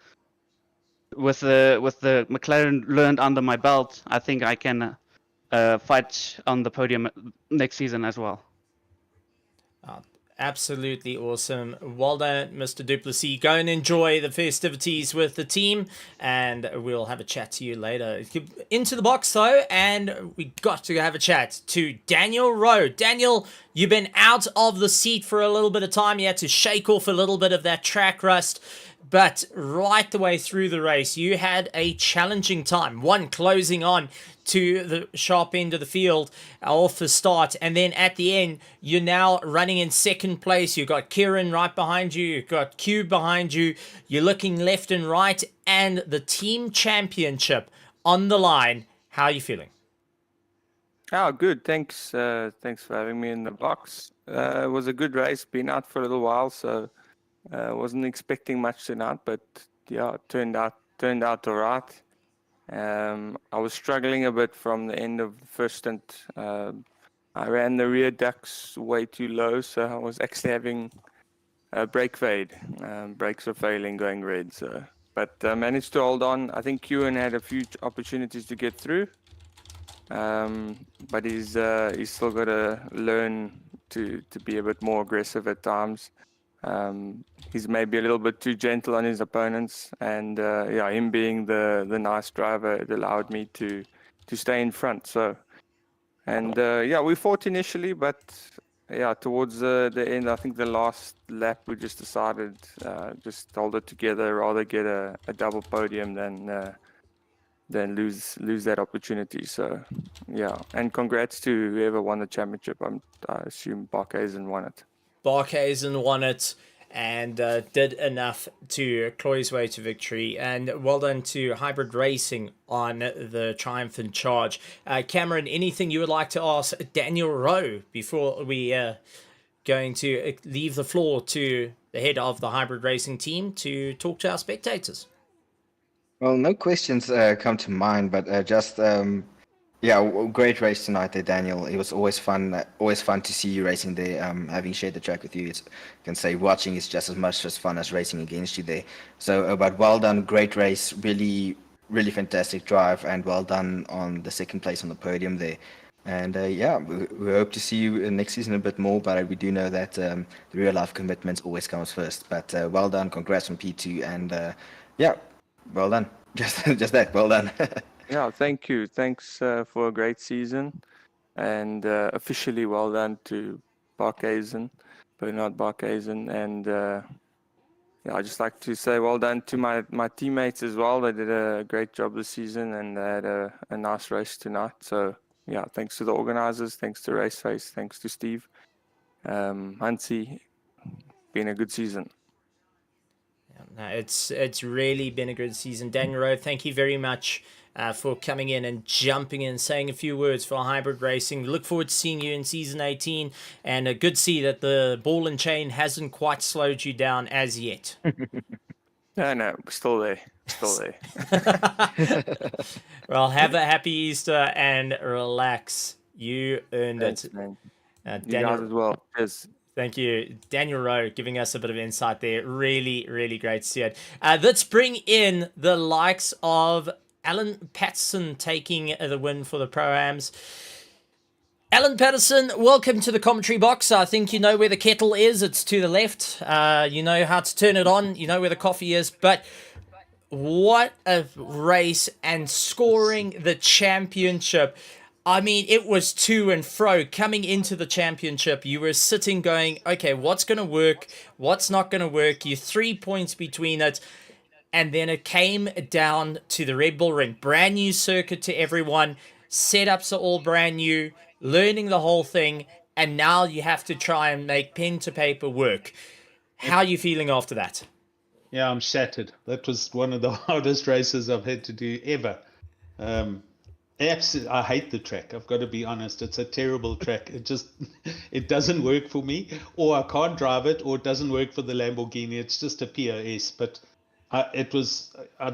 with the McLaren learned under my belt, I think I can fight on the podium next season as well. Absolutely awesome. Well done, Mr. Duplessis. Go and enjoy the festivities with the team, and we'll have a chat to you later. Into the box, though, and we got to have a chat to Daniel Rowe. Daniel, you've been out of the seat for a little bit of time. You had to shake off a little bit of that track rust, but right the way through the race, you had a challenging time. One closing on to the sharp end of the field off the start, and then at the end you're now running in second place. You've got Kieran right behind you, you've got Q behind you, you're looking left and right, and the team championship on the line. How are you feeling? Oh, good. Thanks for having me in the box. It was a good race. Been out for a little while, so wasn't expecting much tonight, but yeah, it turned out all right. I was struggling a bit from the end of the first stint. I ran the rear ducts way too low, so I was actually having a brake fade. Brakes were failing, going red. But managed to hold on. I think Ewan had a few opportunities to get through, but he's still got to learn to be a bit more aggressive at times. He's maybe a little bit too gentle on his opponents, and him being the nice driver, it allowed me to stay in front. So, and we fought initially, but towards the end, I think the last lap, we just decided just hold it together, rather get a double podium than lose that opportunity. So, yeah, and congrats to whoever won the championship. I assume Barkhuizen won it. Barkhuizen won it and did enough to claw his way to victory. And well done to Hybrid Racing on the triumphant charge. Cameron, anything you would like to ask Daniel Rowe before we going to leave the floor to the head of the Hybrid Racing team to talk to our spectators? Well, no questions come to mind, but great race tonight there, Daniel. It was always fun to see you racing there. Having shared the track with you, I can say watching is just as much as fun as racing against you there. So, but well done, great race, really, really fantastic drive, and well done on the second place on the podium there. And we hope to see you next season a bit more, but we do know that the real life commitments always comes first. But well done, congrats on P2, and well done. Just that. Well done. Yeah, thank you. Thanks for a great season, and officially well done to Bernard Barkhuizen, and yeah, I just like to say well done to my teammates as well. They did a great job this season, and they had a nice race tonight. So yeah, thanks to the organizers, thanks to RaceFace, thanks to Steve, Hansi, been a good season. No, it's really been a good season. Daniel Rowe, thank you very much for coming in and jumping in, saying a few words for hybrid racing. Look forward to seeing you in season 18, and good to see that the ball and chain hasn't quite slowed you down as yet. No, still there, still there. Well, have a happy Easter and relax. You earned Thanks, it. man. You Daniel, guys as well. Cheers. thank you. Daniel Rowe giving us a bit of insight there. Really, really great to see it. Let's bring in the likes of Alan Patterson taking the win for the Pro-Ams. Alan Patterson, welcome to the commentary box. I think you know where the kettle is. It's to the left. You know how to turn it on. You know where the coffee is. But what a race, and scoring the championship. I mean, it was to and fro. Coming into the championship, you were sitting going, okay, what's going to work? What's not going to work? You're 3 points between it. And then it came down to the RedBull Ring. Brand new circuit to everyone. Setups are all brand new. Learning the whole thing. And now you have to try and make pen to paper work. How are you feeling after that? Yeah, I'm shattered. That was one of the hardest races I've had to do ever. Absolutely, I hate the track. I've got to be honest. It's a terrible track. It doesn't work for me, or I can't drive it, or it doesn't work for the Lamborghini. It's just a POS. But I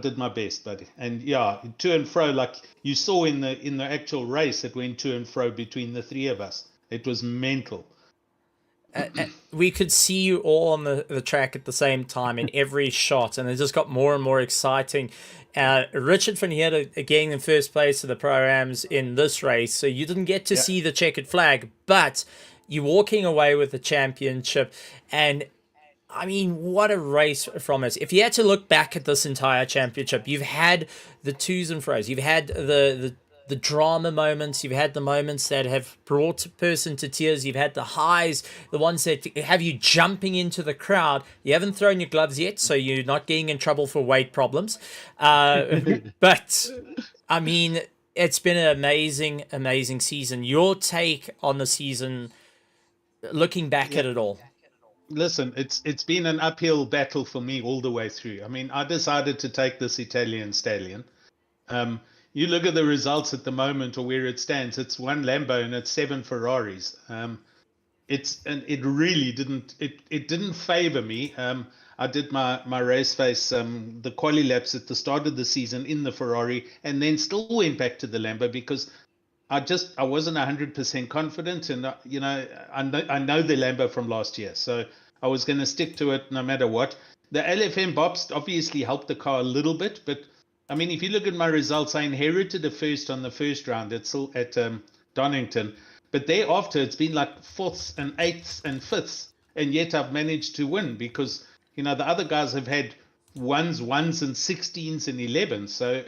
did my best, buddy. And yeah, to and fro, like you saw in the actual race, it went to and fro between the three of us. It was mental. We could see you all on the track at the same time in every shot, and it just got more and more exciting. Richard van Heerden getting in first place of the Pro-Ams in this race, so you didn't get to see the checkered flag, but you're walking away with the championship. And I mean, what a race from us. If you had to look back at this entire championship, you've had the twos and fro's, you've had the drama moments, you've had the moments that have brought a person to tears, you've had the highs, the ones that have you jumping into the crowd. You haven't thrown your gloves yet, so you're not getting in trouble for weight problems. But, I mean, it's been an amazing, amazing season. Your take on the season, looking back at it all? Listen, it's been an uphill battle for me all the way through. I mean, I decided to take this Italian stallion. You look at the results at the moment, or where it stands. It's 1 Lambo and it's 7 Ferraris. It really didn't favor me. I did my race face, the quali laps at the start of the season in the Ferrari, and then still went back to the Lambo because I wasn't 100% confident, and I know the Lambo from last year, so I was going to stick to it no matter what. The LFM bops obviously helped the car a little bit, but I mean, if you look at my results, I inherited a first on the first round at Donington, but thereafter it's been like 4th and 8th and 5th, and yet I've managed to win because the other guys have had 1s and 16s and 11s, so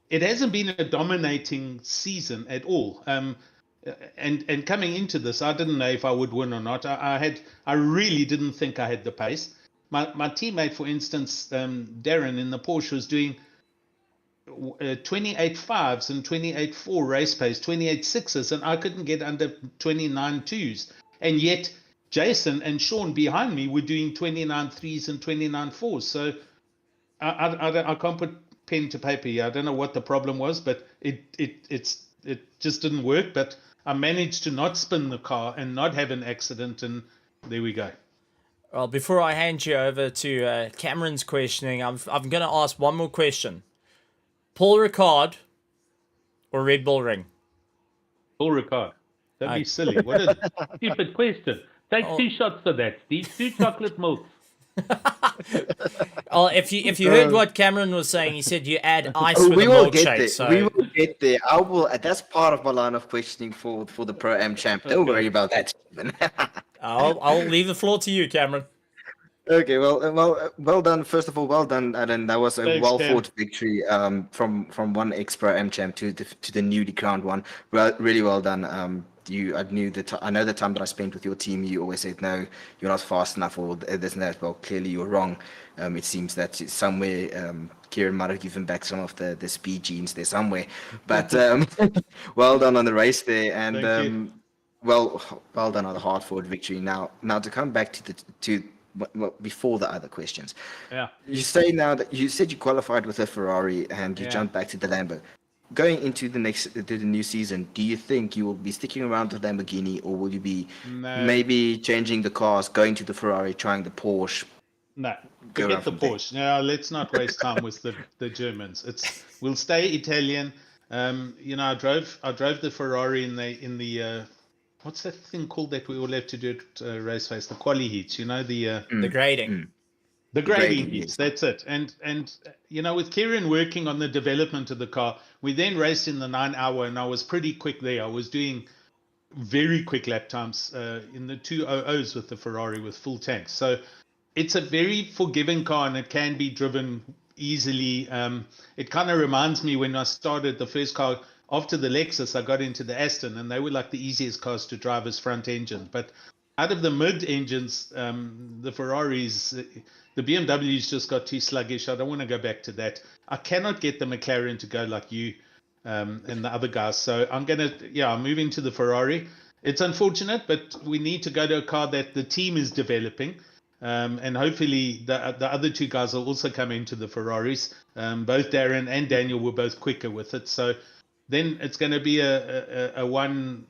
it hasn't been a dominating season at all. And coming into this, I didn't know if I would win or not. I really didn't think I had the pace. My teammate, for instance, Darren in the Porsche, was doing 28.5s and 28.4 race pace, 28.6s, and I couldn't get under 29.2s. And yet Jason and Sean behind me were doing 29.3s and 29.4s. So I can't put pen to paper here. I don't know what the problem was, but it just didn't work. But I managed to not spin the car and not have an accident, and there we go. Well, before I hand you over to Cameron's questioning, I'm going to ask one more question. Paul Ricard or RedBull Ring? Paul Ricard. Don't be silly. What a stupid question. Take 2 shots for that. These 2 chocolate milks. Oh, if you heard what Cameron was saying, he said you add ice with a milkshake. So we will get there. I will. That's part of my line of questioning for the Pro-Am champ. Don't worry about that, Stephen. I'll leave the floor to you, Cameron. Okay, well done. First of all, well done, Alan. That was a Thanks, well Cam. fought victory. From one ex-pro M champ to the newly crowned one. Well, really well done. I know the time that I spent with your team. You always said no, you're not fast enough, or this and that. Well, clearly you're wrong. It seems that somewhere Kieran might have given back some of the speed genes there somewhere. But well done on the race there, and Thank you. well done on the hard fought victory. Now to come back to well, before the other questions. Yeah. You say now that you said you qualified with a Ferrari and you Yeah. jumped back to the Lambo. Going into the new season, do you think you will be sticking around with Lamborghini, or will you be No. maybe changing the cars, going to the Ferrari, trying the Porsche? No, Go forget around the from there. Porsche. No, let's not waste time with the Germans. We'll stay Italian. I drove the Ferrari in the what's that thing called that we all have to do at RaceFace? The quali heats. The grading. The grading, grading heats. yes. That's it. And with Kieran working on the development of the car, we then raced in the 9 hour, and I was pretty quick there. I was doing very quick lap times in the 200s with the Ferrari with full tanks. So it's a very forgiving car, and it can be driven easily. It kind of reminds me when I started the first car after the Lexus, I got into the Aston, and they were like the easiest cars to drive as front engine. But out of the mid engines, the Ferraris, the BMWs just got too sluggish. I don't want to go back to that. I cannot get the McLaren to go like you and the other guys. So I'm moving to the Ferrari. It's unfortunate, but we need to go to a car that the team is developing. And hopefully the other two guys will also come into the Ferraris. Both Darren and Daniel were both quicker with it. So then it's going to be a one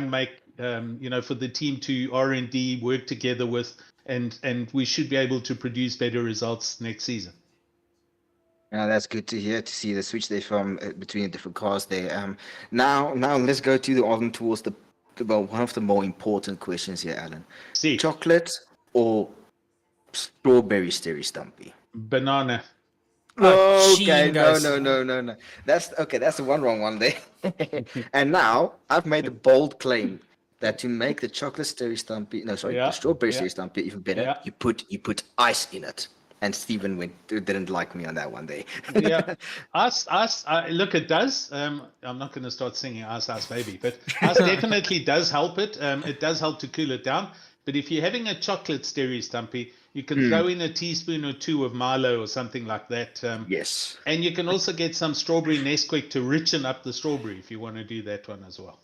make, for the team to R&D work together with, and we should be able to produce better results next season. Yeah, that's good to hear, to see the switch there from between the different cars there. Now let's go towards the one of the more important questions here, Alan. See, Chocolate or strawberry Sterry Stumpy? banana. Okay, Sheen no. goes- That's the one wrong one there. And now I've made the bold claim that to make the chocolate Sterry Stumpy, the strawberry Sterry Stumpy even better, Yeah. you put ice in it. And Stephen didn't like me on that one day. Yeah, look, it does. I'm not going to start singing Ice Baby, but ice definitely does help it. It does help to cool it down. But if you're having a chocolate Sterry Stumpy, you can throw in a teaspoon or two of Milo or something like that. Yes. And you can also get some strawberry Nesquik to richen up the strawberry if you want to do that one as well.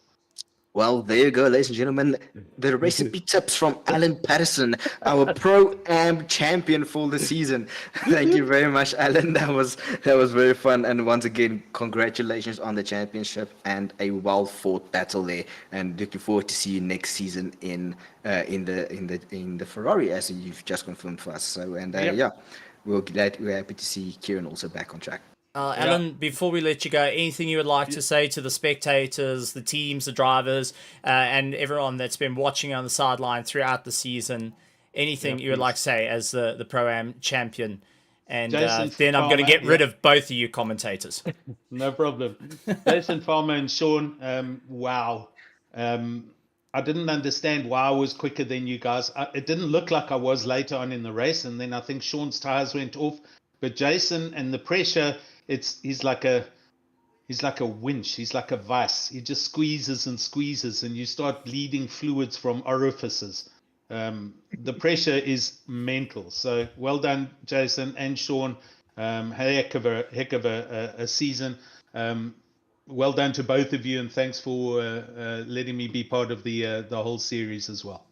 Well, there you go, ladies and gentlemen. The recipe tips from Alan Patterson, our Pro-Am champion for the season. Thank you very much, Alan. That was very fun. And once again, congratulations on the championship and a well-fought battle there. And looking forward to see you next season in the Ferrari, as you've just confirmed for us. So we're happy to see Kieran also back on track. Alan, before we let you go, anything you would like to say to the spectators, the teams, the drivers, and everyone that's been watching on the sideline throughout the season? Anything you would like to say as the Pro-Am champion? And then I'm going to get rid of both of you commentators. No problem. Jason Farmer and Sean, wow. I didn't understand why I was quicker than you guys. It didn't look like I was later on in the race, and then I think Sean's tires went off. But Jason and the pressure, he's like a winch. He's like a vice. He just squeezes and squeezes, and you start bleeding fluids from orifices. The pressure is mental. So well done, Jason and Sean. Heck of a season. Well done to both of you, and thanks for letting me be part of the whole series as well.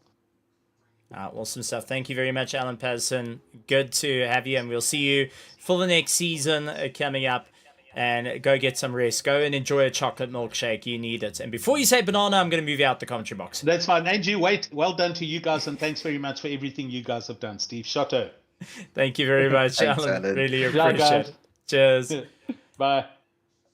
Awesome stuff. Thank you very much, Alan Patterson. Good to have you, and we'll see you for the next season coming up. And go get some rest. Go and enjoy a chocolate milkshake. You need it. And before you say banana, I'm going to move you out the commentary box. That's fine. Andrew, wait. Well done to you guys, and thanks very much for everything you guys have done. Steve Shotto. Thank you very much, Thanks, Alan. Alan. Really Bye, appreciate guys. it. Cheers. Bye.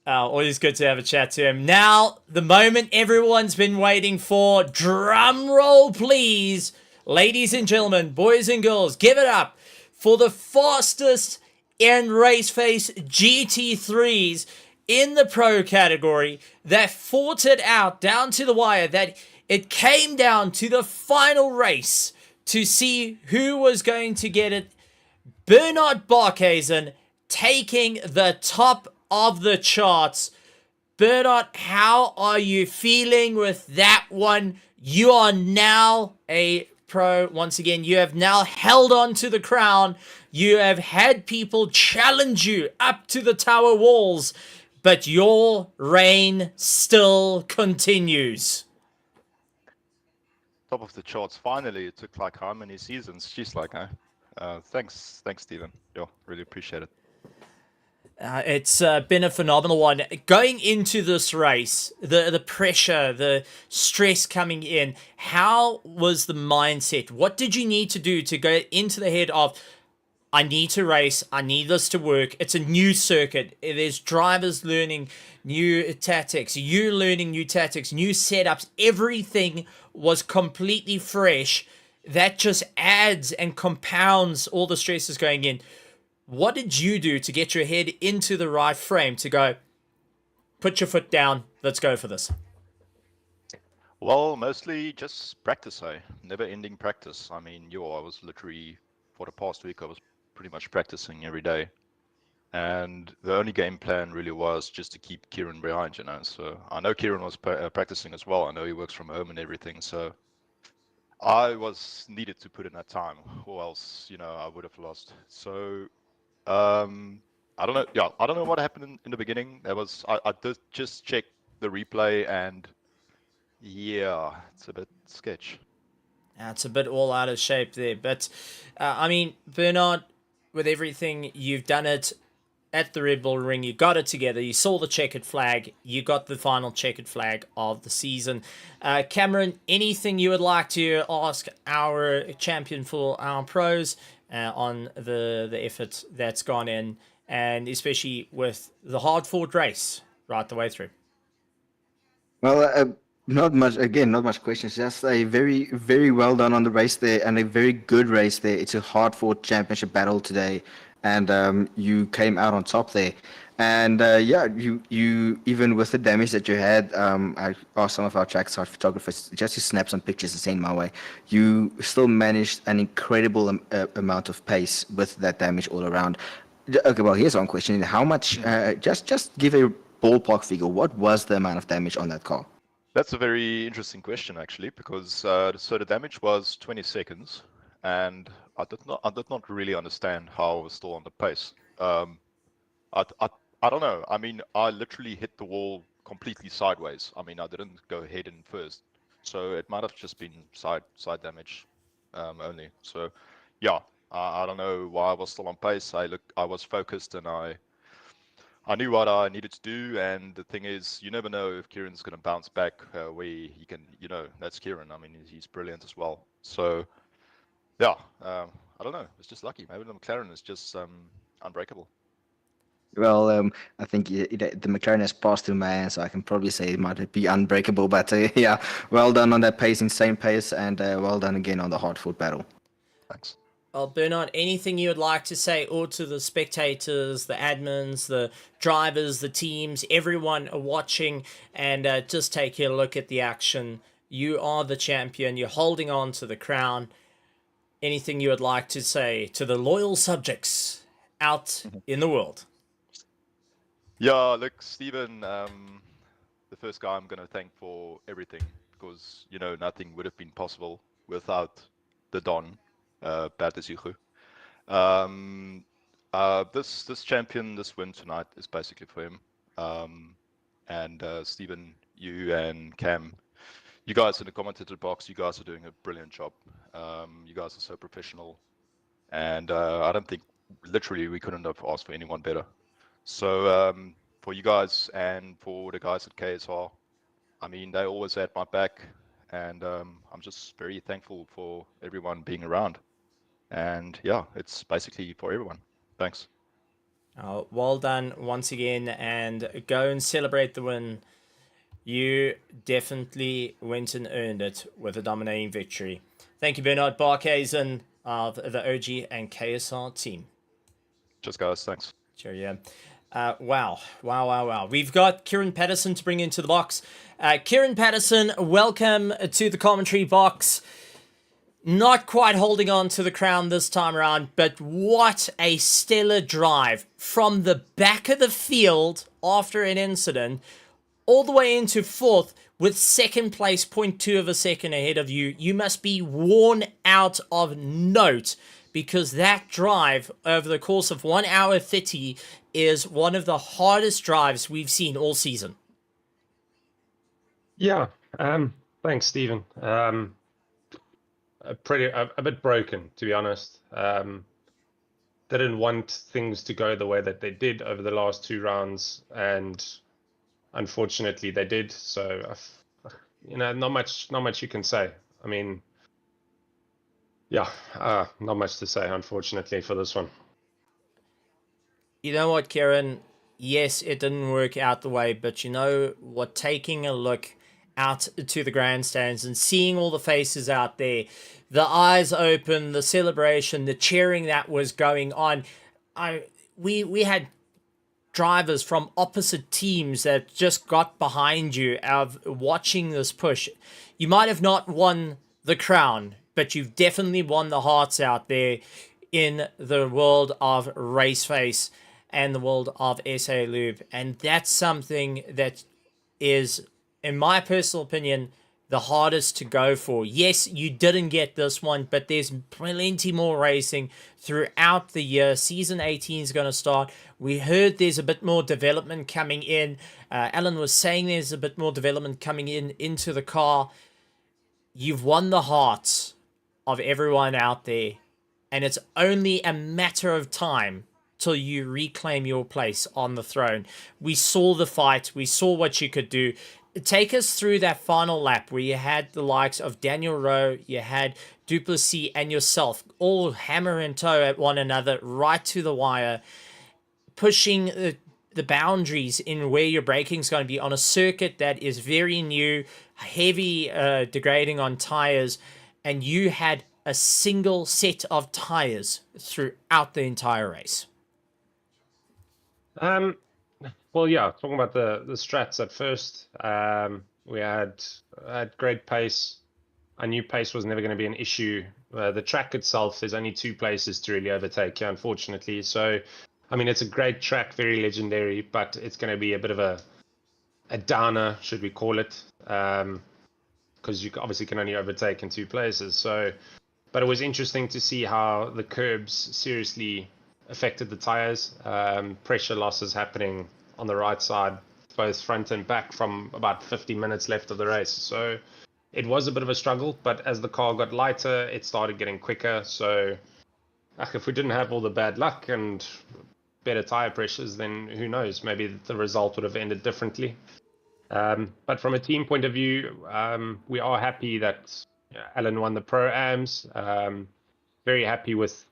Always good to have a chat to him. Now, the moment everyone's been waiting for. Drum roll, please. Ladies and gentlemen, boys and girls, give it up for the fastest in RaceFace GT3s in the pro category that fought it out down to the wire, that it came down to the final race to see who was going to get it. Bernard Barkhuizen taking the top of the charts. Bernard, how are you feeling with that one? You are now a pro. Once again, you have now held on to the crown. You have had people challenge you up to the tower walls, but your reign still continues. Top of the charts. Finally, it took like how many seasons? She's like, thanks, Stephen. Yeah, really appreciate it. It's been a phenomenal one. Going into this race, the pressure, the stress coming in, how was the mindset? What did you need to do to go into the head of, I need to race, I need this to work. It's a new circuit. There's drivers learning new tactics, you learning new tactics, new setups. Everything was completely fresh. That just adds and compounds all the stresses going in. What did you do to get your head into the right frame to go, put your foot down, let's go for this? Well, mostly just practice, never ending practice. I mean, I was literally, for the past week, I was pretty much practicing every day. And the only game plan really was just to keep Kieran behind, So I know Kieran was practicing as well. I know he works from home and everything. So I was needed to put in that time, or else, I would have lost. So I don't know. Yeah, I don't know what happened in the beginning. I did just check the replay, and yeah, it's a bit sketch. It's a bit all out of shape there. But, I mean, Bernard, with everything, you've done it at the RedBull Ring. You got it together. You saw the checkered flag. You got the final checkered flag of the season. Cameron, anything you would like to ask our champion for our pros on the effort that's gone in, and especially with the hard-fought race right the way through? Well, not much questions. Just a very, very well done on the race there, and a very good race there. It's a hard-fought championship battle today, and you came out on top there. And yeah, you even with the damage that you had, I asked some of our trackside photographers just to snap some pictures and send my way. You still managed an incredible amount of pace with that damage all around. Okay, well, here's one question: how much? Just give a ballpark figure. What was the amount of damage on that car? That's a very interesting question, actually, because so the damage was 20 seconds, and I did not really understand how I was still on the pace. I don't know. I mean, I literally hit the wall completely sideways. I mean, I didn't go head in first, so it might have just been side damage only. So yeah, I don't know why I was still on pace. I was focused, and I knew what I needed to do. And the thing is, you never know if Kieran's going to bounce back where he can. That's Kieran. I mean, he's brilliant as well. So yeah, I don't know. It's just lucky. Maybe the McLaren is just unbreakable. Well, I think the McLaren has passed through my hands, so I can probably say it might be unbreakable. But yeah, well done on that pace, insane pace, and well done again on the hard-fought battle. Thanks. Well, Bernard, anything you would like to say, or to the spectators, the admins, the drivers, the teams, everyone watching, and just take a look at the action. You are the champion. You're holding on to the crown. Anything you would like to say to the loyal subjects out in the world? Yeah, look, Stephen, the first guy I'm going to thank for everything, because, nothing would have been possible without the Don, Bert Zuchu. This champion, this win tonight is basically for him. And Stephen, you and Cam, you guys in the commentator box, you guys are doing a brilliant job. You guys are so professional. And I don't think, literally, we couldn't have asked for anyone better. So for you guys and for the guys at KSR, I mean, they always had my back, and I'm just very thankful for everyone being around. And yeah, it's basically for everyone. Thanks. Well done once again, and go and celebrate the win. You definitely went and earned it with a dominating victory. Thank you, Bernard Barkhuizen of the OG and KSR team. Just guys, thanks. Cheerio. Wow. We've got Kieran Patterson to bring into the box. Kieran Patterson, welcome to the commentary box. Not quite holding on to the crown this time around, but what a stellar drive from the back of the field after an incident all the way into fourth with second place 0.2 of a second ahead of you. You must be worn out of note because that drive over the course of 1 hour 30 is one of the hardest drives we've seen all season. Yeah, thanks, Stephen. A bit broken, to be honest. Didn't want things to go the way that they did over the last 2 rounds, and unfortunately they did. So, not much you can say. I mean, yeah, not much to say, unfortunately, for this one. You know what, Kieran? Yes, it didn't work out the way, but you know what? Taking a look out to the grandstands and seeing all the faces out there, the eyes open, the celebration, the cheering that was going on. We had drivers from opposite teams that just got behind you of watching this push. You might have not won the crown, but you've definitely won the hearts out there in the world of RaceFace and the world of SA Lube. And that's something that is, in my personal opinion, the hardest to go for. Yes, you didn't get this one, but there's plenty more racing throughout the year. Season 18 is going to start. We heard there's a bit more development coming in. Alan was saying there's a bit more development coming into the car. You've won the hearts of everyone out there, and it's only a matter of time till you reclaim your place on the throne. We saw the fight. We saw what you could do. Take us through that final lap where you had the likes of Daniel Rowe, you had Duplessis and yourself all hammer and toe at one another right to the wire, pushing the boundaries in where your braking is going to be on a circuit that is very new, heavy degrading on tires, and you had a single set of tires throughout the entire race. Well, yeah, talking about the strats at first, we had great pace. I knew pace was never going to be an issue. The track itself, there's only 2 places to really overtake here, unfortunately. So, I mean, it's a great track, very legendary, but it's going to be a bit of a downer, should we call it, because you obviously can only overtake in 2 places. So, but it was interesting to see how the curbs seriously affected the tires. Pressure losses happening on the right side, both front and back, from about 50 minutes left of the race. So it was a bit of a struggle, but as the car got lighter, it started getting quicker. So if we didn't have all the bad luck and better tire pressures, then who knows, maybe the result would have ended differently. But from a team point of view, we are happy that Alan won the Pro-Ams. Very happy with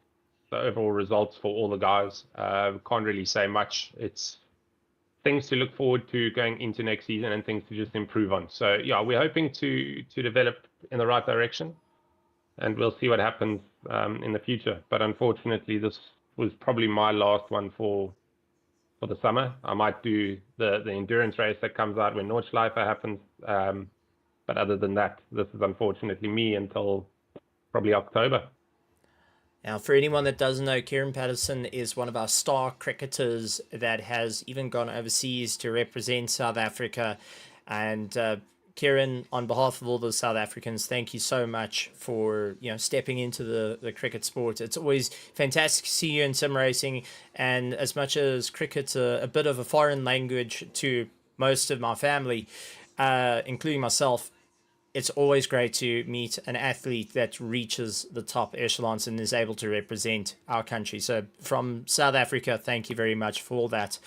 the overall results for all the guys. Can't really say much. It's things to look forward to going into next season and things to just improve on. So yeah, we're hoping to develop in the right direction, and we'll see what happens in the future. But unfortunately, this was probably my last one for the summer. I might do the endurance race that comes out when Nordschleife happens. But other than that, this is unfortunately me until probably October. Now, for anyone that doesn't know, Kieran Patterson is one of our star cricketers that has even gone overseas to represent South Africa. And Kieran, on behalf of all the South Africans, thank you so much for stepping into the cricket sport. It's always fantastic to see you in sim racing. And as much as cricket's a bit of a foreign language to most of my family, including myself, it's always great to meet an athlete that reaches the top echelons and is able to represent our country. So from South Africa, thank you very much for all that.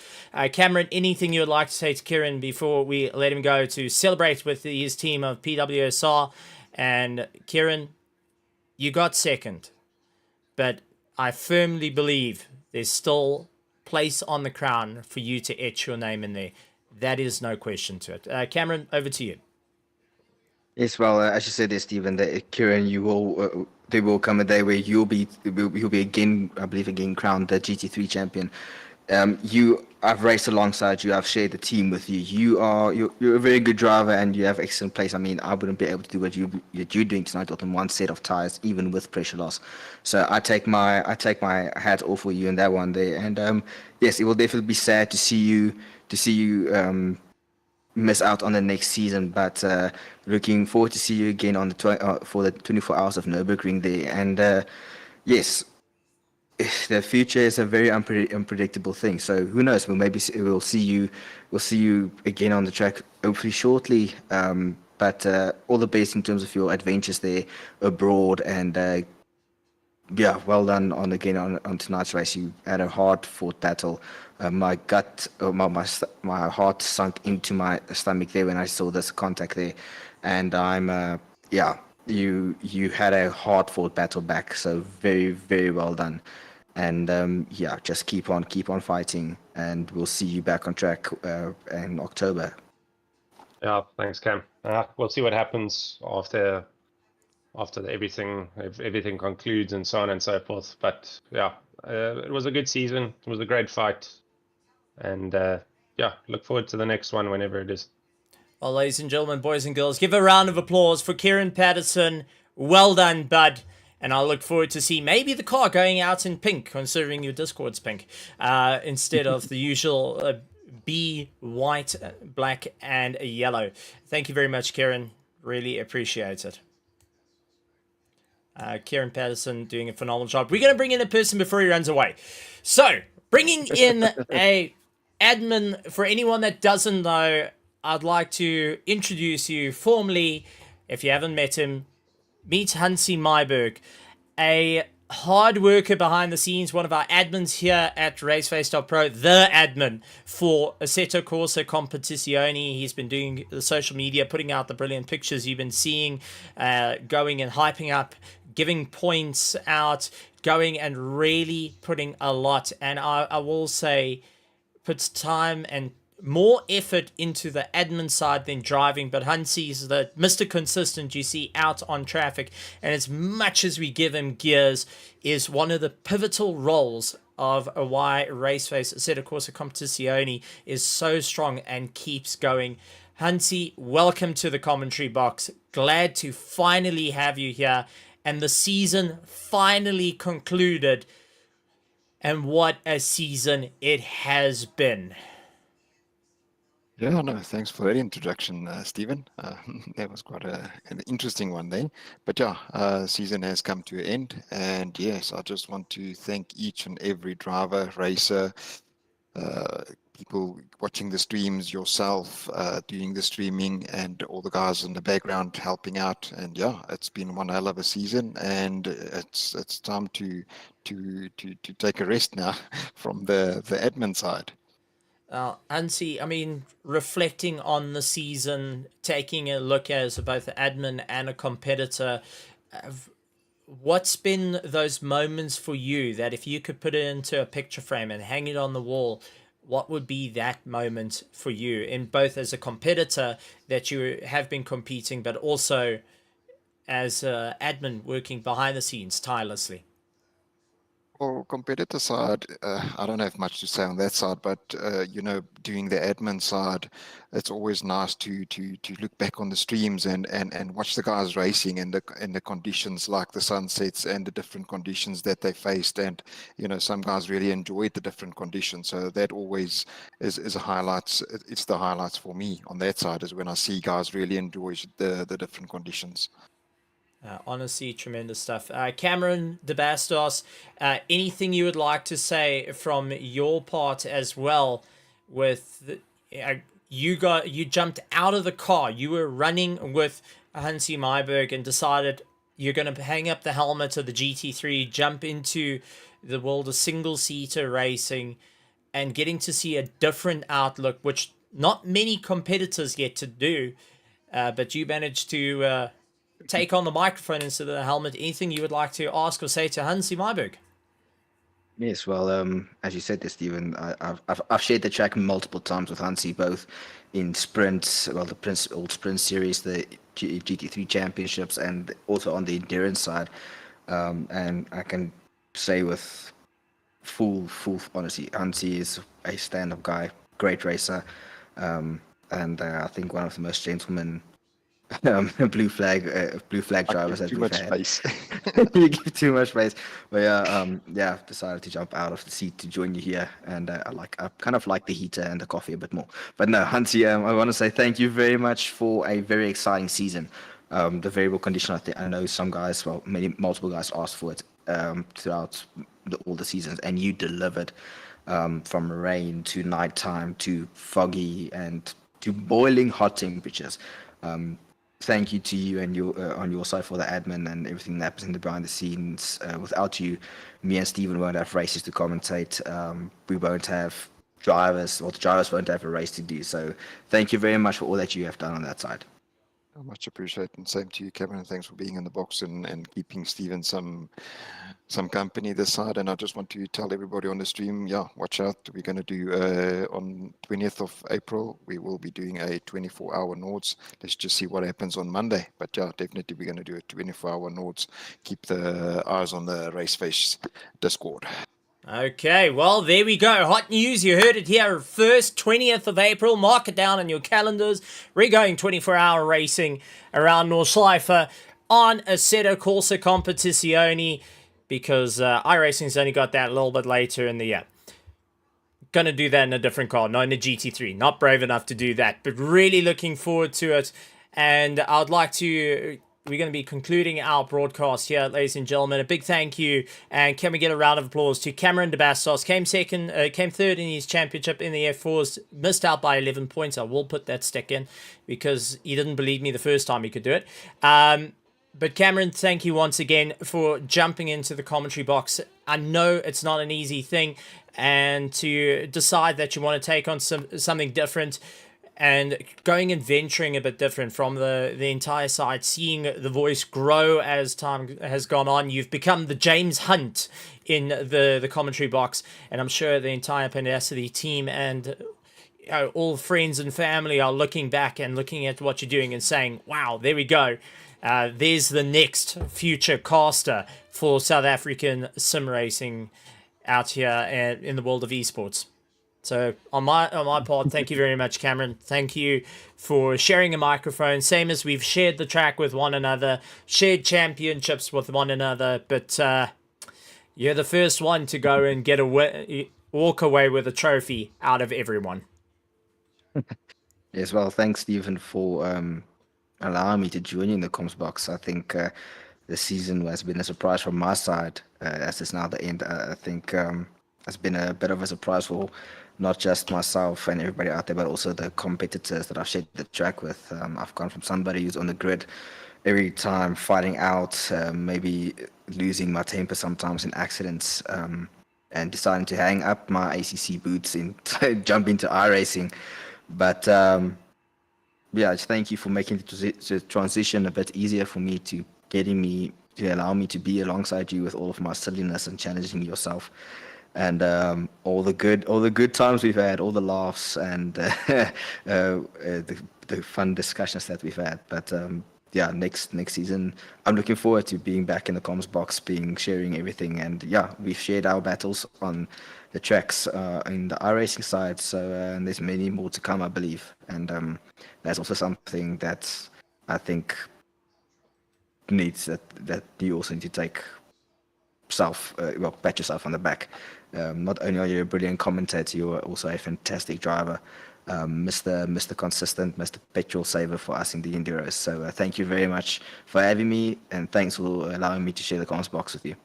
Cameron, anything you would like to say to Kieran before we let him go to celebrate with his team of PWSR? And Kieran, you got second, but I firmly believe there's still place on the crown for you to etch your name in there. That is no question to it. Cameron, over to you. Yes, well, as you said there, Stephen, that Kieran, there will come a day where you'll be again, I believe, again crowned the GT3 champion. I've raced alongside you. I've shared the team with you. You're a very good driver, and you have excellent pace. I mean, I wouldn't be able to do what you're doing tonight on one set of tires, even with pressure loss. So I take my hat off for you in that one there. And yes, it will definitely be sad to see you miss out on the next season. But looking forward to see you again on the for the 24 hours of Nürburgring there. And yes. The future is a very unpredictable thing. So who knows? We'll see you again on the track hopefully shortly. But all the best in terms of your adventures there abroad. And yeah, well done on tonight's race. You had a hard-fought battle. My heart sunk into my stomach there when I saw this contact there, and you had a hard-fought battle back. So very, very well done. And just keep on fighting, and we'll see you back on track in October. Yeah, thanks, Cam. We'll see what happens after everything concludes and so on and so forth. But yeah, it was a good season. It was a great fight, and look forward to the next one whenever it is. Well, ladies and gentlemen, boys and girls, give a round of applause for Kieran Patterson. Well done, bud. And I look forward to see maybe the car going out in pink, considering your Discord's pink, instead of the usual B, white, black, and yellow. Thank you very much, Kieran. Really appreciate it. Kieran Patterson doing a phenomenal job. We're going to bring in a person before he runs away. So, bringing in a admin, for anyone that doesn't know, I'd like to introduce you formally, if you haven't met him, meet Hansi Myberg, a hard worker behind the scenes, one of our admins here at RaceFace.Pro, the admin for Assetto Corsa Competizione. He's been doing the social media, putting out the brilliant pictures you've been seeing, going and hyping up, giving points out, going and really putting a lot, and I will say, puts time and more effort into the admin side than driving. But Hansi's the Mr. Consistent you see out on traffic, and as much as we give him gears, is one of the pivotal roles of why RaceFace Assetto Corsa Competizione is so strong and keeps going. Hansi, welcome to the commentary box. Glad to finally have you here, and the season finally concluded, and what a season it has been. Yeah, no, thanks for that introduction, Stephen. That was quite an interesting one there. But yeah, season has come to an end. And yes, I just want to thank each and every driver, racer, people watching the streams, yourself, doing the streaming, and all the guys in the background helping out. And yeah, it's been one hell of a season, and it's time to take a rest now from the admin side. Hansi, I mean, reflecting on the season, taking a look as both an admin and a competitor, what's been those moments for you that if you could put it into a picture frame and hang it on the wall, what would be that moment for you, in both as a competitor that you have been competing, but also as an admin working behind the scenes tirelessly? Well, competitor side, I don't have much to say on that side, but doing the admin side, it's always nice to look back on the streams and watch the guys racing and the conditions, like the sunsets and the different conditions that they faced. And some guys really enjoyed the different conditions, so that always is a highlight. It's the highlights for me on that side, is when I see guys really enjoy the different conditions. Honestly, tremendous stuff. Cameron de Bastos, anything you would like to say from your part as well? With you jumped out of the car, you were running with Hansi Myberg and decided you're going to hang up the helmet of the GT3, jump into the world of single-seater racing, and getting to see a different outlook, which not many competitors get to do, but you managed to take on the microphone instead of the helmet. Anything you would like to ask or say to Hansi Myberg? Yes, well, as you said there, Stephen, I've shared the track multiple times with Hansi, both in sprints, well, the old sprint series, the GT3 championships, and also on the endurance side. And I can say with full honesty, Hansi is a stand-up guy, great racer, and I think one of the most gentleman blue flag drivers that Too we've much had. space. You give too much space, but yeah, I've decided to jump out of the seat to join you here, and I kind of like the heater and the coffee a bit more. But no, Hansi, I want to say thank you very much for a very exciting season. The variable condition, I know some guys, well, multiple guys asked for it throughout all the seasons, and you delivered, from rain to nighttime to foggy and to boiling hot temperatures. Thank you to you and your on your side for the admin and everything that happens in the behind the scenes. Without you, me and Steven won't have races to commentate. We won't have drivers, or the drivers won't have a race to do. So thank you very much for all that you have done on that side. Much appreciated, and same to you, Cameron. Thanks for being in the box and keeping Steven some company this side. And I just want to tell everybody on the stream, yeah, watch out. We're going to do on 20th of April, we will be doing a 24-hour Nords. Let's just see what happens on Monday. But yeah, definitely we're going to do a 24-hour Nords. Keep the eyes on the RaceFace Discord. Okay, well, there we go. Hot news. You heard it here first, 20th of April. Mark it down on your calendars. We're going 24-hour racing around Nordschleife on Assetto Corsa Competizione, because iRacing's only got that a little bit later in the year. Gonna do that in a different car, not in a GT3. Not brave enough to do that, but really looking forward to it. And I'd like to... We're going to be concluding our broadcast here, ladies and gentlemen. A big thank you, and can we get a round of applause to Cameron de Bastos? Came third in his championship in the F4s, missed out by 11 points. I will put that stick in because he didn't believe me the first time he could do it. But Cameron, thank you once again for jumping into the commentary box. I know it's not an easy thing, and to decide that you want to take on something different, and going and venturing a bit different from the entire side, seeing the voice grow as time has gone on. You've become the James Hunt in the commentary box, and I'm sure the entire Pendacity team and all friends and family are looking back and looking at what you're doing and saying, wow, there we go. There's the next future caster for South African sim racing out here in the world of esports. So on my part, thank you very much, Cameron. Thank you for sharing a microphone, same as we've shared the track with one another, shared championships with one another, but you're the first one to go and get walk away with a trophy out of everyone. Yes, well, thanks, Stephen, for allowing me to join you in the comms box. I think the season has been a surprise from my side, as it's now the end. I think it's been a bit of a surprise for not just myself and everybody out there, but also the competitors that I've shared the track with. I've gone from somebody who's on the grid every time, fighting out, maybe losing my temper sometimes in accidents, and deciding to hang up my ACC boots and jump into iRacing. But yeah, just thank you for making the transition a bit easier for me, to allow me to be alongside you with all of my silliness and challenging yourself. And all the good times we've had, all the laughs and the fun discussions that we've had. But yeah, next season, I'm looking forward to being back in the comms box, sharing everything. And yeah, we've shared our battles on the tracks in the iRacing side. So and there's many more to come, I believe. And that's also something that I think needs that you also need to take pat yourself on the back. Not only are you a brilliant commentator, you're also a fantastic driver, Mr. Consistent, Mr. Petrol Saver for us in the Enduros. So thank you very much for having me, and thanks for allowing me to share the comms box with you.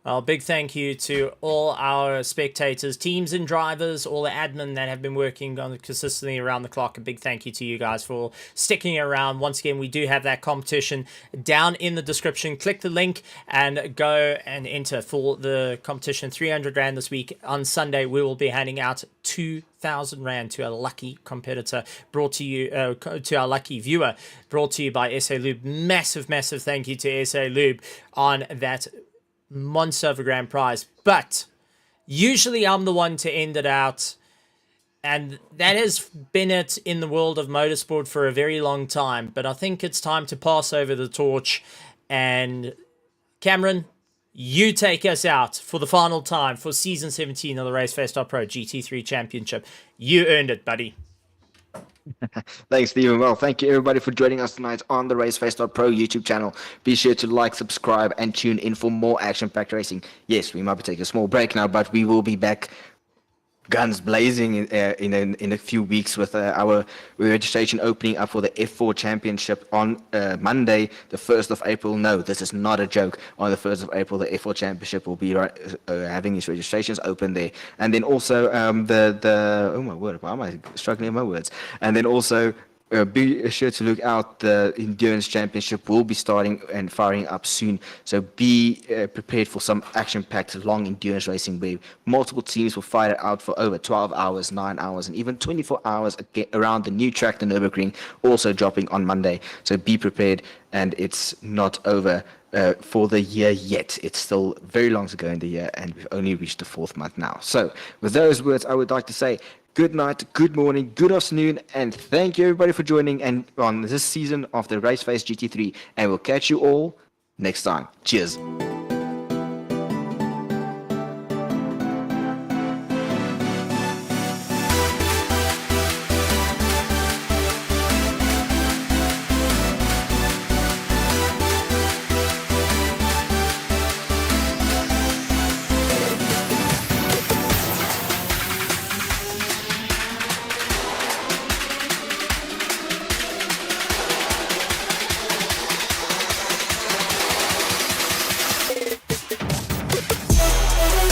Well, big thank you to all our spectators, teams and drivers, all the admin that have been working on consistently around the clock. A big thank you to you guys for sticking around. Once again, we do have that competition down in the description. Click the link and go and enter for the competition. 300 Rand this week. On Sunday, we will be handing out 2,000 Rand to a lucky competitor, brought to you, to our lucky viewer, brought to you by SA Lube. Massive thank you to SA Lube on that monster of a grand prize. But usually I'm the one to end it out, and that has been it in the world of motorsport for a very long time. But I think it's time to pass over the torch. And Cameron, you take us out for the final time for Season 17 of the RaceFace.Pro GT3 Championship. You earned it, buddy. Thanks, Stephen. Well, thank you everybody for joining us tonight on the RaceFace.Pro YouTube channel. Be sure to like, subscribe, and tune in for more action-packed racing. Yes, we might be taking a small break now, but we will be back guns blazing in a few weeks with our registration opening up for the F4 Championship on Monday, the 1st of April. No, this is not a joke. On the 1st of April, the F4 Championship will be having its registrations open there. And then also oh my word, why am I struggling with my words? And then also be sure to look out. The Endurance Championship will be starting and firing up soon. So be prepared for some action-packed long endurance racing where multiple teams will fight it out for over 12 hours, 9 hours, and even 24 hours around the new track, the Nürburgring, also dropping on Monday. So be prepared, and it's not over for the year yet. It's still very long to go in the year, and we've only reached the 4th month now. So with those words, I would like to say good night, good morning, good afternoon, and thank you everybody for joining and on this season of the RaceFace GT3, and we'll catch you all next time. Cheers.